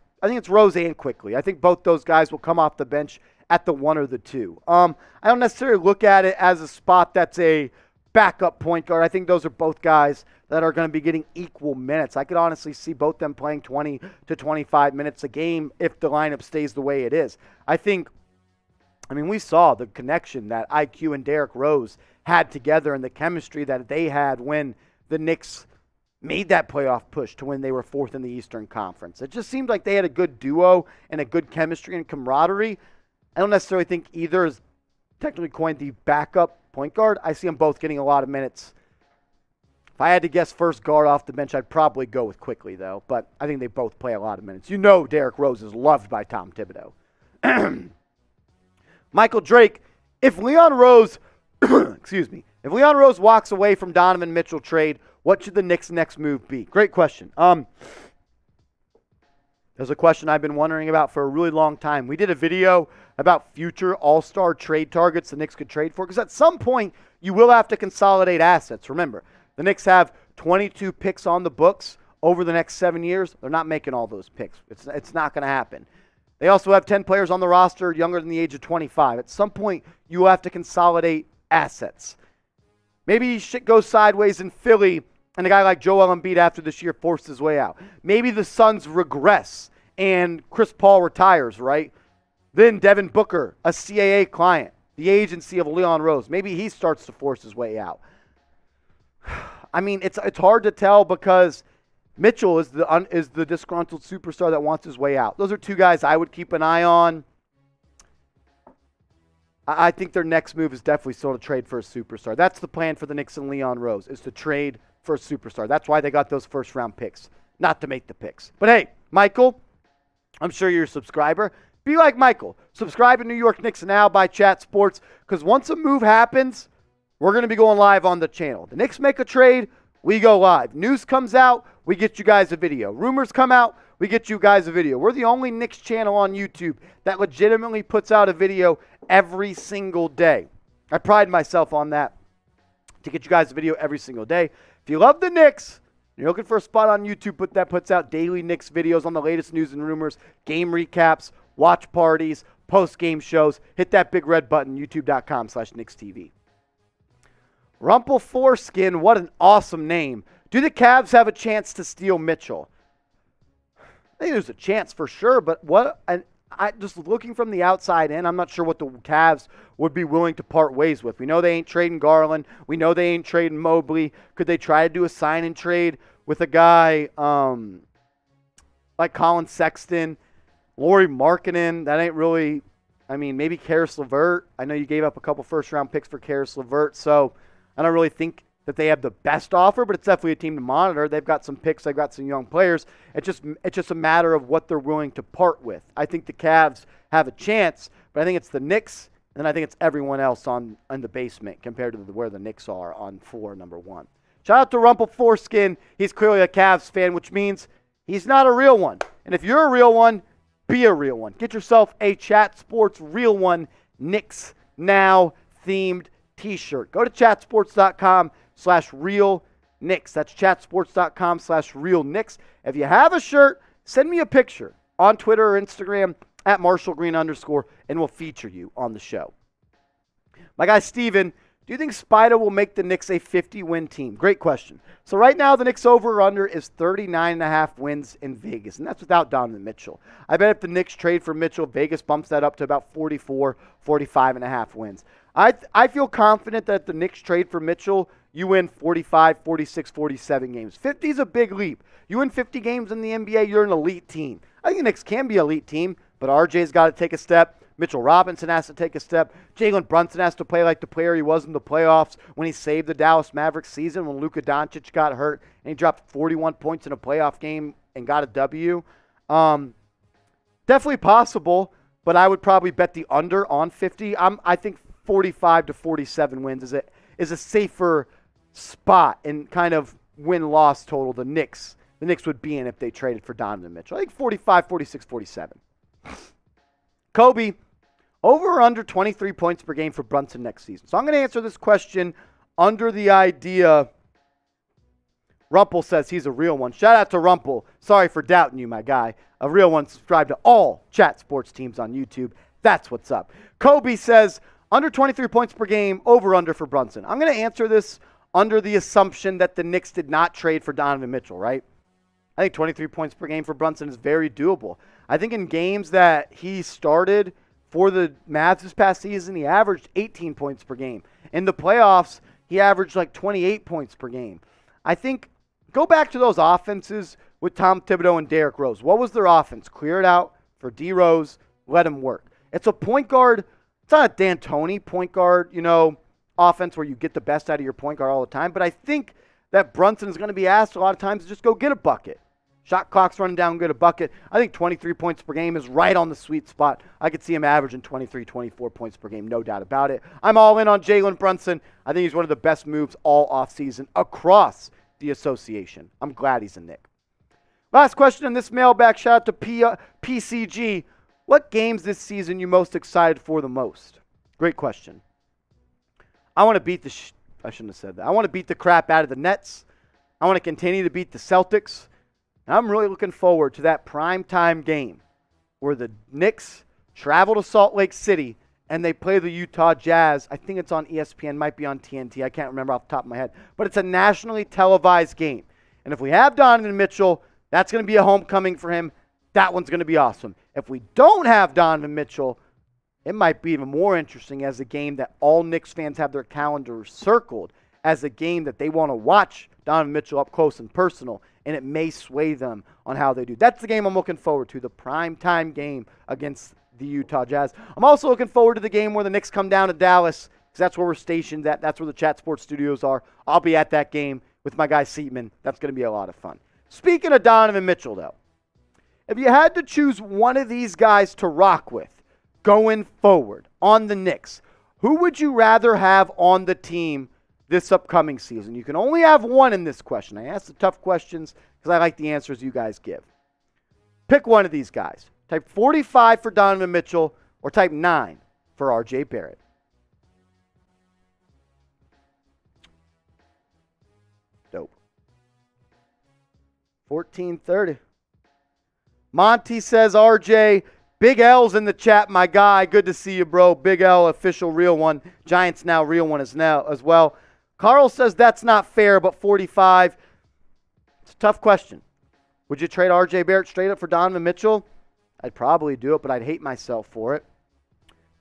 A: Rose and Quickly. I think both those guys will come off the bench at the 1 or the 2. I don't necessarily look at it as a spot that's a backup point guard. I think those are both guys that are going to be getting equal minutes. I could honestly see both them playing 20 to 25 minutes a game if the lineup stays the way it is. We saw the connection that IQ and Derrick Rose had together and the chemistry that they had when the Knicks made that playoff push to when they were 4th in the Eastern Conference. It just seemed like they had a good duo and a good chemistry and camaraderie. I don't necessarily think either is technically coined the backup point guard. I see them both getting a lot of minutes. If I had to guess first guard off the bench, I'd probably go with Quickly, though. But I think they both play a lot of minutes. You know Derrick Rose is loved by Tom Thibodeau. Michael Drake, if Leon Rose, if Leon Rose walks away from Donovan Mitchell trade, what should the Knicks' next move be? Great question. There's a question I've been wondering about for a really long time. We did a video about future all-star trade targets the Knicks could trade for, because at some point you will have to consolidate assets. Remember, the Knicks have 22 picks on the books over the next 7 years, they're not making all those picks. It's not going to happen. They also have 10 players on the roster younger than the age of 25. At some point, you will have to consolidate assets. Maybe shit goes sideways in Philly, and a guy like Joel Embiid after this year forced his way out. Maybe the Suns regress, and Chris Paul retires, right? Then Devin Booker, a CAA client, the agency of Leon Rose. Maybe he starts to force his way out. I mean, it's hard to tell because Mitchell is the disgruntled superstar that wants his way out. Those are two guys I would keep an eye on. I think their next move is definitely still to trade for a superstar. That's the plan for the Knicks and Leon Rose, is to trade for a superstar. That's why they got those first-round picks, not to make the picks. But hey, Michael, I'm sure you're a subscriber. Be like Michael. Subscribe to New York Knicks Now by Chat Sports, because once a move happens, we're going to be going live on the channel. The Knicks make a trade, we go live. News comes out, we get you guys a video. Rumors come out, we get you guys a video. We're the only Knicks channel on YouTube that legitimately puts out a video every single day. I pride myself on that, to get you guys a video every single day. If you love the Knicks, you're looking for a spot on YouTube that puts out daily Knicks videos on the latest news and rumors, game recaps, watch parties, post-game shows, hit that big red button, youtube.com/KnicksTV. Rumple Foreskin, what an awesome name. Do the Cavs have a chance to steal Mitchell? I think there's a chance for sure, but I just looking from the outside in, I'm not sure what the Cavs would be willing to part ways with. We know they ain't trading Garland. We know they ain't trading Mobley. Could they try to do a sign and trade with a guy like Colin Sexton, Lauri Markkanen? That ain't really, I mean, maybe Karis LeVert. I know you gave up a couple first-round picks for Karis LeVert, so I don't really think that they have the best offer, but it's definitely a team to monitor. They've got some picks. They've got some young players. It's just a matter of what they're willing to part with. I think the Cavs have a chance, but I think it's the Knicks, and I think it's everyone else in the basement compared to where the Knicks are on floor number one. Shout out to Rumple Foreskin. He's clearly a Cavs fan, which means he's not a real one. And if you're a real one, be a real one. Get yourself a Chat Sports Real One Knicks Now themed t-shirt. Go to chatsports.com/real Knicks. That's chatsports.com/real Knicks. If you have a shirt, send me a picture on Twitter or Instagram at @MarshallGreen_, and we'll feature you on the show. My guy Steven, do you think Spider will make the Knicks a 50-win team? Great question. So right now the Knicks over-under is 39.5 wins in Vegas, and that's without Donovan Mitchell. I bet if the Knicks trade for Mitchell, Vegas bumps that up to about 44, 45.5 wins. I feel confident that if the Knicks trade for Mitchell, you win 45, 46, 47 games. 50 is a big leap. You win 50 games in the NBA, you're an elite team. I think the Knicks can be an elite team, but RJ's got to take a step. Mitchell Robinson has to take a step. Jalen Brunson has to play like the player he was in the playoffs when he saved the Dallas Mavericks season when Luka Doncic got hurt and he dropped 41 points in a playoff game and got a W. Definitely possible, but I would probably bet the under on 50. I think 45 to 47 wins is a safer spot and kind of win-loss total the Knicks would be in if they traded for Donovan Mitchell. I think 45, 46, 47. Kobe, over or under 23 points per game for Brunson next season. So I'm going to answer this question under the idea Rumple says he's a real one. Shout out to Rumple. Sorry for doubting you, my guy. A real one. Subscribe to all Chat Sports teams on YouTube. That's what's up. Kobe says under 23 points per game, over under for Brunson. I'm going to answer this under the assumption that the Knicks did not trade for Donovan Mitchell, right? I think 23 points per game for Brunson is very doable. I think in games that he started for the Mavs this past season, he averaged 18 points per game. In the playoffs, he averaged like 28 points per game. I think, go back to those offenses with Tom Thibodeau and Derrick Rose. What was their offense? Clear it out for D. Rose, let him work. It's a point guard. It's not a D'Antoni point guard, offense where you get the best out of your point guard all the time. But I think that Brunson is going to be asked a lot of times to just go get a bucket. Shot clock's running down, get a bucket. I think 23 points per game is right on the sweet spot. I could see him averaging 23, 24 points per game, no doubt about it. I'm all in on Jalen Brunson. I think he's one of the best moves all offseason across the association. I'm glad he's a Knick. Last question in this mailbag. Shout out to PCG. What games this season you most excited for the most? Great question. I want to beat I shouldn't have said that. I want to beat the crap out of the Nets. I want to continue to beat the Celtics. And I'm really looking forward to that primetime game where the Knicks travel to Salt Lake City and they play the Utah Jazz. I think it's on ESPN, might be on TNT. I can't remember off the top of my head. But it's a nationally televised game. And if we have Donovan Mitchell, that's going to be a homecoming for him. That one's going to be awesome. If we don't have Donovan Mitchell, it might be even more interesting as a game that all Knicks fans have their calendars circled as a game that they want to watch Donovan Mitchell up close and personal, and it may sway them on how they do. That's the game I'm looking forward to, the primetime game against the Utah Jazz. I'm also looking forward to the game where the Knicks come down to Dallas, because that's where we're stationed at. That's where the Chat Sports studios are. I'll be at that game with my guy Seatman. That's going to be a lot of fun. Speaking of Donovan Mitchell, though, if you had to choose one of these guys to rock with going forward on the Knicks, who would you rather have on the team this upcoming season? You can only have one in this question. I ask the tough questions because I like the answers you guys give. Pick one of these guys. Type 45 for Donovan Mitchell or type 9 for RJ Barrett. Dope. 14:30. Monty says, RJ, Big L's in the chat, my guy. Good to see you, bro. Big L, official real one. Giants Now, real one as well. Carl says that's not fair, but 45. It's a tough question. Would you trade RJ Barrett straight up for Donovan Mitchell? I'd probably do it, but I'd hate myself for it.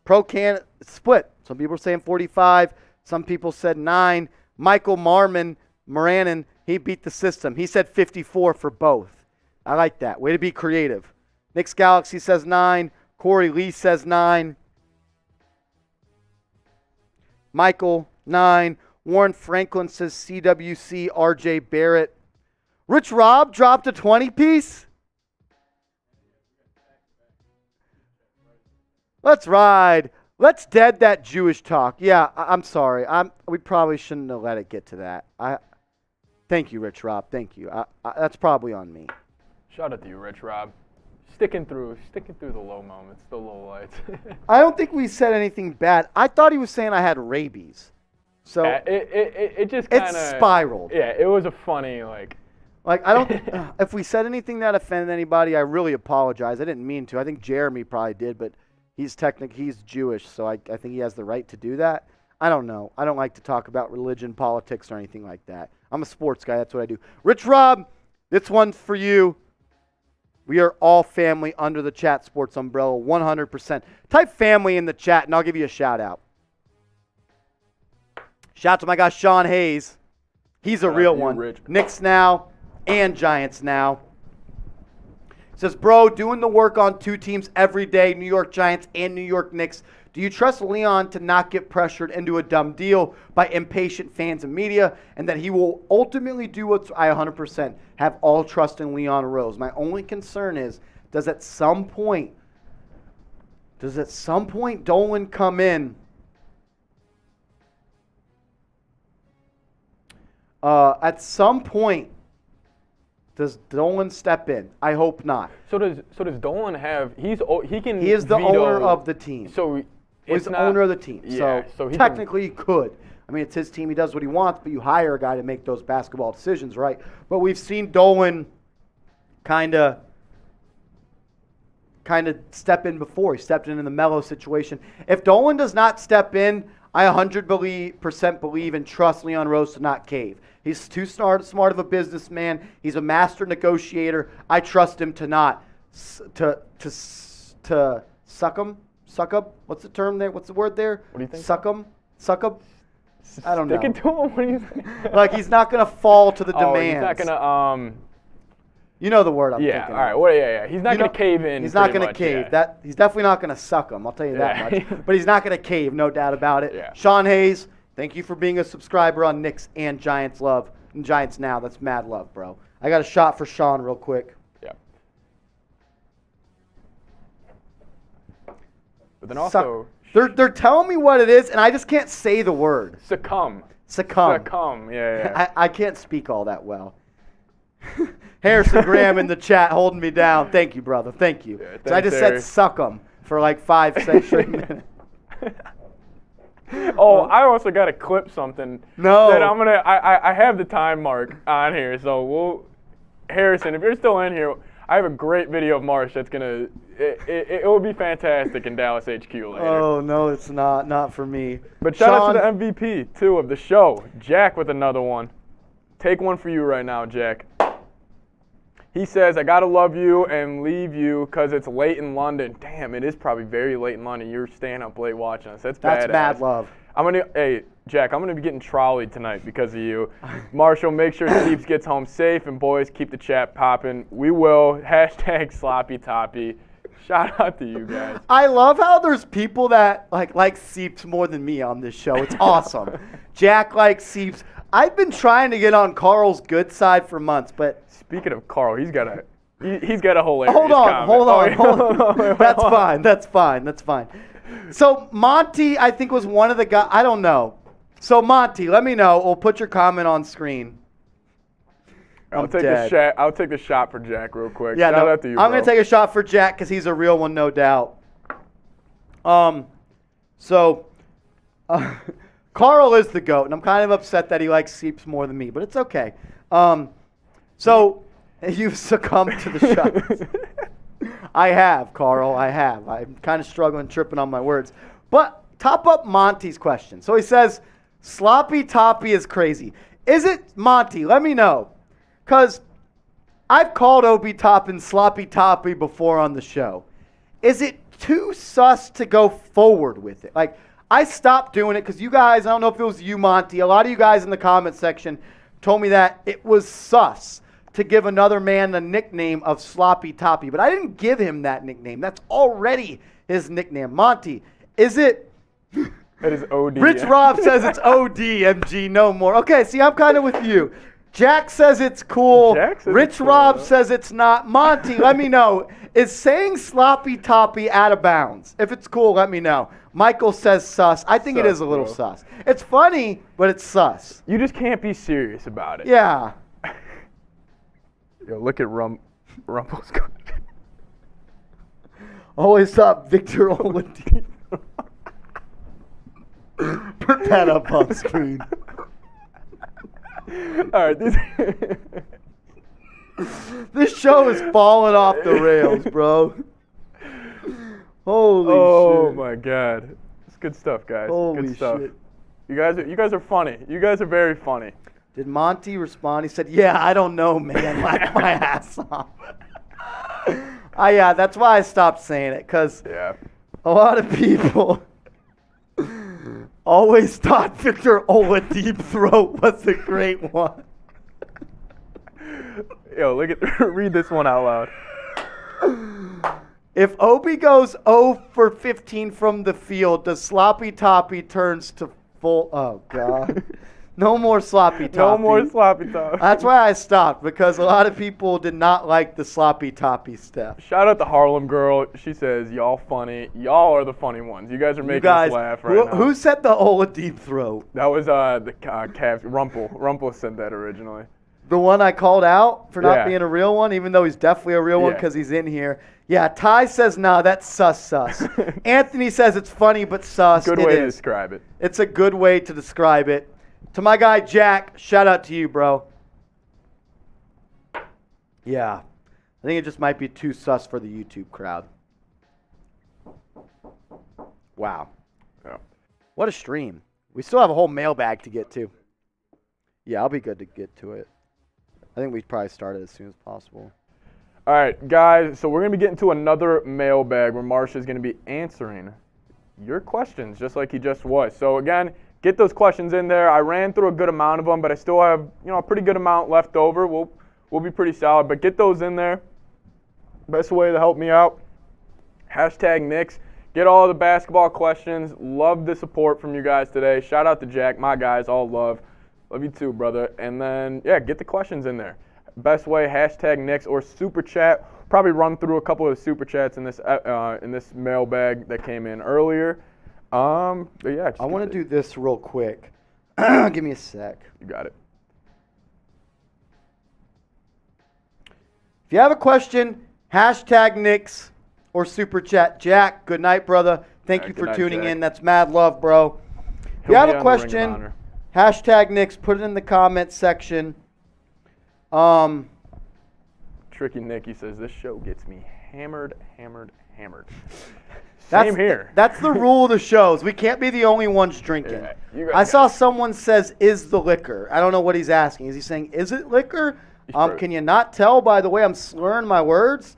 A: It's split. Some people are saying 45. Some people said 9. Michael Moranin, he beat the system. He said 54 for both. I like that. Way to be creative. Knicks Galaxy says 9. Corey Lee says 9. Michael, 9. Warren Franklin says CWC, RJ Barrett. Rich Rob dropped a 20-piece. Let's ride. Let's dead that Jewish talk. Yeah, I'm sorry. We probably shouldn't have let it get to that. Thank you, Rich Rob. Thank you. That's probably on me.
B: Shout out to you, Rich Rob. Sticking through the low moments, the low lights.
A: I don't think we said anything bad. I thought he was saying I had rabies. So
B: yeah, it just kind of
A: spiraled.
B: Yeah, it was a funny like
A: I don't. If we said anything that offended anybody, I really apologize. I didn't mean to. I think Jeremy probably did, but he's Jewish, so I think he has the right to do that. I don't know. I don't like to talk about religion, politics, or anything like that. I'm a sports guy. That's what I do. Rich Rob, this one's for you. We are all family under the Chat Sports umbrella, 100%. Type family in the chat, and I'll give you a shout-out. Shout out to my guy Sean Hayes. He's a real one.
B: Rich.
A: Knicks Now and Giants Now. Says, bro, doing the work on two teams every day, New York Giants and New York Knicks. Do you trust Leon to not get pressured into a dumb deal by impatient fans and media, and that he will ultimately do what I 100% have all trust in Leon Rose? My only concern is, does at some point Dolan come in? At some point, does Dolan step in? I hope not.
B: So does Dolan have? He is
A: the
B: veto,
A: owner of the team.
B: So
A: he's the owner of the team.
B: Yeah,
A: so technically he could. I mean, it's his team. He does what he wants, but you hire a guy to make those basketball decisions, right? But we've seen Dolan kind of step in before. He stepped in the Melo situation. If Dolan does not step in, I 100% believe and trust Leon Rose to not cave. He's too smart of a businessman. He's a master negotiator. I trust him to not to suck him. Suck up. What's the term there? What's the word there?
B: What do you think?
A: Suck him. Suck up. I don't know.
B: Stick it to him. What do you think?
A: Like he's not gonna fall to the demands.
B: He's not gonna
A: You know the word I'm thinking.
B: Yeah. All right. Well, yeah. He's not gonna cave in.
A: He's not gonna
B: much,
A: cave.
B: Yeah.
A: He's definitely not gonna suck him. I'll tell you that much. But he's not gonna cave, no doubt about it.
B: Yeah.
A: Sean Hayes, thank you for being a subscriber on Knicks and Giants Love and Giants Now. That's mad love, bro. I got a shot for Sean real quick.
B: Yeah. But then also
A: they're telling me what it is, and I just can't say the word.
B: Succumb.
A: Yeah. I can't speak all that well. Harrison Graham in the chat holding me down. Thank you, brother. Thank you.
B: Yeah,
A: So I just said suck 'em for like 5 straight minutes.
B: Oh, I also got to clip something.
A: No.
B: That I'm gonna. I have the time mark on here, so we'll. Harrison, if you're still in here, I have a great video of Marsh that's gonna. It will be fantastic in Dallas HQ later.
A: Oh no, it's not. Not for me.
B: But shout out
A: Sean,
B: to the MVP too of the show, Jack, with another one. Take one for you right now, Jack. He says, I gotta love you and leave you because it's late in London. Damn, it is probably very late in London. You're staying up late watching us. That's badass.
A: mad love.
B: Hey, Jack, I'm gonna be getting trolleyed tonight because of you. Marshall, make sure Steeps gets home safe, and boys, keep the chat popping. We will. # sloppy toppy. Shout out to you guys.
A: I love how there's people that like Seeps more than me on this show. It's awesome. Jack likes Seeps. I've been trying to get on Carl's good side for months, but
B: Speaking of Carl, he's got a hilarious
A: hold on.
B: comment.
A: That's fine. So Monty, I think, was one of the guys. I don't know. So Monty, let me know. We'll put your comment on screen.
B: I'll take the shot for Jack real quick.
A: Yeah,
B: Shout out to you,
A: I'm
B: bro.
A: gonna take a shot for Jack because he's a real one, no doubt. Carl is the GOAT, and I'm kind of upset that he likes Seeps more than me, but it's okay. So you've succumbed to the shots. I have, Carl. I have. I'm kind of struggling, tripping on my words. But top up Monty's question. So he says, sloppy toppy is crazy. Is it, Monty? Let me know. Because I've called Obi Toppin sloppy toppy before on the show. Is it too sus to go forward with it? Like, I stopped doing it because you guys, I don't know if it was you, Monty, a lot of you guys in the comment section told me that it was sus to give another man the nickname of Sloppy Toppy. But I didn't give him that nickname. That's already his nickname. Monty, is it?
B: That is OD.
A: Rich Rob says it's OD, MG, no more. Okay, see, I'm kind of with you. Jack says it's cool. Rich Rob says it's not. Monty, let me know. Is saying Sloppy Toppy out of bounds? If it's cool, let me know. Michael says sus. I think it is a little sus. It's funny, but it's sus.
B: You just can't be serious about it.
A: Yeah.
B: Yo, look at Rumple's.
A: Always up, Victor Oladipo. Put that up on screen.
B: All right,
A: this show is falling off the rails, bro. Holy shit.
B: Oh my God. It's good stuff, guys.
A: Holy
B: good stuff.
A: shit.
B: You guys are funny. You guys are very funny.
A: Did Monty respond? He said, yeah, I don't know, man. Laugh my ass off. Yeah, that's why I stopped saying it, because a lot of people always thought Victor Oladipo was a great one.
B: Yo, read this one out loud.
A: If Obi goes 0 for 15 from the field, the sloppy toppy turns to full. Oh, God. No more sloppy toppy.
B: No more sloppy toppy.
A: That's why I stopped, because a lot of people did not like the sloppy toppy stuff.
B: Shout out to Harlem Girl. She says, y'all funny. Y'all are the funny ones. You guys are making us laugh right now.
A: Who said the Oladipo throw?
B: That was the Cavs. Rumple said that originally.
A: The one I called out for not being a real one, even though he's definitely a real one
B: Yeah.
A: because he's in here. Yeah, Ty says, nah, that's sus. Anthony says it's funny but sus.
B: Good way to describe it.
A: It's a good way to describe it. To my guy, Jack, shout out to you, bro. Yeah. I think it just might be too sus for the YouTube crowd. Wow.
B: Yeah.
A: What a stream. We still have a whole mailbag to get to. Yeah, I'll be good to get to it. I think we probably start it as soon as possible.
B: All right, guys, so we're going to be getting to another mailbag where Marsha is going to be answering your questions just like he just was. So, again, get those questions in there. I ran through a good amount of them, but I still have, a pretty good amount left over. We'll be pretty solid, but get those in there. Best way to help me out, #Knicks. Get all the basketball questions. Love the support from you guys today. Shout out to Jack, my guys, all love. Love you too, brother. And then, get the questions in there. Best way, #Knicks or Super Chat. Probably run through a couple of Super Chats in this mailbag that came in earlier. But yeah.
A: I want to do this real quick. Give me a sec.
B: You got it.
A: If you have a question, #Knicks or Super Chat. Jack, good night, brother. Thank you for tuning in. That's mad love, bro. If you have a question, #Knicks, put it in the comment section.
B: Tricky Nicky says, this show gets me hammered.
A: That's,
B: Same here.
A: That's the rule of the shows. We can't be the only ones drinking.
B: Yeah, you guys
A: I saw
B: got it.
A: someone says, is the liquor? I don't know what he's asking. Is he saying, is it liquor?
B: probably-
A: Can you not tell by the way I'm slurring my words?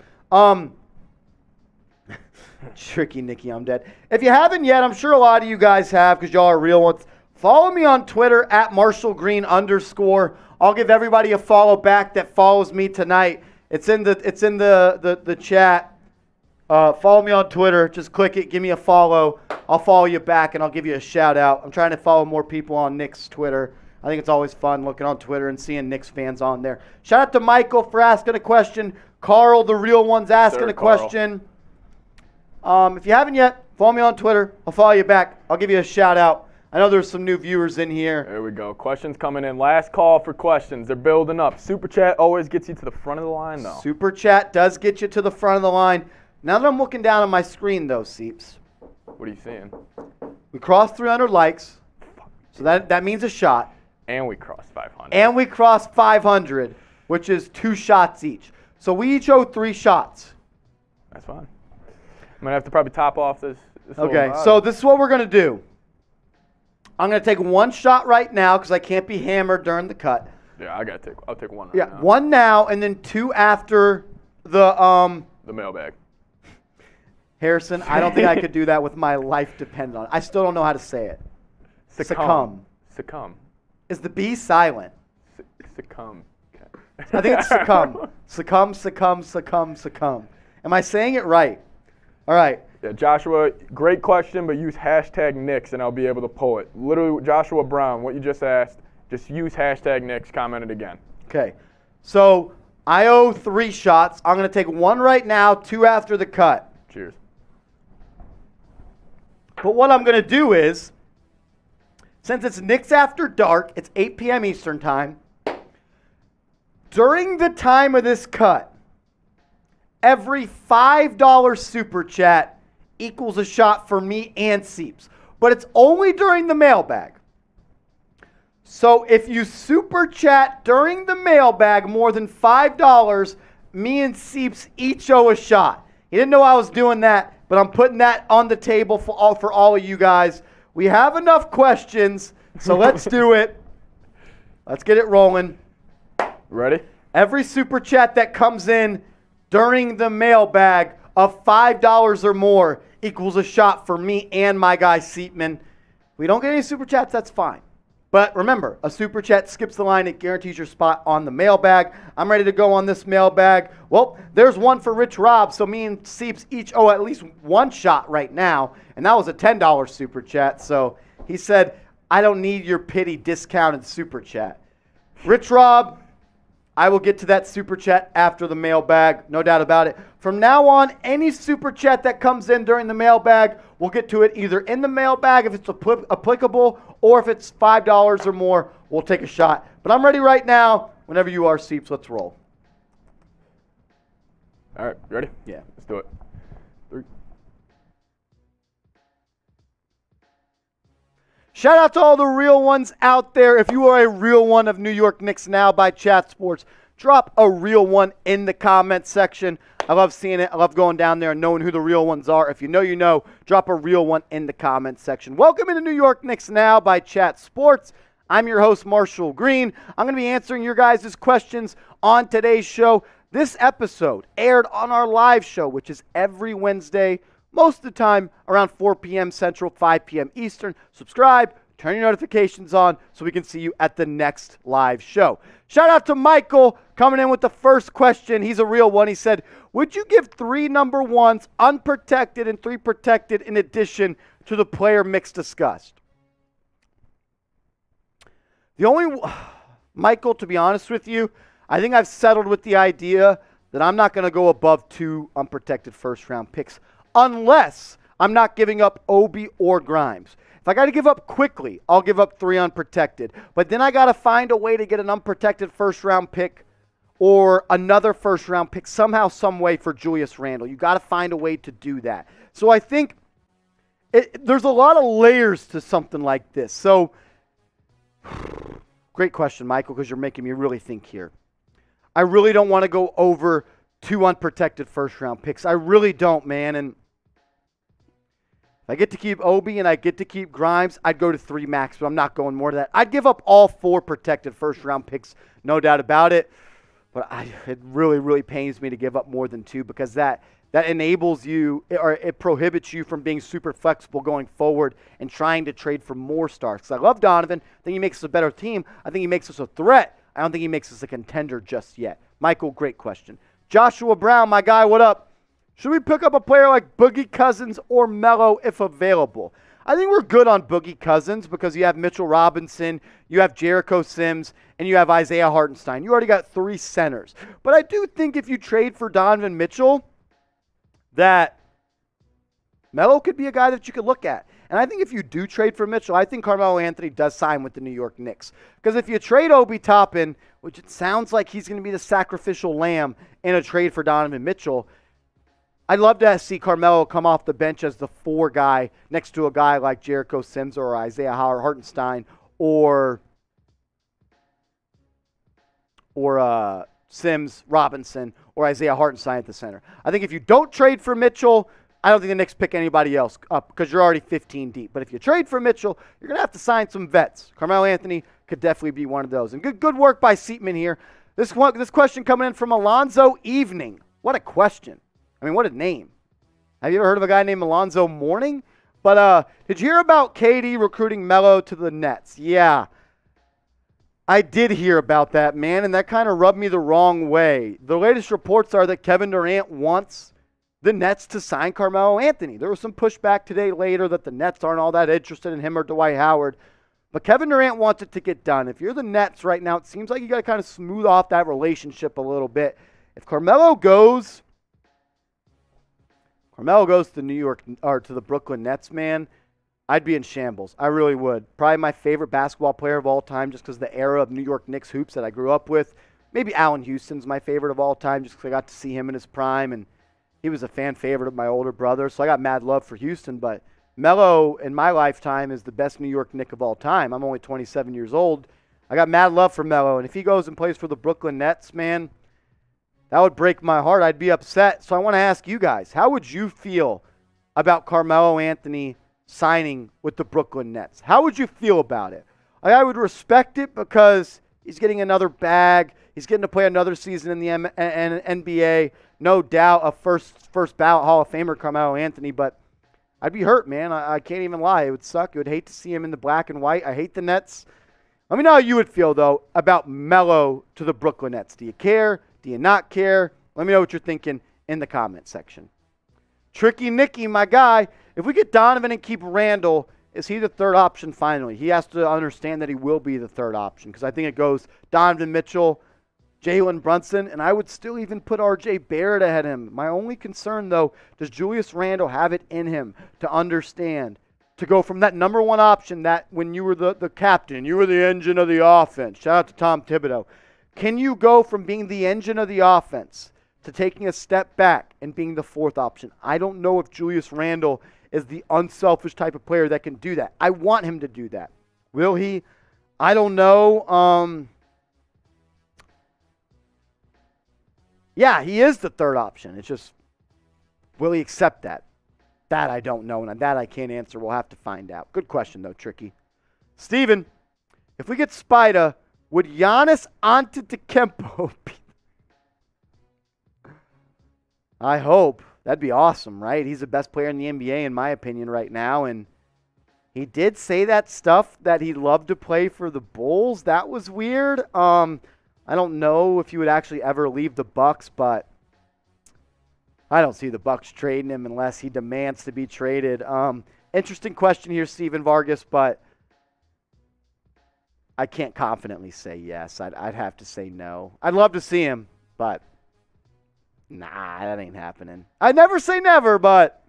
A: Tricky Nicky, I'm dead. If you haven't yet, I'm sure a lot of you guys have because y'all are real ones. Follow me on Twitter at @MarshallGreen_. I'll give everybody a follow back that follows me tonight. It's in the chat. Follow me on Twitter. Just click it. Give me a follow. I'll follow you back, and I'll give you a shout-out. I'm trying to follow more people on Knicks Twitter. I think it's always fun looking on Twitter and seeing Knicks fans on there. Shout out to Michael for asking a question. Carl, the real one's asking a
B: Carl.
A: question. If you haven't yet, follow me on Twitter. I'll follow you back. I'll give you a shout-out. I know there's some new viewers in here.
B: There we go. Questions coming in. Last call for questions. They're building up. Super Chat always gets you to the front of the line, though.
A: Super Chat does get you to the front of the line. Now that I'm looking down on my screen, though, Seeps,
B: What are you seeing?
A: we crossed 300 likes, so that means a shot.
B: And we crossed 500.
A: And we crossed 500, which is 2 shots each. So we each owe 3 shots.
B: That's fine. I'm going to have to probably top off this little
A: Okay,
B: vibe.
A: so this is what we're going to do. I'm going to take 1 shot right now because I can't be hammered during the cut.
B: Yeah, I'll take one right
A: Yeah,
B: now.
A: 1 now and then 2 after the
B: The mailbag.
A: Harrison, I don't think I could do that with my life dependent on it. I still don't know how to say it. Succumb.
B: Succumb.
A: Is the B silent?
B: Succumb. Okay.
A: I think it's succumb. Succumb. Am I saying it right? All right.
B: Yeah, Joshua, great question, but use hashtag Knicks and I'll be able to pull it. Literally, Joshua Brown, what you just asked, just use hashtag Knicks, comment it again.
A: Okay. So I owe 3 shots. I'm going to take 1 right now, 2 after the cut.
B: Cheers.
A: But what I'm going to do is, since it's Knicks After Dark, it's 8 p.m. Eastern Time. During the time of this cut, every $5 super chat equals a shot for me and Seeps. But it's only during the mailbag. So if you super chat during the mailbag more than $5, me and Seeps each owe a shot. He didn't know I was doing that, but I'm putting that on the table for all of you guys. We have enough questions, so let's do it. Let's get it rolling.
B: Ready?
A: Every super chat that comes in during the mailbag of $5 or more equals a shot for me and my guy Seepman. If we don't get any super chats, that's fine. But remember, a super chat skips the line. It guarantees your spot on the mailbag. I'm ready to go on this mailbag. Well, there's one for Rich Rob, so me and Seeps each owe at least 1 shot right now. And that was a $10 super chat. So he said, I don't need your pity discounted super chat. Rich Rob, I will get to that super chat after the mailbag, no doubt about it. From now on, any super chat that comes in during the mailbag, we'll get to it either in the mailbag if it's applicable, or if it's $5 or more, we'll take a shot. But I'm ready right now. Whenever you are, Seeps, let's roll.
B: All right, ready?
A: Yeah.
B: Let's do it. 3.
A: Shout out to all the real ones out there. If you are a real one of New York Knicks Now by Chat Sports, drop a real one in the comment section. I love seeing it. I love going down there and knowing who the real ones are. If you know, you know. Drop a real one in the comment section. Welcome into New York Knicks Now by Chat Sports. I'm your host, Marshall Green. I'm going to be answering your guys' questions on today's show. This episode aired on our live show, which is every Wednesday, most of the time around 4 p.m. Central, 5 p.m. Eastern. Subscribe, turn your notifications on so we can see you at the next live show. Shout out to Michael coming in with the first question. He's a real one. He said, would you give 3 number 1s unprotected and 3 protected in addition to the player mix discussed? Michael, to be honest with you, I think I've settled with the idea that I'm not going to go above 2 unprotected first-round picks unless I'm not giving up Obi or Grimes. If I got to give up quickly, I'll give up 3 unprotected. But then I got to find a way to get an unprotected first-round pick or another first-round pick somehow, some way for Julius Randle. You got to find a way to do that. So I think there's a lot of layers to something like this. So great question, Michael, because you're making me really think here. I really don't want to go over 2 unprotected first-round picks. I really don't, man. And if I get to keep Obi and I get to keep Grimes, I'd go to 3 max, but I'm not going more to that. I'd give up all 4 protected first-round picks, no doubt about it. But it really, really pains me to give up more than 2 because that enables you, or it prohibits you from being super flexible going forward and trying to trade for more stars. Because I love Donovan. I think he makes us a better team. I think he makes us a threat. I don't think he makes us a contender just yet. Michael, great question. Joshua Brown, my guy, what up? Should we pick up a player like Boogie Cousins or Melo if available? I think we're good on Boogie Cousins because you have Mitchell Robinson, you have Jericho Sims, and you have Isaiah Hartenstein. You already got 3 centers. But I do think if you trade for Donovan Mitchell, that Melo could be a guy that you could look at. And I think if you do trade for Mitchell, I think Carmelo Anthony does sign with the New York Knicks. Because if you trade Obi Toppin, which it sounds like he's going to be the sacrificial lamb in a trade for Donovan Mitchell, I'd love to see Carmelo come off the bench as the 4 guy next to a guy like Jericho Sims or Isaiah Hartenstein or Sims, Robinson, or Isaiah Hartenstein at the center. I think if you don't trade for Mitchell, I don't think the Knicks pick anybody else up because you're already 15 deep. But if you trade for Mitchell, you're going to have to sign some vets. Carmelo Anthony could definitely be one of those. And good work by Seatman here. This question coming in from Alonzo Evening. What a question. I mean, what a name. Have you ever heard of a guy named Alonzo Morning? But did you hear about KD recruiting Melo to the Nets? Yeah. I did hear about that, man, and that kind of rubbed me the wrong way. The latest reports are that Kevin Durant wants the Nets to sign Carmelo Anthony. There was some pushback today later that the Nets aren't all that interested in him or Dwight Howard. But Kevin Durant wants it to get done. If you're the Nets right now, it seems like you got to kind of smooth off that relationship a little bit. If Carmelo goes to New York or to the Brooklyn Nets, man, I'd be in shambles. I really would. Probably my favorite basketball player of all time just because the era of New York Knicks hoops that I grew up with. Maybe Allen Houston's my favorite of all time just because I got to see him in his prime, and he was a fan favorite of my older brother, so I got mad love for Houston. But Melo, in my lifetime, is the best New York Knick of all time. I'm only 27 years old. I got mad love for Melo, and if he goes and plays for the Brooklyn Nets, man, that would break my heart. I'd be upset. So I want to ask you guys, how would you feel about Carmelo Anthony signing with the Brooklyn Nets? How would you feel about it? I would respect it because he's getting another bag. He's getting to play another season in the NBA. No doubt a first ballot Hall of Famer, Carmelo Anthony, but I'd be hurt, man. I can't even lie. It would suck. I would hate to see him in the black and white. I hate the Nets. Let me know how you would feel, though, about Melo to the Brooklyn Nets. Do you care? Do you not care? Let me know what you're thinking in the comment section. Tricky Nicky, my guy. If we get Donovan and keep Randall, is he the third option finally? He has to understand that he will be the third option because I think it goes Donovan Mitchell, Jalen Brunson, and I would still even put RJ Barrett ahead of him. My only concern, though, does Julius Randle have it in him to understand, to go from that number 1 option that when you were the captain, you were the engine of the offense. Shout out to Tom Thibodeau. Can you go from being the engine of the offense to taking a step back and being the 4th option? I don't know if Julius Randle is the unselfish type of player that can do that. I want him to do that. Will he? I don't know. Yeah, he is the third option. It's just, will he accept that? That I don't know, and that I can't answer. We'll have to find out. Good question, though, Tricky. Steven, if we get Spida, would Giannis Antetokounmpo be? I hope. That'd be awesome, right? He's the best player in the NBA, in my opinion, right now, and he did say that stuff that he loved to play for the Bulls. That was weird. I don't know if he would actually ever leave the Bucks, but I don't see the Bucks trading him unless he demands to be traded. Interesting question here, Steven Vargas, but I can't confidently say yes. I'd have to say no. I'd love to see him, but nah, that ain't happening. I never say never, but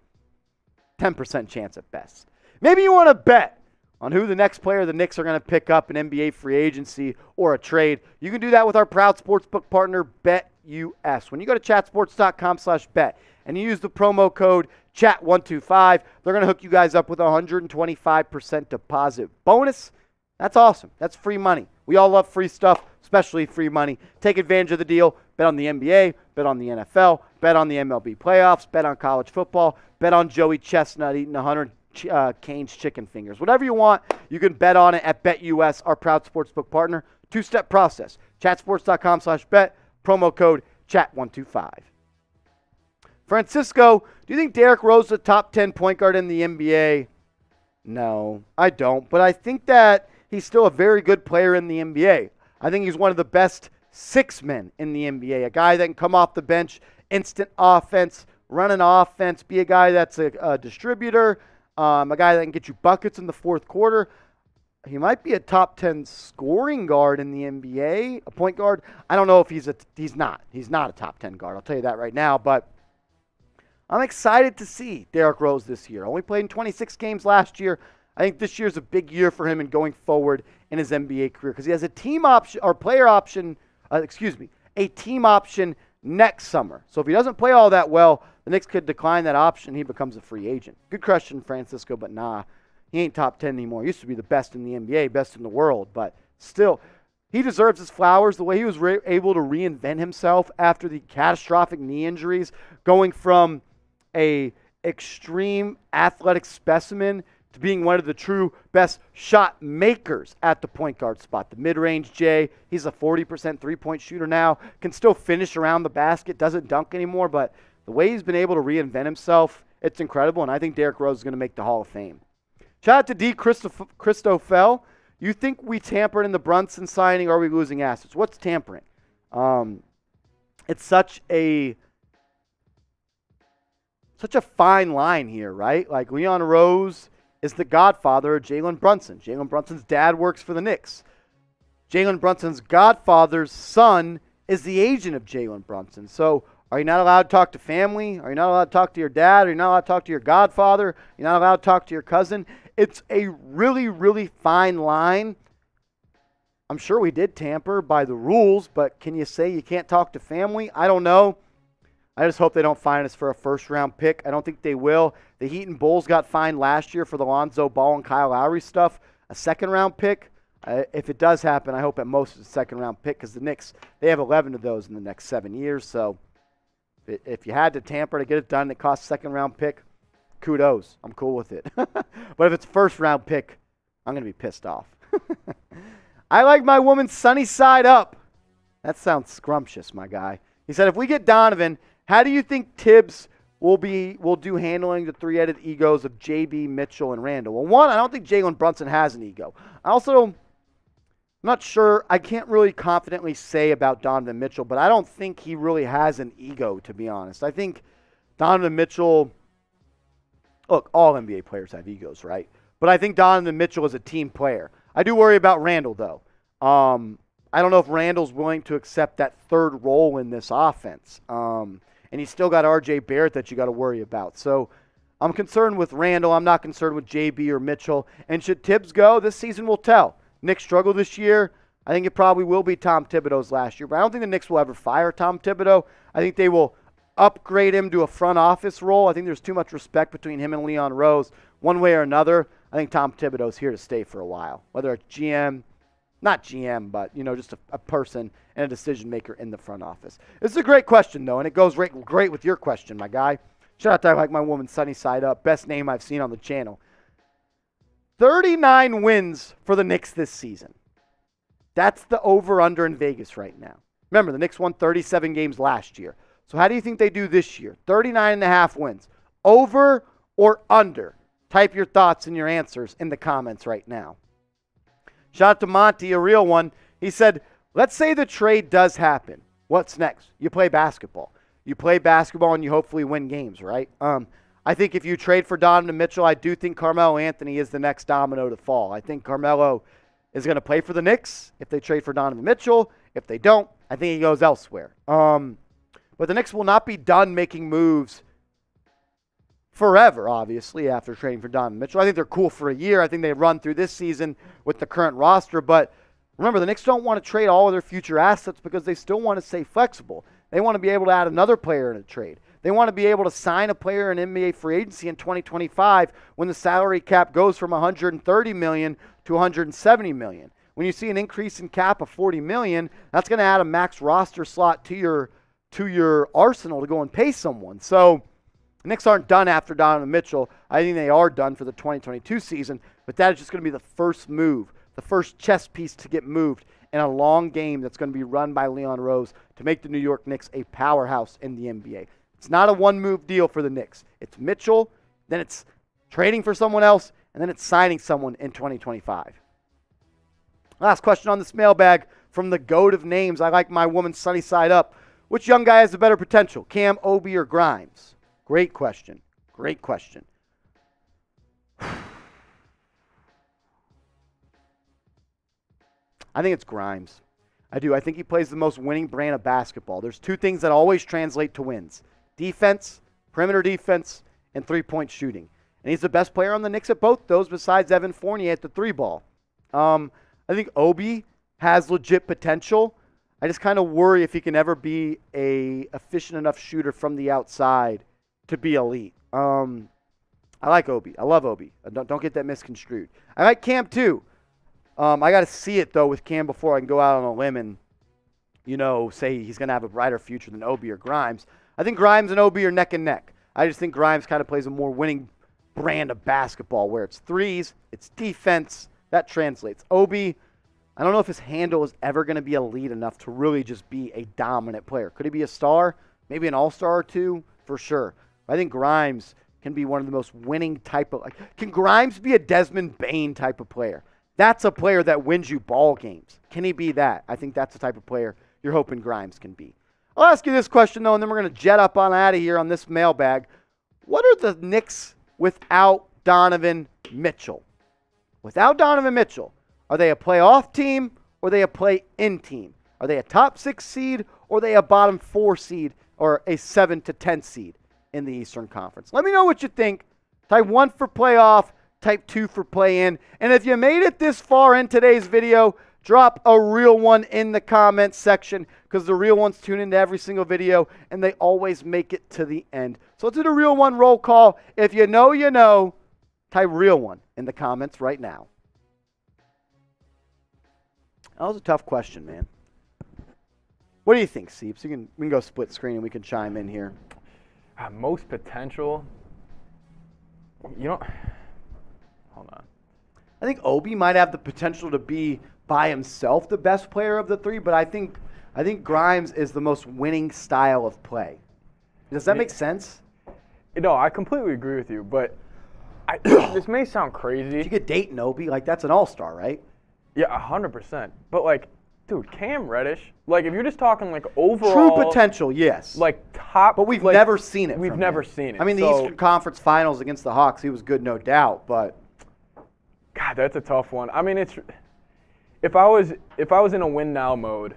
A: 10% chance at best. Maybe you want to bet on who the next player the Knicks are going to pick up in NBA free agency or a trade. You can do that with our proud sportsbook partner, BetUS. When you go to chatsports.com/bet and you use the promo code CHAT125, they're going to hook you guys up with a 125% deposit bonus. That's awesome. That's free money. We all love free stuff, especially free money. Take advantage of the deal. Bet on the NBA, bet on the NFL, bet on the MLB playoffs, bet on college football, bet on Joey Chestnut eating 100 Cane's chicken fingers. Whatever you want, you can bet on it at BetUS, our proud sportsbook partner. Two-step process. Chatsports.com/bet, promo code CHAT125. Francisco, do you think Derrick Rose is a top 10 point guard in the NBA? No, I don't. But I think that he's still a very good player in the NBA. I think he's one of the best six men in the NBA. A guy that can come off the bench, instant offense, run an offense, be a guy that's a distributor, a guy that can get you buckets in the fourth quarter. He might be a top 10 scoring guard in the NBA, a point guard. I don't know if he's not. He's not a top 10 guard. I'll tell you that right now. But I'm excited to see Derrick Rose this year. Only played in 26 games last year. I think this year's a big year for him in going forward in his NBA career because he has a team option or player option, a team option next summer. So if he doesn't play all that well, the Knicks could decline that option. He becomes a free agent. Good question, Francisco, but nah. He ain't top 10 anymore. He used to be the best in the NBA, best in the world, but still, he deserves his flowers. The way he was able to reinvent himself after the catastrophic knee injuries, going from a extreme athletic specimen to being one of the true best shot makers at the point guard spot. The mid-range J, he's a 40% three-point shooter now, can still finish around the basket, doesn't dunk anymore, but the way he's been able to reinvent himself, it's incredible, and I think Derrick Rose is going to make the Hall of Fame. Shout out to D. Christofel. You think we tampered in the Brunson signing, or are we losing assets? What's tampering? It's such a fine line here, right? Like Leon Rose is the godfather of Jalen Brunson. Jalen Brunson's dad works for the Knicks. Jalen Brunson's godfather's son is the agent of Jalen Brunson. So are you not allowed to talk to family? Are you not allowed to talk to your dad? Are you not allowed to talk to your godfather? You're not allowed to talk to your cousin? It's a really, really fine line. I'm sure we did tamper by the rules, but can you say you can't talk to family? I don't know. I just hope they don't fine us for a first-round pick. I don't think they will. The Heat and Bulls got fined last year for the Lonzo Ball and Kyle Lowry stuff. A second-round pick. If it does happen, I hope at most it's a second-round pick because the Knicks, they have 11 of those in the next 7 years. So if you had to tamper to get it done, it costs a second-round pick. Kudos. I'm cool with it. But if it's a first-round pick, I'm going to be pissed off. I like my woman sunny side up. That sounds scrumptious, my guy. He said, if we get Donovan, how do you think Tibbs will do handling the three-headed egos of JB, Mitchell, and Randall? Well, one, I don't think Jalen Brunson has an ego. I'm not sure. I can't really confidently say about Donovan Mitchell, but I don't think he really has an ego, to be honest. I think Donovan Mitchell, look, all NBA players have egos, right? But I think Donovan Mitchell is a team player. I do worry about Randall, though. I don't know if Randall's willing to accept that third role in this offense. And he's still got RJ Barrett that you got to worry about. So I'm concerned with Randall. I'm not concerned with JB or Mitchell. And should Tibbs go, this season will tell. Knicks struggle this year. I think it probably will be Tom Thibodeau's last year. But I don't think the Knicks will ever fire Tom Thibodeau. I think they will upgrade him to a front office role. I think there's too much respect between him and Leon Rose. One way or another, I think Tom Thibodeau's here to stay for a while. Whether it's GM, not GM, but, just a person and a decision maker in the front office. This is a great question, though, and it goes great with your question, my guy. Shout out to I Like My Woman Sunny Side Up. Best name I've seen on the channel. 39 wins for the Knicks this season. That's the over-under in Vegas right now. Remember, the Knicks won 37 games last year. So how do you think they do this year? 39.5 wins. Over or under? Type your thoughts and your answers in the comments right now. Shout out to Monty, a real one. He said, let's say the trade does happen. What's next? You play basketball. You play basketball and you hopefully win games, right? I think if you trade for Donovan Mitchell, I do think Carmelo Anthony is the next domino to fall. I think Carmelo is going to play for the Knicks if they trade for Donovan Mitchell. If they don't, I think he goes elsewhere. But the Knicks will not be done making moves forever, obviously, after trading for Donovan Mitchell. I think they're cool for a year. I think they run through this season with the current roster. But remember, the Knicks don't want to trade all of their future assets because they still want to stay flexible. They want to be able to add another player in a trade. They want to be able to sign a player in NBA free agency in 2025 when the salary cap goes from $130 million to $170 million. when you see an increase in cap of $40 million, that's going to add a max roster slot to your arsenal to go and pay someone. So the Knicks aren't done after Donovan Mitchell. I think they are done for the 2022 season, but that is just going to be the first move, the first chess piece to get moved in a long game that's going to be run by Leon Rose to make the New York Knicks a powerhouse in the NBA. It's not a one-move deal for the Knicks. It's Mitchell, then it's trading for someone else, and then it's signing someone in 2025. Last question on this mailbag from the GOAT of names. I like my woman sunny side up. Which young guy has the better potential, Cam, Obi, or Grimes? Great question. Great question. I think it's Grimes. I do. I think he plays the most winning brand of basketball. There's two things that always translate to wins: defense, perimeter defense, and three-point shooting. And he's the best player on the Knicks at both those besides Evan Fournier at the three ball. I think Obi has legit potential. I just kind of worry if he can ever be a efficient enough shooter from the outside to be elite. I like Obi. I love Obi. Don't get that misconstrued. I like Cam too. I got to see it, though, with Cam before I can go out on a limb and, say he's going to have a brighter future than Obi or Grimes. I think Grimes and Obi are neck and neck. I just think Grimes kind of plays a more winning brand of basketball where it's threes, it's defense. That translates. Obi, I don't know if his handle is ever going to be elite enough to really just be a dominant player. Could he be a star? Maybe an all-star or two? For sure. I think Grimes can be one of the most winning type of – can Grimes be a Desmond Bane type of player? That's a player that wins you ball games. Can he be that? I think that's the type of player you're hoping Grimes can be. I'll ask you this question, though, and then we're going to jet up on out of here on this mailbag. What are the Knicks without Donovan Mitchell? Without Donovan Mitchell, are they a playoff team or are they a play-in team? Are they a top 6 seed or are they a bottom 4 seed or a 7 to 10 seed in the Eastern Conference? Let me know what you think. Type 1 for playoff. Type 2 for play-in. And if you made it this far in today's video, drop a real one in the comments section because the real ones tune into every single video and they always make it to the end. So let's do the real one roll call. If you know, you know. Type real one in the comments right now. That was a tough question, man. What do you think, Seeps? We can go split screen and we can chime in here.
B: Most potential? Hold on.
A: I think Obi might have the potential to be by himself the best player of the three, but I think Grimes is the most winning style of play. Does that make sense?
B: No, I completely agree with you, but this may sound crazy.
A: If you get Dayton Obi, that's an all-star, right?
B: Yeah, 100%. But dude, Cam Reddish, if you're just talking overall
A: true potential, yes.
B: Top,
A: but we've never seen it.
B: We've never seen it.
A: I mean, the Eastern Conference Finals against the Hawks, he was good, no doubt, but
B: God, that's a tough one. I mean, if I was in a win now mode,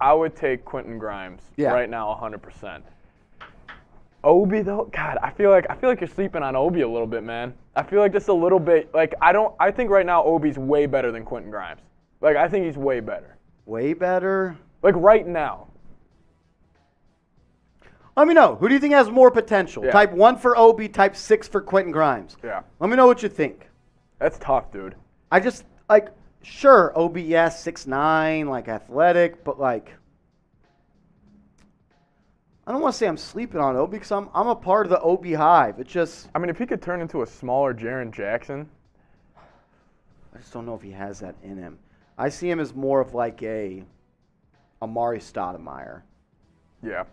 B: I would take Quentin Grimes right now 100%. Obi though, God, I feel like you're sleeping on Obi a little bit, man. I feel like just a little bit. I think right now Obi's way better than Quentin Grimes. I think he's way better.
A: Way better?
B: Right now.
A: Let me know. Who do you think has more potential?
B: Yeah.
A: Type 1 for Obi, type 6 for Quentin Grimes.
B: Yeah.
A: Let me know what you think.
B: That's tough, dude.
A: I just, sure, Obi, yes, 6'9", athletic, but, I don't want to say I'm sleeping on Obi because I'm a part of the Obi hive. It just...
B: I mean, if he could turn into a smaller Jaren Jackson.
A: I just don't know if he has that in him. I see him as more of a Amari Stoudemire.
B: Yeah.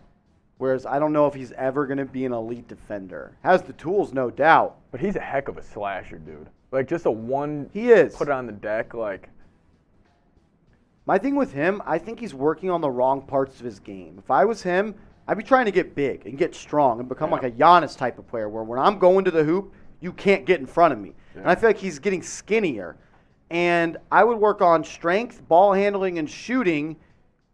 A: Whereas I don't know if he's ever going to be an elite defender. Has the tools, no doubt.
B: But he's a heck of a slasher, dude. Just a one.
A: He is.
B: Put it on the deck,
A: My thing with him, I think he's working on the wrong parts of his game. If I was him, I'd be trying to get big and get strong and become like a Giannis type of player where when I'm going to the hoop, you can't get in front of me. Yeah. And I feel like he's getting skinnier. And I would work on strength, ball handling, and shooting.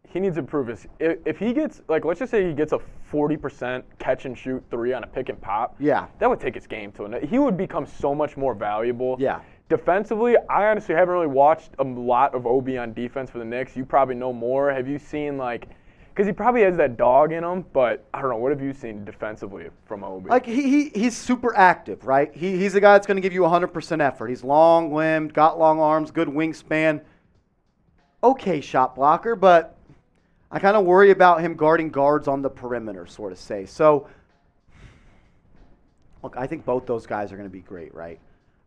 B: He needs to improve his. If he gets, let's just say he gets a 40% catch and shoot 3 on a pick and pop.
A: Yeah.
B: That would take his game to another. He would become so much more valuable.
A: Yeah.
B: Defensively, I honestly haven't really watched a lot of Obi on defense for the Knicks. You probably know more. Have you seen, because he probably has that dog in him, but I don't know. What have you seen defensively from Obi?
A: He's super active, right? He's a guy that's going to give you 100% effort. He's long-limbed, got long arms, good wingspan. okay shot blocker, but I kind of worry about him guarding guards on the perimeter, sort of say. So, look, I think both those guys are going to be great, right?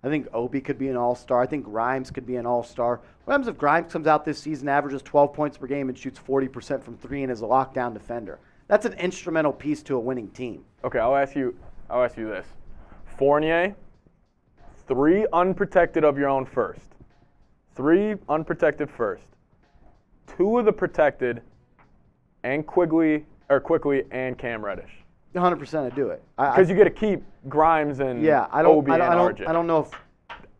A: I think Obi could be an all-star. I think Grimes could be an all-star. What happens if Grimes comes out this season, averages 12 points per game, and shoots 40% from three and is a lockdown defender? That's an instrumental piece to a winning team.
B: Okay, I'll ask you this. Fournier, 3 unprotected of your own first. 3 unprotected first. 2 of the protected, and Quickly and Cam Reddish.
A: 100% I'd do it.
B: Because you get to keep Grimes and Obi and RJ.
A: I don't know if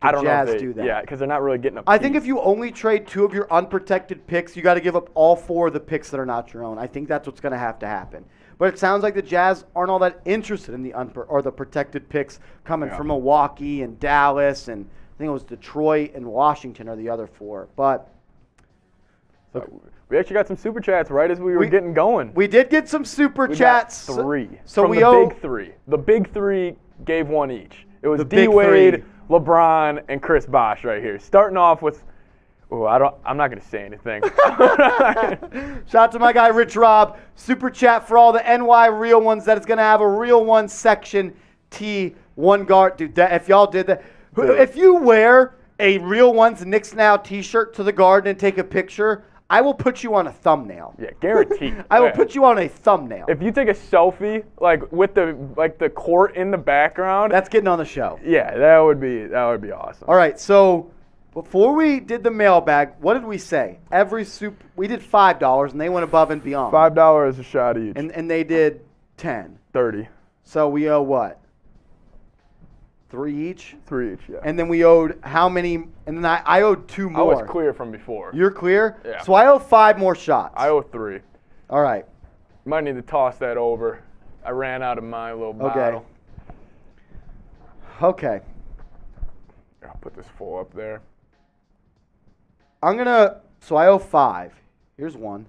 B: I don't
A: Jazz
B: know if
A: do that.
B: Yeah, because they're not really getting a
A: I think if you only trade 2 of your unprotected picks, you got to give up all 4 of the picks that are not your own. I think that's what's going to have to happen. But it sounds like the Jazz aren't all that interested in the protected picks coming from Milwaukee and Dallas, and I think it was Detroit and Washington are the other 4. But look,
B: we actually got some super chats right as we were getting going.
A: we did get some super
B: We
A: chats.
B: got 3.
A: So
B: from
A: we
B: the
A: owe
B: big 3. The big 3 gave 1 each. It was
A: The big
B: D-Wade,
A: 3.
B: LeBron, and Chris Bosh right here. Starting off with, I'm not going to say anything.
A: Shout out to my guy Rich Rob. Super chat for all the NY real ones that is going to have a real one section T one guard. Dude, if y'all did that. If you wear a real one's Knicks Now t-shirt to the garden and take a picture, I will put you on a thumbnail.
B: Yeah, guaranteed.
A: I will put you on a thumbnail.
B: If you take a selfie with the court in the background,
A: That's getting on the show.
B: yeah, that would be awesome.
A: All right, so before we did the mailbag, what did we say? We did $5 and they went above and beyond.
B: $5 a shot each.
A: And they did 10.
B: 30.
A: So we owe what? 3 each?
B: 3 each, yeah.
A: And then we owed how many? And then I owed 2
B: I
A: more.
B: was clear from before.
A: You're clear?
B: Yeah.
A: So I owe 5 more shots.
B: I owe 3.
A: All right.
B: Might need to toss that over. I ran out of my little bottle.
A: Okay.
B: I'll put this full up there.
A: So I owe 5. Here's 1.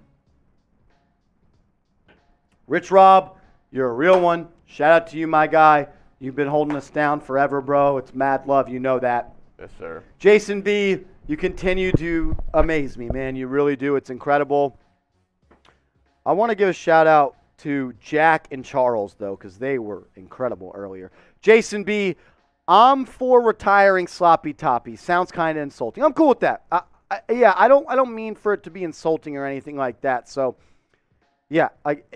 A: Rich Rob, you're a real one. Shout out to you, my guy. You've been holding us down forever, bro. It's mad love. You know that.
B: Yes, sir.
A: Jason B., you continue to amaze me, man. You really do. It's incredible. I want to give a shout out to Jack and Charles, though, because they were incredible earlier. Jason B., I'm for retiring Sloppy Toppy. Sounds kind of insulting. I'm cool with that. I don't mean for it to be insulting or anything like that. So, yeah,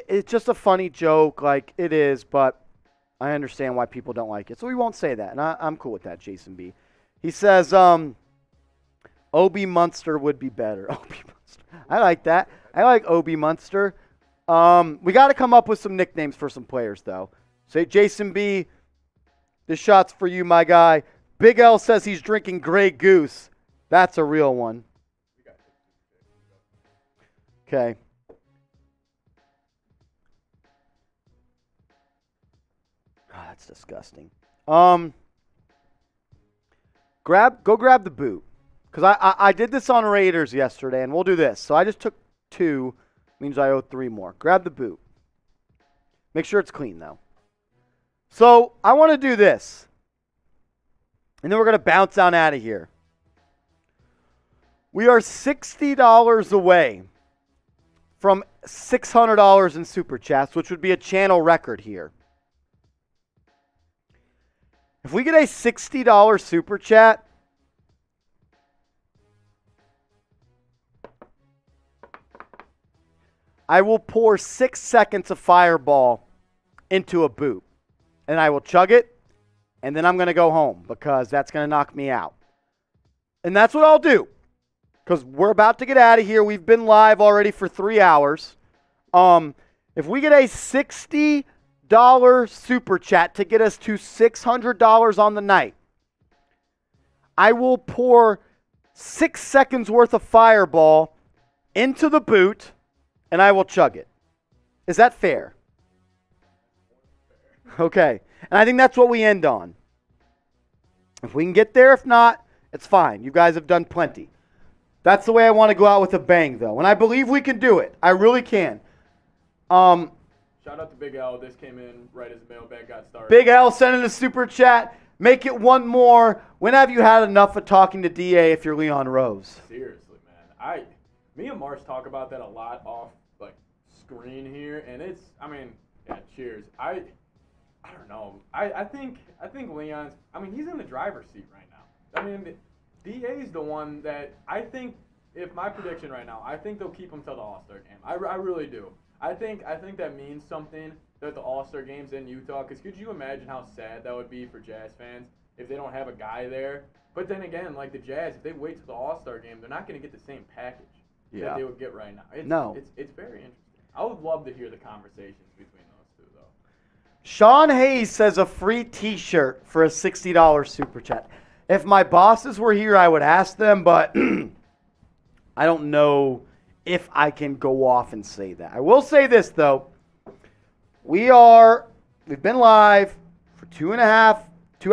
A: it's just a funny joke, like it is, but I understand why people don't like it. So we won't say that, and I'm cool with that, Jason B. He says, Obi Munster would be better. Obi Munster. I like that. I like Obi Munster. We got to come up with some nicknames for some players, though. Say, Jason B., this shot's for you, my guy. Big L says he's drinking Grey Goose. That's a real one. Okay. Oh, that's disgusting. Go grab the boot. Because I did this on Raiders yesterday, and we'll do this. So I just took 2. Means I owe 3 more. Grab the boot. Make sure it's clean, though. So I want to do this. And then we're going to bounce on out of here. We are $60 away from $600 in Super Chats, which would be a channel record here. If we get a $60 Super Chat, I will pour 6 seconds of Fireball into a boot. And I will chug it, and then I'm going to go home because that's going to knock me out. And that's what I'll do because we're about to get out of here. We've been live already for 3 hours. If we get a $60 Super Chat to get us to $600 on the night, I will pour 6 seconds worth of Fireball into the boot, and I will chug it. Is that fair? Okay. And I think that's what we end on. If we can get there, if not, it's fine. You guys have done plenty. That's the way I want to go out with a bang, though. And I believe we can do it. I really can.
B: Shout out to Big L. This came in right as the mailbag got started.
A: Big L sending a super chat. Make it 1 more. When have you had enough of talking to DA if you're Leon Rose?
B: Seriously, man. Me and Marsh talk about that a lot off like screen here, and it's. I mean, yeah. Cheers. I don't know. I think Leon's. I mean, he's in the driver's seat right now. I mean, DA's the one that I think. If my prediction right now, I think they'll keep him till the All-Star game. I really do. I think that means something that the All-Star game's in Utah. Because could you imagine how sad that would be for Jazz fans if they don't have a guy there? But then again, like the Jazz, if they wait till the All-Star game, they're not going to get the same package that they would get right now. It's very interesting. I would love to hear the conversations between those two, though.
A: Sean Hayes says a free T-shirt for a $60 super chat. If my bosses were here, I would ask them, but I don't know if I can go off and say that. I will say this, though. We've been live for 2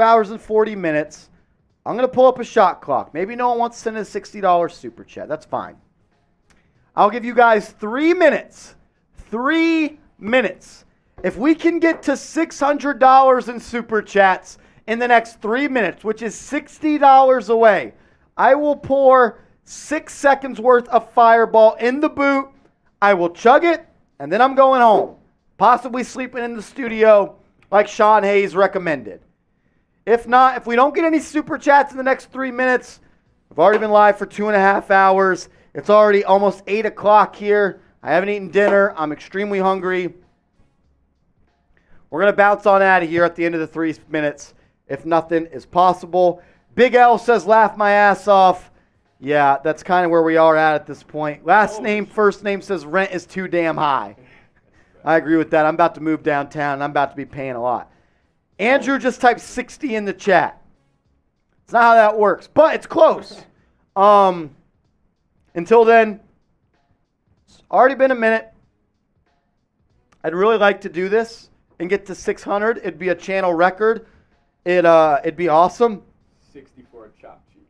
A: hours and 40 minutes. I'm going to pull up a shot clock. Maybe no one wants to send a $60 super chat. That's fine. I'll give you guys 3 minutes. 3 minutes. If we can get to $600 in super chats in the next 3 minutes, which is $60 away, I will pour 6 seconds worth of Fireball in the boot. I will chug it, and then I'm going home. Possibly sleeping in the studio like Sean Hayes recommended. If not, if we don't get any super chats in the next 3 minutes, I've already been live for 2.5 hours. It's already almost 8 o'clock here. I haven't eaten dinner. I'm extremely hungry. We're going to bounce on out of here at the end of the 3 minutes if nothing is possible. Big L says, laugh my ass off. Yeah, that's kind of where we are at this point. Last name, first name says rent is too damn high. I agree with that. I'm about to move downtown, and I'm about to be paying a lot. Andrew just typed 60 in the chat. It's not how that works, but it's close. Until then, it's already been a minute. I'd really like to do this and get to 600. It'd be a channel record. It'd be awesome.
B: 60 for a chopped cheese.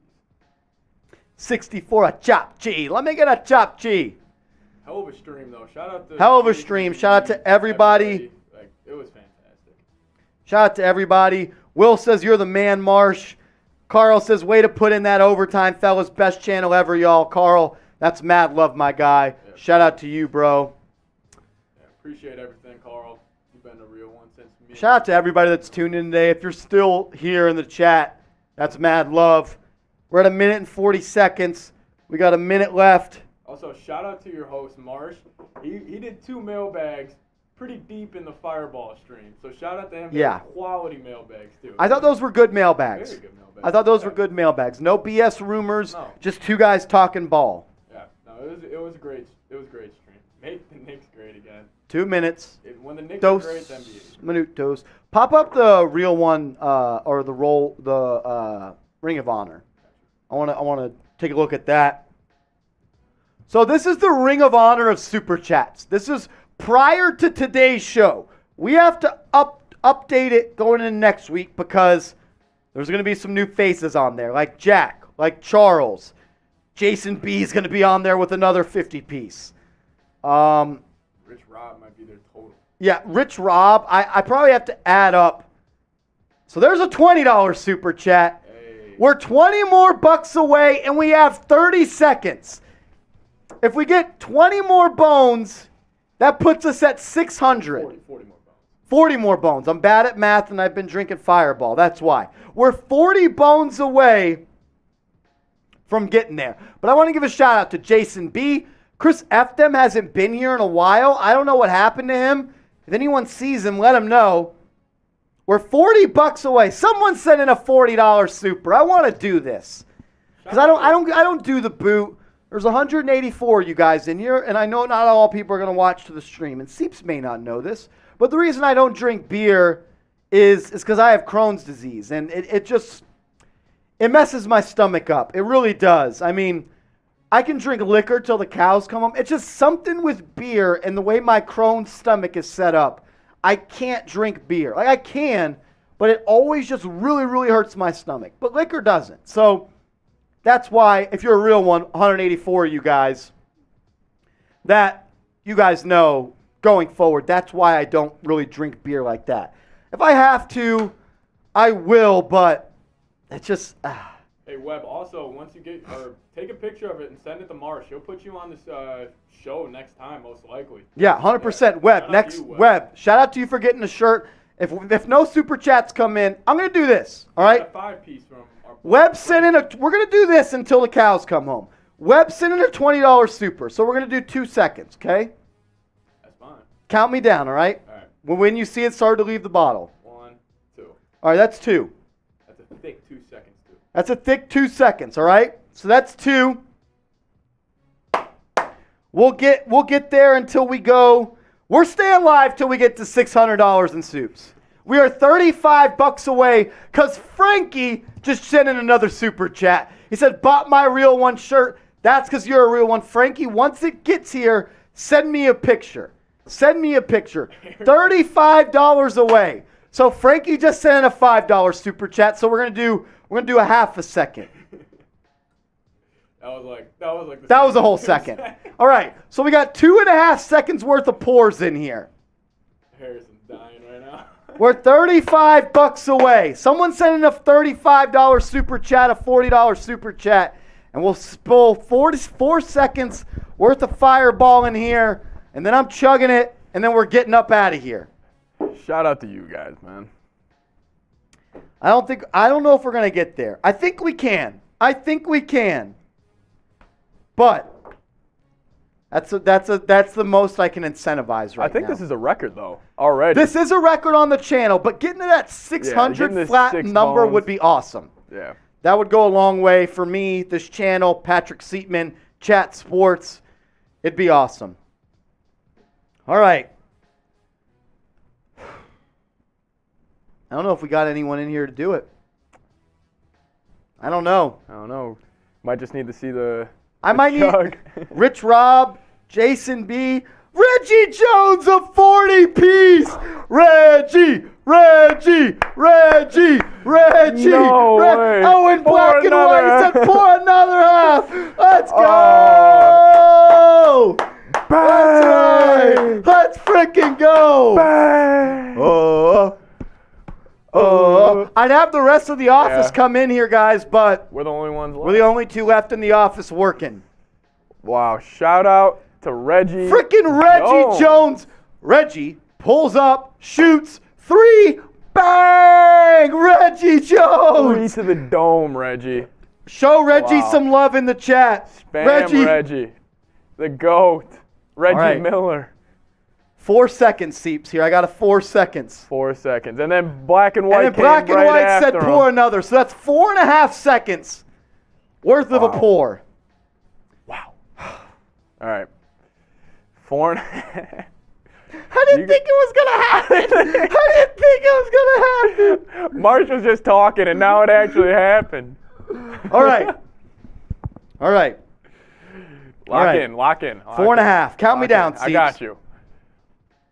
A: 60 for a chopped cheese. Let me get a chopped cheese.
B: Hell of a stream, though. Shout out to
A: Hell of a stream. Shout out to everybody.
B: Like, it was fantastic.
A: Shout out to everybody. Will says, you're the man, Marsh. Carl says, way to put in that overtime, fellas. Best channel ever, y'all. Carl, that's mad love, my guy.
B: Yeah.
A: Shout out to you, bro.
B: Yeah, appreciate everything, Carl. You've been a real one since me.
A: Shout out to everybody that's tuned in today. If you're still here in the chat, that's mad love. We're at 1 minute and 40 seconds. We got a minute left.
B: Also, shout out to your host, Marsh. He did 2 mailbags pretty deep in the Fireball stream. So shout out to him.
A: Yeah.
B: Quality mailbags, too.
A: I thought those were good mailbags.
B: Very good mailbags.
A: I thought those were good mailbags. No BS rumors.
B: No.
A: Just 2 guys talking ball.
B: Yeah. No, it was a great stream. Make the Knicks great again.
A: 2 minutes.
B: When the Knicks
A: Dos
B: are great, then be it.
A: minutos. Pop up the real one or the Ring of Honor. I want to take a look at that. So this is the Ring of Honor of Super Chats. This is prior to today's show. We have to update it going into next week because there's going to be some new faces on there, like Jack, like Charles. Jason B is going to be on there with another 50-piece.
B: Rich Rob might be their total.
A: Yeah, Rich Rob. I probably have to add up. So there's a $20 Super Chat.
B: Hey.
A: We're 20 more bucks away, and we have 30 seconds. If we get 20 more bones, that puts us at 600.
B: 40 more bones.
A: 40 more bones. I'm bad at math, and I've been drinking Fireball. That's why. We're 40 bones away from getting there. But I want to give a shout-out to Jason B. Chris F. Them hasn't been here in a while. I don't know what happened to him. If anyone sees him, let him know. We're 40 bucks away. Someone sent in a $40 super. I want to do this. Because I don't do the boot. There's 184 you guys in here, and I know not all people are going to watch to the stream, and Seeps may not know this, but the reason I don't drink beer is because I have Crohn's disease, and it messes my stomach up. It really does. I mean, I can drink liquor till the cows come home. It's just something with beer and the way my Crohn's stomach is set up. I can't drink beer. Like, I can, but it always just really, really hurts my stomach. But liquor doesn't. So that's why, if you're a real one, 184 you guys, that you guys know going forward, that's why I don't really drink beer like that. If I have to, I will, but it's just,
B: Hey, Webb, also, once you get, or take a picture of it and send it to Marsh. He'll put you on this show next time, most likely.
A: Yeah, 100%. Webb,
B: Shout out
A: next.
B: to you,
A: Webb, shout out to you for getting the shirt. If no super chats come in, I'm going to do this, all right?
B: That 5-piece from our
A: Webb sent in we're going to do this until the cows come home. Webb sent in a $20 super, so we're going to do 2 seconds, okay?
B: That's fine.
A: Count me down, all right?
B: All right.
A: When you see it start to leave the bottle.
B: 1, 2.
A: All right, that's 2.
B: That's a thick 2 seconds, too.
A: That's a thick 2 seconds, all right? So that's 2. We'll get there until we go. We're staying live till we get to $600 in soups. We are $35 away because Frankie just sent in another super chat. He said, bought my real one shirt. That's because you're a real one. Frankie, once it gets here, send me a picture. Send me a picture. $35 away. So Frankie just sent in a $5 super chat. So we're gonna do a half a second.
B: That
A: That was a whole second. All right. So we got 2.5 seconds worth of pours in here.
B: Harrison's dying right now.
A: We're $35 away. Someone send in a $35 super chat, a $40 super chat, and we'll spill 4 seconds worth of fireball in here, and then I'm chugging it, and then we're getting up out of here.
B: Shout out to you guys, man.
A: I don't know if we're gonna get there. I think we can. But that's the most I can incentivize right now.
B: I think this is a record, though, already.
A: This is a record on the channel, but getting to that 600
B: getting this
A: flat
B: 6
A: number
B: bones.
A: would be awesome.
B: Yeah.
A: That would go a long way for me, this channel, Patrick Seatman, Chat Sports. It'd be awesome. All right. I don't know if we got anyone in here to do it. I don't know.
B: Might just need to see the
A: I might
B: chug.
A: need Rich Rob, Jason B, Reggie Jones, a 40-piece. Reggie.
B: No way.
A: Oh, in
B: Pour
A: black and white, he
B: another
A: said pour another half. Let's go.
B: Bang.
A: That's right. Let's freaking go.
B: Bang.
A: I'd have the rest of the office
B: Yeah.
A: come in here, guys, but
B: We're the only ones left.
A: we're the only 2 left in the office working.
B: Wow. Shout out to Reggie.
A: Freaking Reggie Jones. Reggie pulls up, shoots, 3, bang! Reggie
B: 3
A: Jones.
B: to the dome, Reggie.
A: Show Reggie
B: Wow.
A: some love in the chat.
B: Spam Reggie. The GOAT. Reggie
A: right.
B: Miller.
A: 4 seconds, Seeps, here. I got a 4 seconds.
B: 4 seconds. And then black and white
A: And then black
B: came
A: and
B: right
A: white said
B: after
A: pour
B: him.
A: another. So that's 4.5 seconds worth of a pour.
B: Wow. All right. 4 and
A: I didn't think it was going to happen.
B: Marsh was just talking, and now it actually happened.
A: All right.
B: Lock in.
A: 4.5. Count me down,
B: I
A: Seeps.
B: got you.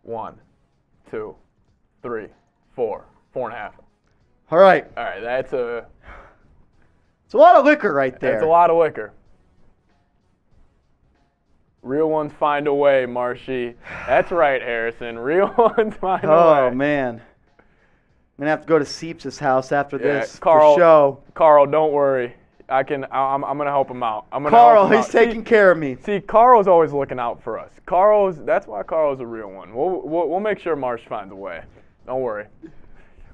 B: 1, 2, 3, 4. 4.5.
A: All right.
B: All right, that's a
A: lot of liquor right there.
B: That's a lot of liquor. Real ones find a way, Marshy. That's right, Harrison. Real ones find a way.
A: Oh, man. I'm going to have to go to Seeps' house after this
B: Carl,
A: for show.
B: Carl, don't worry. I'm going to help him out.
A: Carl, he's taking care of me.
B: See, Carl's always looking out for us. That's why Carl's a real one. We'll make sure Marsh finds a way. Don't worry.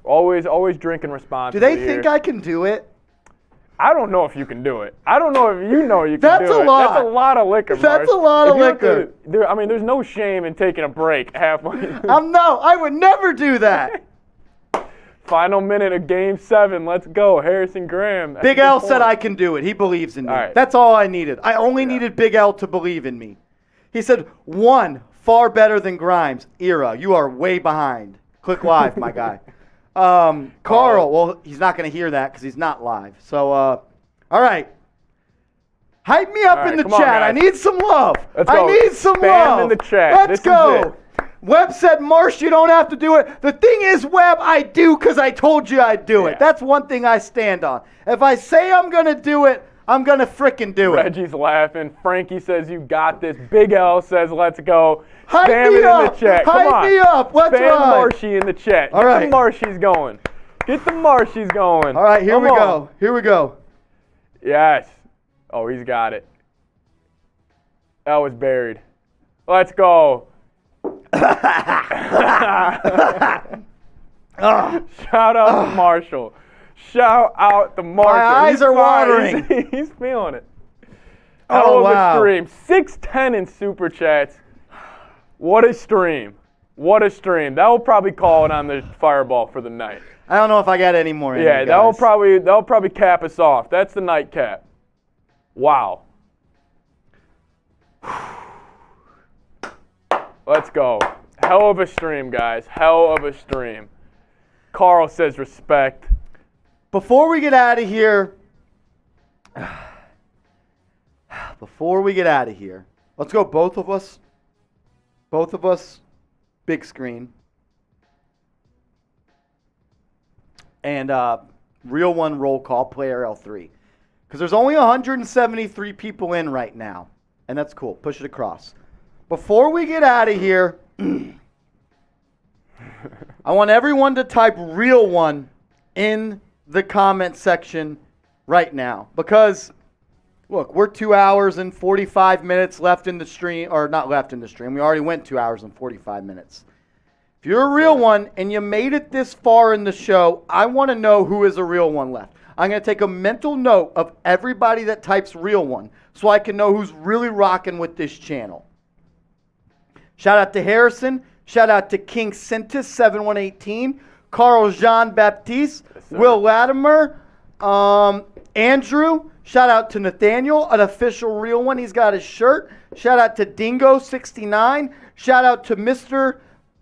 B: Always drinking responsibly.
A: Do they think I can do it?
B: I don't know if you can do it. I don't know if you know you can
A: That's
B: do
A: a
B: it.
A: lot.
B: That's a lot of liquor, Marsh.
A: That's a lot of
B: If you have
A: liquor.
B: to- there's no shame in taking a break halfway.
A: I would never do that.
B: Final minute of Game 7. Let's go, Harrison Graham. That's
A: Big
B: a good
A: L said
B: point.
A: I can do it. He believes in me.
B: All right.
A: That's all I needed. I only needed Big L to believe in me. He said, 1, far better than Grimes. Era, you are way behind. Click live, my guy. Carl, well, he's not going to hear that because he's not live. So, all right. Hype me up
B: All right,
A: in the
B: come on,
A: chat. I
B: guys.
A: need some love.
B: Let's
A: I
B: go.
A: need some
B: Spam
A: love.
B: in the chat.
A: Let's
B: This is
A: go.
B: it.
A: Webb said, Marsh, you don't have to do it. The thing is, Webb, I do because I told you I'd do it.
B: Yeah.
A: That's one thing I stand on. If I say I'm going to do it, I'm going to frickin' do it.
B: Reggie's laughing. Frankie says you got this. Big L says let's go.
A: Hype
B: Spam
A: me
B: it
A: up.
B: in the chat.
A: Hype
B: Come on.
A: me up. Let's
B: Spam
A: ride.
B: Marshy in the chat.
A: All
B: Get
A: right.
B: the Marshies going. Get the Marshies going.
A: All right, here
B: Come
A: we
B: on.
A: go. Here we go.
B: Yes. Oh, he's got it. That was buried. Let's go. Shout out to Marshall. Shout out to Marshall.
A: My eyes are watering.
B: He's feeling it.
A: Oh,
B: Hell of
A: wow.
B: a stream. 610 in Super Chats. What a stream. What a stream. That will probably call it on the fireball for the night.
A: I don't know if I got any more in
B: Yeah,
A: here,
B: that'll
A: guys.
B: probably cap us off. That's the nightcap. Wow. Let's go. Hell of a stream, guys. Hell of a stream. Carl says respect.
A: Before we get out of here, let's go both of us. Both of us, big screen. And real one roll call, player L3. Because there's only 173 people in right now. And that's cool. Push it across. Before we get out of here, I want everyone to type real one in the comment section right now. Because, look, we're 2 hours and 45 minutes left in the stream. Or not left in the stream. We already went 2 hours and 45 minutes. If you're a real one and you made it this far in the show, I want to know who is a real one left. I'm going to take a mental note of everybody that types real one so I can know who's really rocking with this channel. Shout out to Harrison. Shout out to King Sintis 7118. Carl Jean Baptiste.
B: Yes,
A: Will Latimer. Andrew. Shout out to Nathaniel, an official real one. He's got his shirt. Shout out to Dingo69. Shout out to Mr.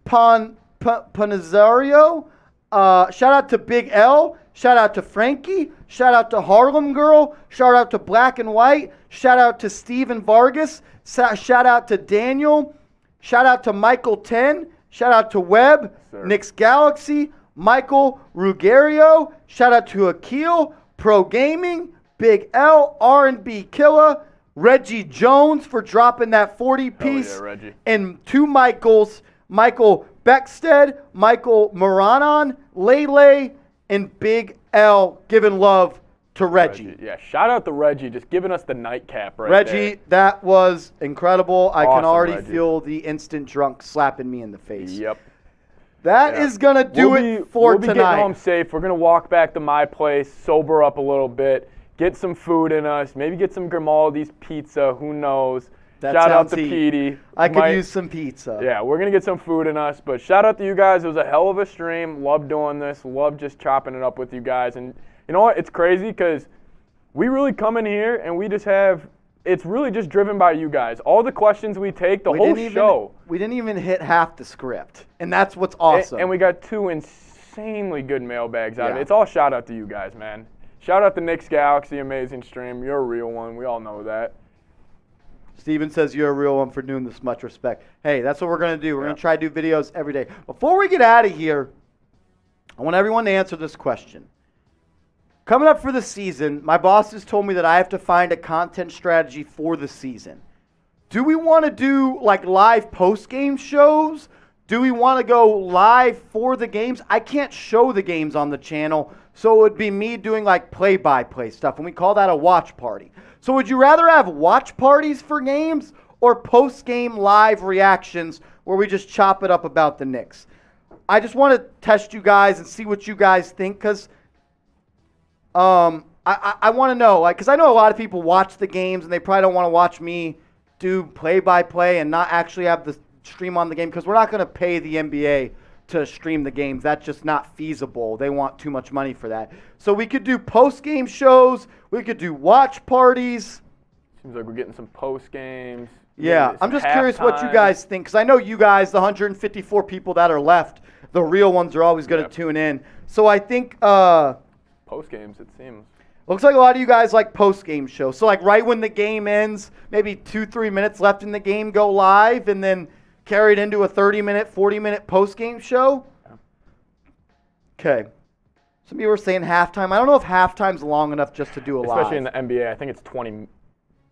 A: Panazario. Shout out to Big L. Shout out to Frankie. Shout out to Harlem Girl. Shout out to Black and White. Shout out to Steven Vargas. Shout out to Daniel. Shout out to Michael 10. Shout out to Webb. Knicks Galaxy. Michael Ruggiero. Shout out to Akil. Pro Gaming. Big L. R&B Killa. Reggie Jones for dropping that 40-piece.
B: Yeah, Reggie.
A: And two Michaels. Michael Beckstead, Michael Moranon, Lele, and Big L giving love to Reggie.
B: Yeah, shout out to Reggie, just giving us the nightcap right
A: Reggie,
B: there.
A: that was incredible. I can
B: Awesome,
A: already
B: Reggie.
A: feel the instant drunk slapping me in the face.
B: Yep.
A: That
B: Yeah.
A: is going to do it for
B: we'll be
A: tonight.
B: getting home safe. We're going to walk back to my place, sober up a little bit, get some food in us, maybe get some Grimaldi's pizza, who knows.
A: That
B: Shout out to
A: sounds heat.
B: Petey.
A: I could use some pizza.
B: Yeah, we're going to get some food in us. But shout out to you guys. It was a hell of a stream. Love doing this. Love just chopping it up with you guys. And you know what? It's crazy because we really come in here and we just have – it's really just driven by you guys. All the questions we take, the whole show.
A: We didn't even hit half the script. And that's what's awesome.
B: And we got two insanely good mailbags out of
A: Yeah.
B: it. It's all shout out to you guys, man. Shout out to Knicks Galaxy. Amazing stream. You're a real one. We all know that.
A: Steven says you're a real one for doing this. Much respect. Hey, that's what we're going to do. We're going to try to do videos every day. Before we get out of here, I want everyone to answer this question. Coming up for the season, my boss has told me that I have to find a content strategy for the season. Do we want to do like live post-game shows? Do we want to go live for the games? I can't show the games on the channel, so it would be me doing like play-by-play stuff, and we call that a watch party. So would you rather have watch parties for games or post-game live reactions where we just chop it up about the Knicks? I just want to test you guys and see what you guys think, because I want to know, like, because I know a lot of people watch the games and they probably don't want to watch me do play-by-play and not actually have the stream on the game, because we're not going to pay the NBA to stream the games. That's just not feasible. They want too much money for that. So we could do post-game shows. We could do watch parties.
B: Seems like we're getting some post games.
A: Yeah, I'm just curious what you guys think, because I know you guys, the 154 people that are left, the real ones are always going to tune in. So I think
B: post games, it seems.
A: looks like a lot of you guys like post-game shows. So like right when the game ends, maybe 2-3 minutes left in the game, go live, and then carry it into a 30-minute, 40-minute post-game show. Okay. Some people were saying halftime. I don't know if halftime's long enough just to do a live.
B: Especially in the NBA, I think it's 20.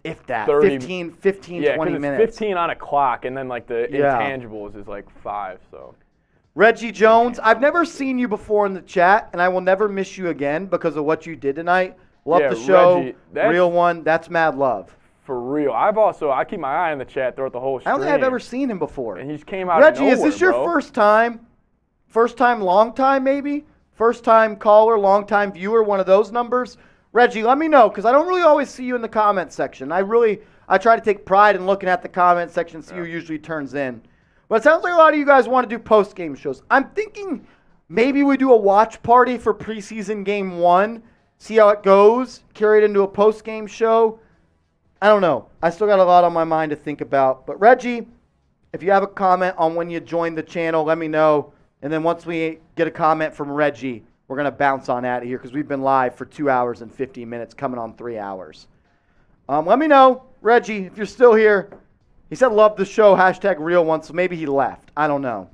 A: If that,
B: 30,
A: 15,
B: yeah,
A: 20
B: it's
A: minutes.
B: 15 on a clock, and then like the intangibles is like 5. So
A: Reggie Jones, I've never seen you before in the chat, and I will never miss you again because of what you did tonight. Love
B: Yeah,
A: the show.
B: Reggie, that's-
A: Real one. That's mad love.
B: For real. I keep my eye on the chat throughout the whole stream.
A: I don't think I've ever seen him before.
B: And he just came out
A: Reggie,
B: of nowhere,
A: is this your
B: bro.
A: first time? First time, long time maybe? First time caller, long time viewer, one of those numbers? Reggie, let me know, because I don't really always see you in the comment section. I try to take pride in looking at the comment section, see who usually turns in. But it sounds like a lot of you guys want to do post-game shows. I'm thinking maybe we do a watch party for preseason game 1, see how it goes, carry it into a post-game show. I don't know. I still got a lot on my mind to think about. But Reggie, if you have a comment on when you joined the channel, let me know. And then once we get a comment from Reggie, we're going to bounce on out of here because we've been live for 2 hours and 15 minutes, coming on 3 hours. Let me know, Reggie, if you're still here. He said love the show, #real one, so maybe he left. I don't know.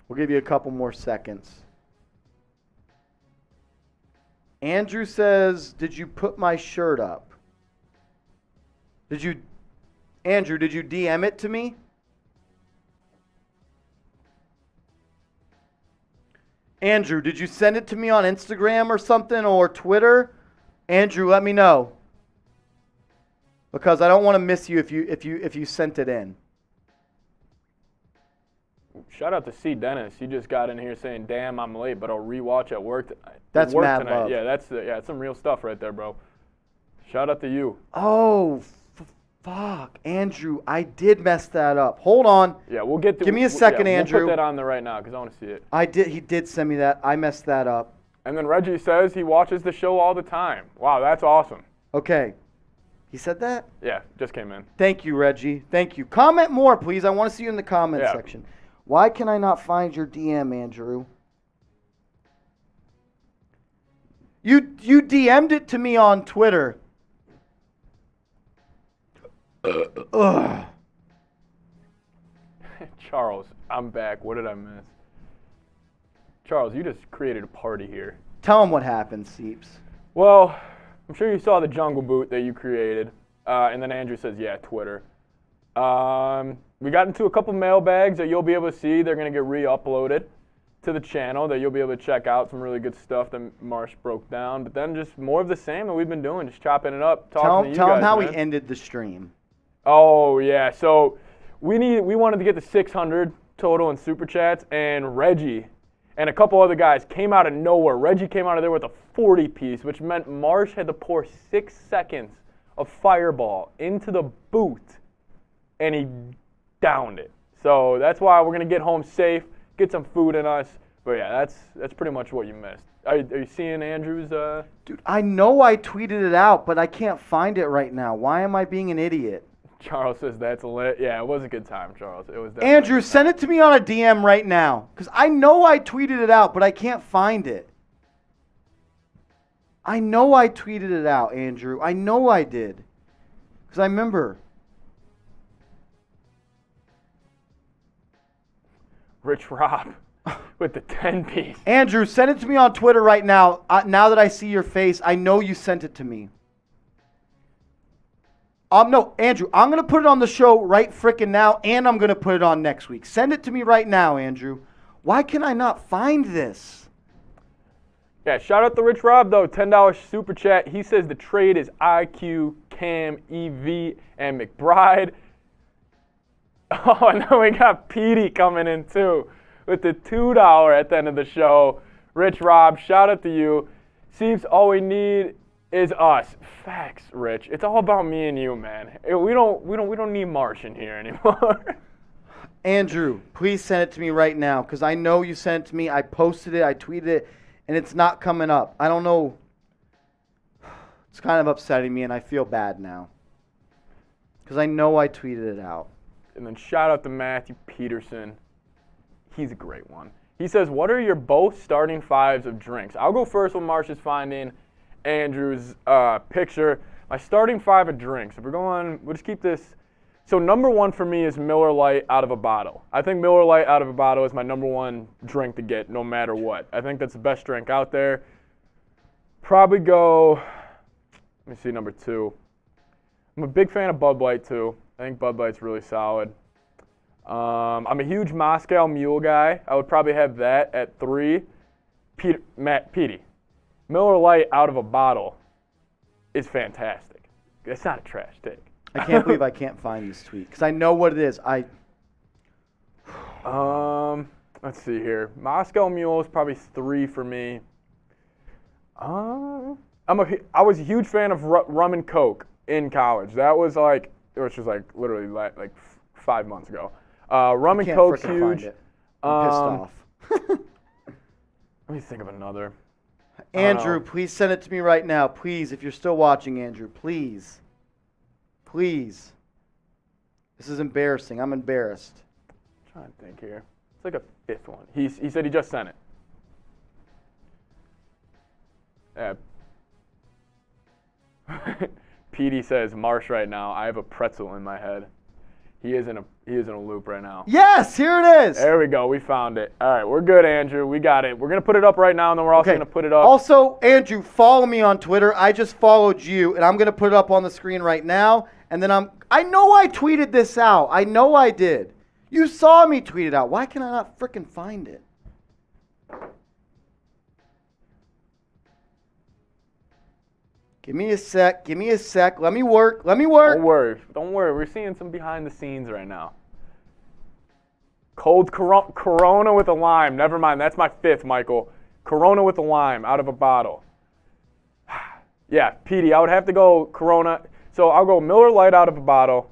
A: We'll give you a couple more seconds. Andrew says, did you put my shirt up? Andrew, did you DM it to me? Andrew, did you send it to me on Instagram or something or Twitter? Andrew, let me know. Because I don't want to miss you if you sent it in.
B: Shout out to C. Dennis. He just got in here saying, damn, I'm late, but I'll rewatch at work tonight.
A: That's
B: work
A: mad
B: tonight.
A: love.
B: Yeah, that's some real stuff right there, bro. Shout out to you.
A: Oh, fuck. Andrew, I did mess that up. Hold on.
B: Yeah, we'll get to
A: Give me a second, Andrew.
B: We'll put that on there right now because I want to see it.
A: He did send me that. I messed that up.
B: And then Reggie says he watches the show all the time. Wow, that's awesome.
A: Okay. He said that?
B: Yeah, just came in.
A: Thank you, Reggie. Thank you. Comment more, please. I want to see you in the comment
B: Yeah.
A: section. Why can I not find your DM, Andrew? You DM'd it to me on Twitter. Ugh.
B: Charles, I'm back. What did I miss? Charles, you just created a party here.
A: Tell him what happened, Seeps.
B: Well, I'm sure you saw the jungle boot that you created. And then Andrew says, yeah, Twitter. We got into a couple mailbags that you'll be able to see. They're going to get re-uploaded to the channel that you'll be able to check out. Some really good stuff that Marsh broke down. But then just more of the same that we've been doing, just chopping it up, talking to you guys.
A: Tell him how
B: man.
A: we ended the stream.
B: Oh, yeah. So we wanted to get to 600 total in Super Chats, and Reggie and a couple other guys came out of nowhere. Reggie came out of there with a 40-piece, which meant Marsh had to pour 6 seconds of Fireball into the boot, and he downed it. So that's why we're going to get home safe, get some food in us. But, yeah, that's pretty much what you missed. Are you seeing Andrew's?
A: Dude, I know I tweeted it out, but I can't find it right now. Why am I being an idiot?
B: Charles says that's lit. Yeah, it was a good time, Charles. It was definitely
A: Andrew, send it to me on a DM right now. Because I know I tweeted it out, but I can't find it. I know I tweeted it out, Andrew. I know I did. Because I remember.
B: Rich Rob with the 10-piece.
A: Andrew, send it to me on Twitter right now. Now that I see your face, I know you sent it to me. No, Andrew, I'm going to put it on the show right frickin' now, and I'm going to put it on next week. Send it to me right now, Andrew. Why can I not find this?
B: Yeah, shout out to Rich Rob, though. $10 super chat. He says the trade is IQ, Cam, EV, and McBride. Oh, and then we got Petey coming in, too, with the $2 at the end of the show. Rich Rob, shout out to you. Seems all we need is us. Facts, Rich. It's all about me and you, man. We don't need Marsh in here anymore.
A: Andrew, please send it to me right now, because I know you sent it to me. I posted it, I tweeted it, and it's not coming up. I don't know. It's kind of upsetting me, and I feel bad now. Because I know I tweeted it out.
B: And then shout out to Matthew Peterson. He's a great one. He says, what are your both starting fives of drinks? I'll go first with Marsh's finding Andrew's picture. My starting five of drinks. If we're going, we'll just keep this. So number one for me is Miller Lite out of a bottle. I think Miller Lite out of a bottle is my number one drink to get no matter what. I think that's the best drink out there. Probably go, let me see, number two. I'm a big fan of Bud Light too. I think Bud Light's really solid. I'm a huge Moscow Mule guy. I would probably have that at 3. Petey, Miller Lite out of a bottle is fantastic. It's not a trash take.
A: I can't believe I can't find this tweet because I know what it is.
B: Let's see here. Moscow Mule is probably 3 for me. I was a huge fan of rum and Coke in college. That was which was literally like 5 months ago. Rum and Coke's
A: frickin'
B: huge.
A: Find it. I'm pissed off.
B: Let me think of another.
A: Andrew, please send it to me right now. Please, if you're still watching, Andrew, please. Please. This is embarrassing. I'm embarrassed.
B: I'm trying to think here. It's like a 5th one. He said he just sent it. Petey says, Marsh right now, I have a pretzel in my head. He is in a loop right now.
A: Yes, here it is.
B: There we go. We found it. All right, we're good, Andrew. We got it. We're going to put it up right now, and then we're also going to put it up.
A: Also, Andrew, follow me on Twitter. I just followed you, and I'm going to put it up on the screen right now. And then I know I tweeted this out. I know I did. You saw me tweet it out. Why can I not frickin' find it? Give me a sec. Give me a sec. Let me work. Let me work.
B: Don't worry. We're seeing some behind the scenes right now. Cold Corona with a lime. Never mind. That's my 5th, Michael. Corona with a lime out of a bottle. Yeah, Petey, I would have to go Corona. So I'll go Miller Lite out of a bottle.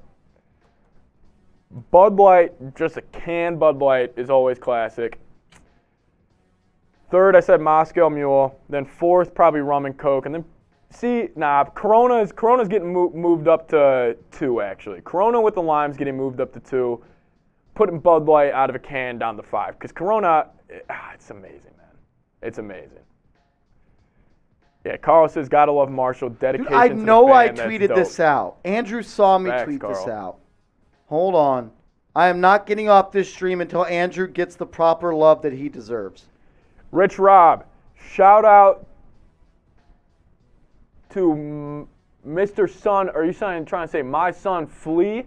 B: Bud Light, just a canned Bud Light is always classic. 3rd, I said Moscow Mule. Then 4th, probably rum and Coke. And then Corona's getting moved up to 2, actually. Corona with the lime's getting moved up to 2. Putting Bud Light out of a can down to 5. Because Corona, it's amazing, man. It's amazing. Yeah, Carl says, gotta love Marshall. Dedication
A: Dude, I
B: to the
A: know
B: fan.
A: I
B: That's
A: tweeted
B: dope.
A: this out. Andrew saw me
B: Facts,
A: tweet this
B: Carl.
A: out. Hold on. I am not getting off this stream until Andrew gets the proper love that he deserves.
B: Rich Rob, shout out to Mr. Son. Are you trying to say my son Flea?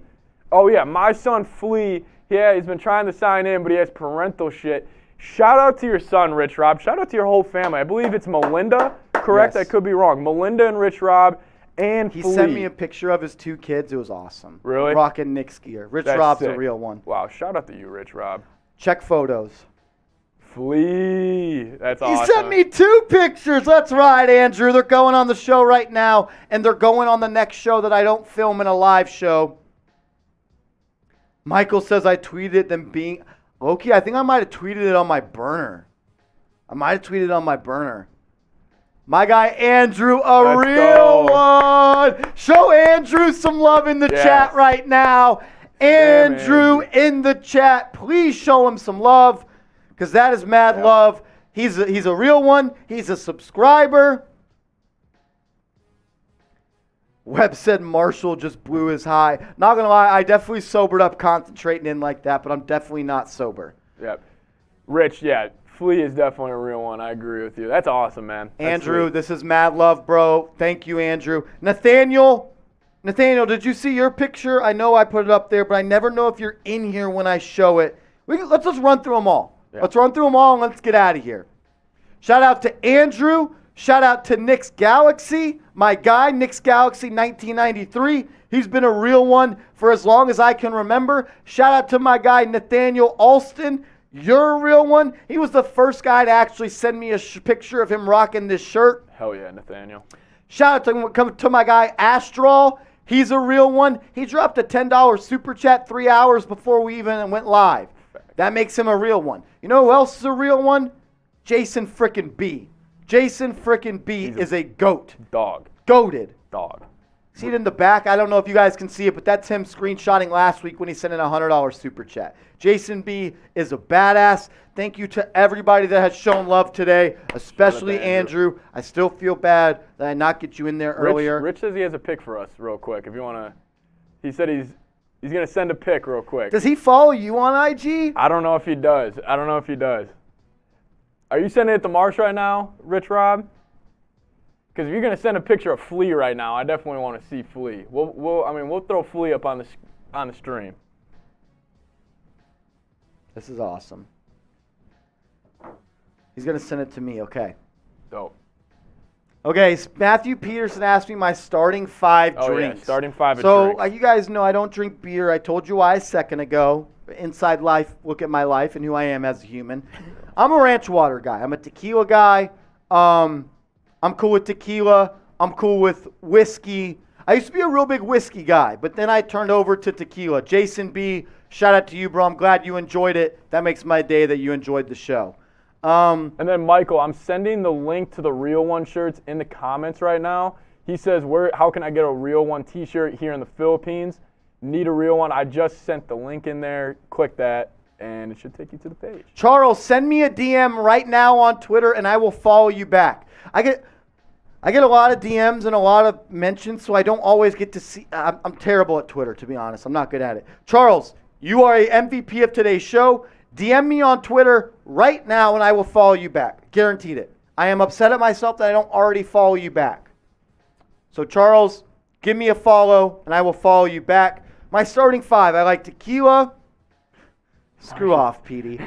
B: Oh, yeah, my son Flea. Yeah, he's been trying to sign in, but he has parental shit. Shout out to your son, Rich Rob. Shout out to your whole family. I believe it's Melinda, correct?
A: Yes.
B: I could be wrong. Melinda and Rich Rob and
A: He
B: Flea.
A: sent me a picture of his 2 kids. It was awesome.
B: Really?
A: Rocking Knicks gear. Rich
B: That's
A: Rob's
B: sick.
A: a real one.
B: Wow, shout out to you, Rich Rob.
A: Check photos.
B: Flea. That's awesome.
A: He sent me 2 pictures. That's right, Andrew. They're going on the show right now, and they're going on the next show that I don't film in a live show. Michael says I tweeted them being... Loki, I think I might have tweeted it on my burner. My guy Andrew,
B: Let's
A: real
B: go.
A: one. Show Andrew some love in the
B: Yes.
A: chat right now. Andrew in the chat. Please show him some love because that is mad love. He's a real one. He's a subscriber. Webb said Marshall just blew his high. Not going to lie, I definitely sobered up concentrating in like that, but I'm definitely not sober.
B: Yep. Rich, yeah, Flea is definitely a real one. I agree with you. That's awesome, man. That's
A: Andrew,
B: sweet.
A: this is mad love, bro. Thank you, Andrew. Nathaniel, did you see your picture? I know I put it up there, but I never know if you're in here when I show it. Let's just run through them all.
B: Yeah.
A: Let's run through them all and let's get out of here. Shout out to Andrew. Shout out to Knicks Galaxy, my guy, Knicks Galaxy 1993. He's been a real one for as long as I can remember. Shout out to my guy, Nathaniel Alston. You're a real one. He was the first guy to actually send me a picture of him rocking this shirt.
B: Hell yeah, Nathaniel.
A: Shout out to my guy, Astral. He's a real one. He dropped a $10 super chat 3 hours before we even went live. That makes him a real one. You know who else is a real one? Jason frickin' B. Jason frickin' B is a goat.
B: Dog.
A: Goated.
B: Dog.
A: See it in the back? I don't know if you guys can see it, but that's him screenshotting last week when he sent in a $100 super chat. Jason B is a badass. Thank you to everybody that has shown love today, especially Andrew. I still feel bad that I not get you in there earlier.
B: Rich says he has a pic for us real quick. If you want to, he said he's going to send a pic real quick.
A: Does he follow you on IG?
B: I don't know if he does. Are you sending it to Marsh right now, Rich Rob? Because if you're going to send a picture of Flea right now, I definitely want to see Flea. We'll throw Flea up on the stream.
A: This is awesome. He's going to send it to me, okay.
B: Dope.
A: Okay, Matthew Peterson asked me my starting 5 drinks.
B: Yeah, starting 5
A: So,
B: drinks.
A: like you guys know, I don't drink beer. I told you why a second ago. Inside life, look at my life and who I am as a human. I'm a ranch water guy. I'm a tequila guy. I'm cool with tequila. I'm cool with whiskey. I used to be a real big whiskey guy, but then I turned over to tequila. Jason B., shout out to you, bro. I'm glad you enjoyed it. That makes my day that you enjoyed the show.
B: And then, Michael, I'm sending the link to the Real One shirts in the comments right now. He says, how can I get a Real One t-shirt here in the Philippines? Need a Real One. I just sent the link in there. Click that, and it should take you to the page.
A: Charles, send me a DM right now on Twitter, and I will follow you back. I get a lot of DMs and a lot of mentions, so I don't always get to see. I'm terrible at Twitter, to be honest. I'm not good at it. Charles, you are a MVP of today's show. DM me on Twitter right now, and I will follow you back. Guaranteed it. I am upset at myself that I don't already follow you back. So, Charles, give me a follow, and I will follow you back. My starting 5, I like tequila. Screw off, Petey.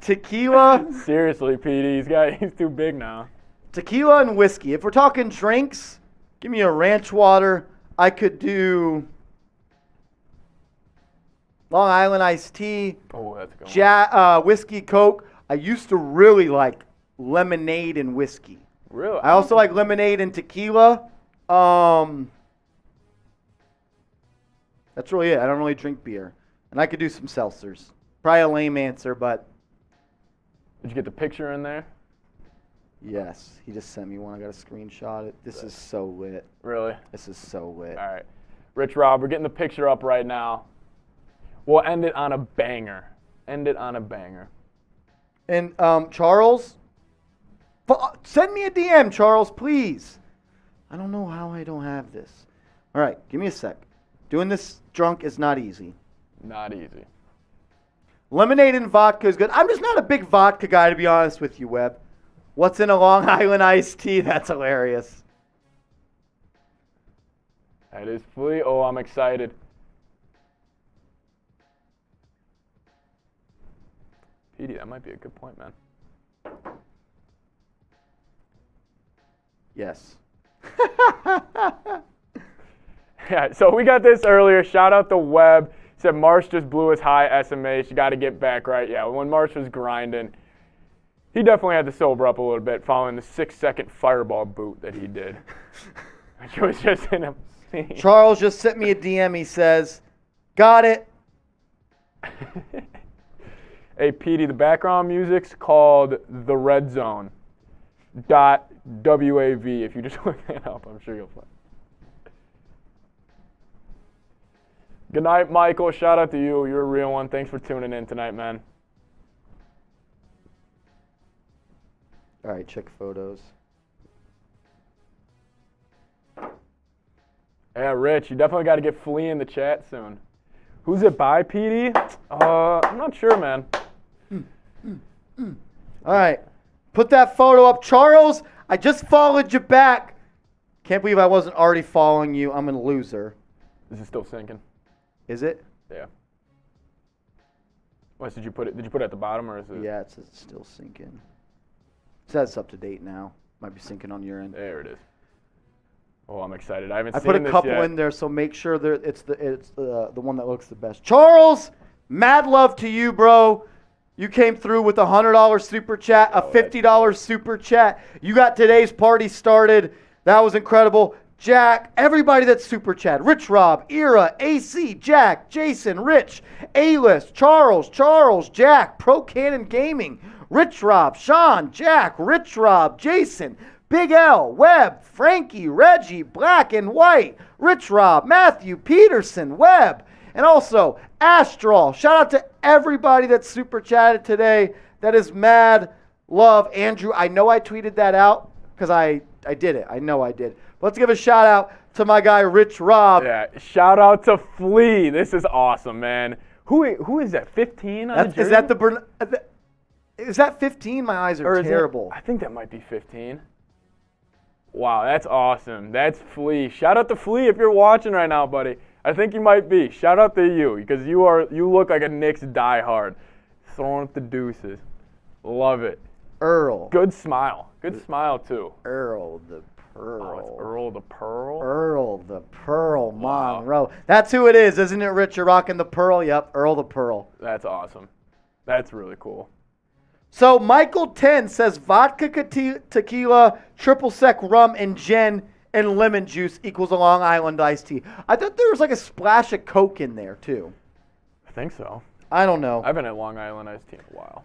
A: Tequila.
B: Seriously, Petey, he's too big now.
A: Tequila and whiskey. If we're talking drinks, give me a ranch water. I could do Long Island iced tea.
B: Oh, that's a good one.
A: Whiskey Coke. I used to really like lemonade and whiskey.
B: Really?
A: I also like lemonade and tequila. That's really it. I don't really drink beer. And I could do some seltzers. Probably a lame answer, but
B: Did you get the picture in there?
A: yes. He just sent me one. I got to screenshot it. This is so lit.
B: Really?
A: This is so lit.
B: All right. Rich Rob, we're getting the picture up right now. We'll end it on a banger. End it on a banger.
A: And Charles, send me a DM, Charles, please. I don't know how I don't have this. All right, give me a sec. Doing this drunk is not easy.
B: Not easy.
A: Lemonade and vodka is good. I'm just not a big vodka guy, to be honest with you, Webb. What's in a Long Island iced tea? That's hilarious.
B: That is Flea. Oh, I'm excited. Petey, that might be a good point, man.
A: Yes.
B: Yeah, so we got this earlier. Shout out to Webb. Said Marsh just blew his high SMH. You got to get back right. Yeah, when Marsh was grinding, he definitely had to sober up a little bit following the 6-second fireball boot that he did. Which was just insane.
A: Charles just sent me a DM. He says, got it.
B: Hey, Petey, the background music's called The Red Zone. .wav. If you just look that up, I'm sure you'll find it. Good night, Michael. Shout out to you. You're a real one. Thanks for tuning in tonight, man.
A: All right, check photos.
B: Yeah, Rich, you definitely got to get Flea in the chat soon. Who's it by, Petey? I'm not sure, man.
A: All right. Put that photo up. Charles, I just followed you back. Can't believe I wasn't already following you. I'm a loser.
B: Is it still syncing?
A: Is it?
B: Yeah. What, did you put it at the bottom, or is it?
A: Yeah, it says it's still syncing. It says it's up to date now. Might be syncing on your end.
B: There it is. Oh, I'm excited. I haven't
A: I
B: seen
A: put a
B: this
A: couple
B: yet.
A: in there, so make sure that it's the one that looks the best. Charles, mad love to you, bro. You came through with a $100 super chat, a $50 super chat. You got today's party started. That was incredible. Jack, everybody that's super chat. Rich Rob, Ira, AC, Jack, Jason, Rich, A-List, Charles, Jack, Pro Cannon Gaming, Rich Rob, Sean, Jack, Rich Rob, Jason, Big L, Webb, Frankie, Reggie, Black and White, Rich Rob, Matthew, Peterson, Webb, and also Astral. Shout out to everybody that super chatted today. That is mad love. Andrew, I know I tweeted that out because I did it. I know I did. Let's give a shout out to my guy, Rich Rob.
B: Yeah, shout out to Flea. This is awesome, man. Who is that, 15 on the jersey?
A: Is that 15? My eyes are terrible.
B: I think that might be 15. Wow, that's awesome. That's Flea. Shout out to Flea if you're watching right now, buddy. I think you might be. Shout out to you because you look like a Knicks diehard. Throwing up the deuces. Love it.
A: Earl.
B: Good smile. Good smile, too.
A: Earl the Pearl.
B: Oh, it's Earl the Pearl.
A: Earl the Pearl
B: Wow.
A: Monroe. That's who it is, isn't it, Rich? You're rocking the Pearl? Yep, Earl the Pearl.
B: That's awesome. That's really cool.
A: So Michael 10 says vodka, tequila, triple sec rum, and gin and lemon juice equals a Long Island iced tea. I thought there was like a splash of Coke in there, too.
B: I think so.
A: I don't know.
B: I haven't had Long Island iced tea in a while.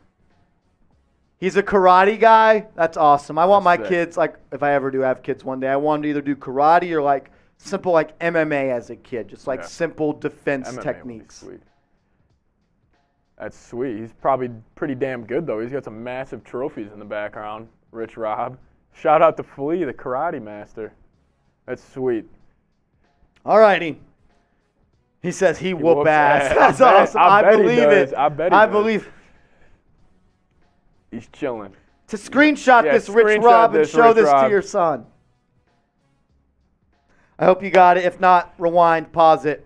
A: He's a karate guy. That's awesome. I want
B: That's
A: my
B: sick.
A: kids, like, if I ever do have kids one day, I want them to either do karate or, like, simple, like, MMA as a kid. Just, like,
B: Yeah.
A: simple defense
B: MMA would be
A: techniques.
B: Sweet. That's sweet. He's probably pretty damn good, though. He's got some massive trophies in the background, Rich Rob. Shout out to Flea, the karate master. That's sweet.
A: All righty. He says he whoop
B: whoops
A: ass.
B: ass.
A: That's
B: I bet-
A: awesome.
B: I
A: I
B: bet he
A: believe
B: does.
A: it.
B: I bet he
A: I
B: does.
A: believe.
B: He's chilling.
A: To screenshot
B: Yeah,
A: this, Rich
B: screenshot
A: Rob, and
B: this,
A: show
B: Rich
A: this to
B: Rob.
A: your son. I hope you got it. If not, rewind, pause it.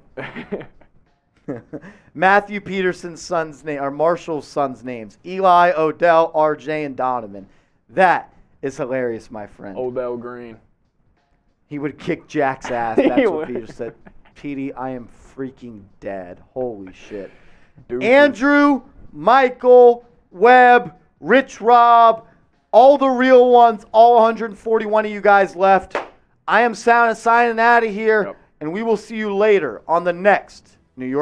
A: Matthew Peterson's son's name, or Marshall's son's names: Eli, Odell, RJ, and Donovan. That is hilarious, my friend.
B: Odell Green.
A: He would kick Jack's ass.
B: He
A: That's what
B: would.
A: Peter said. Petey, I am freaking dead. Holy shit.
B: Deuces.
A: Andrew, Michael, Webb, Rich Rob, all the real ones, all 141 of you guys left. I am signing out of here,
B: Yep.
A: and we will see you later on the next New York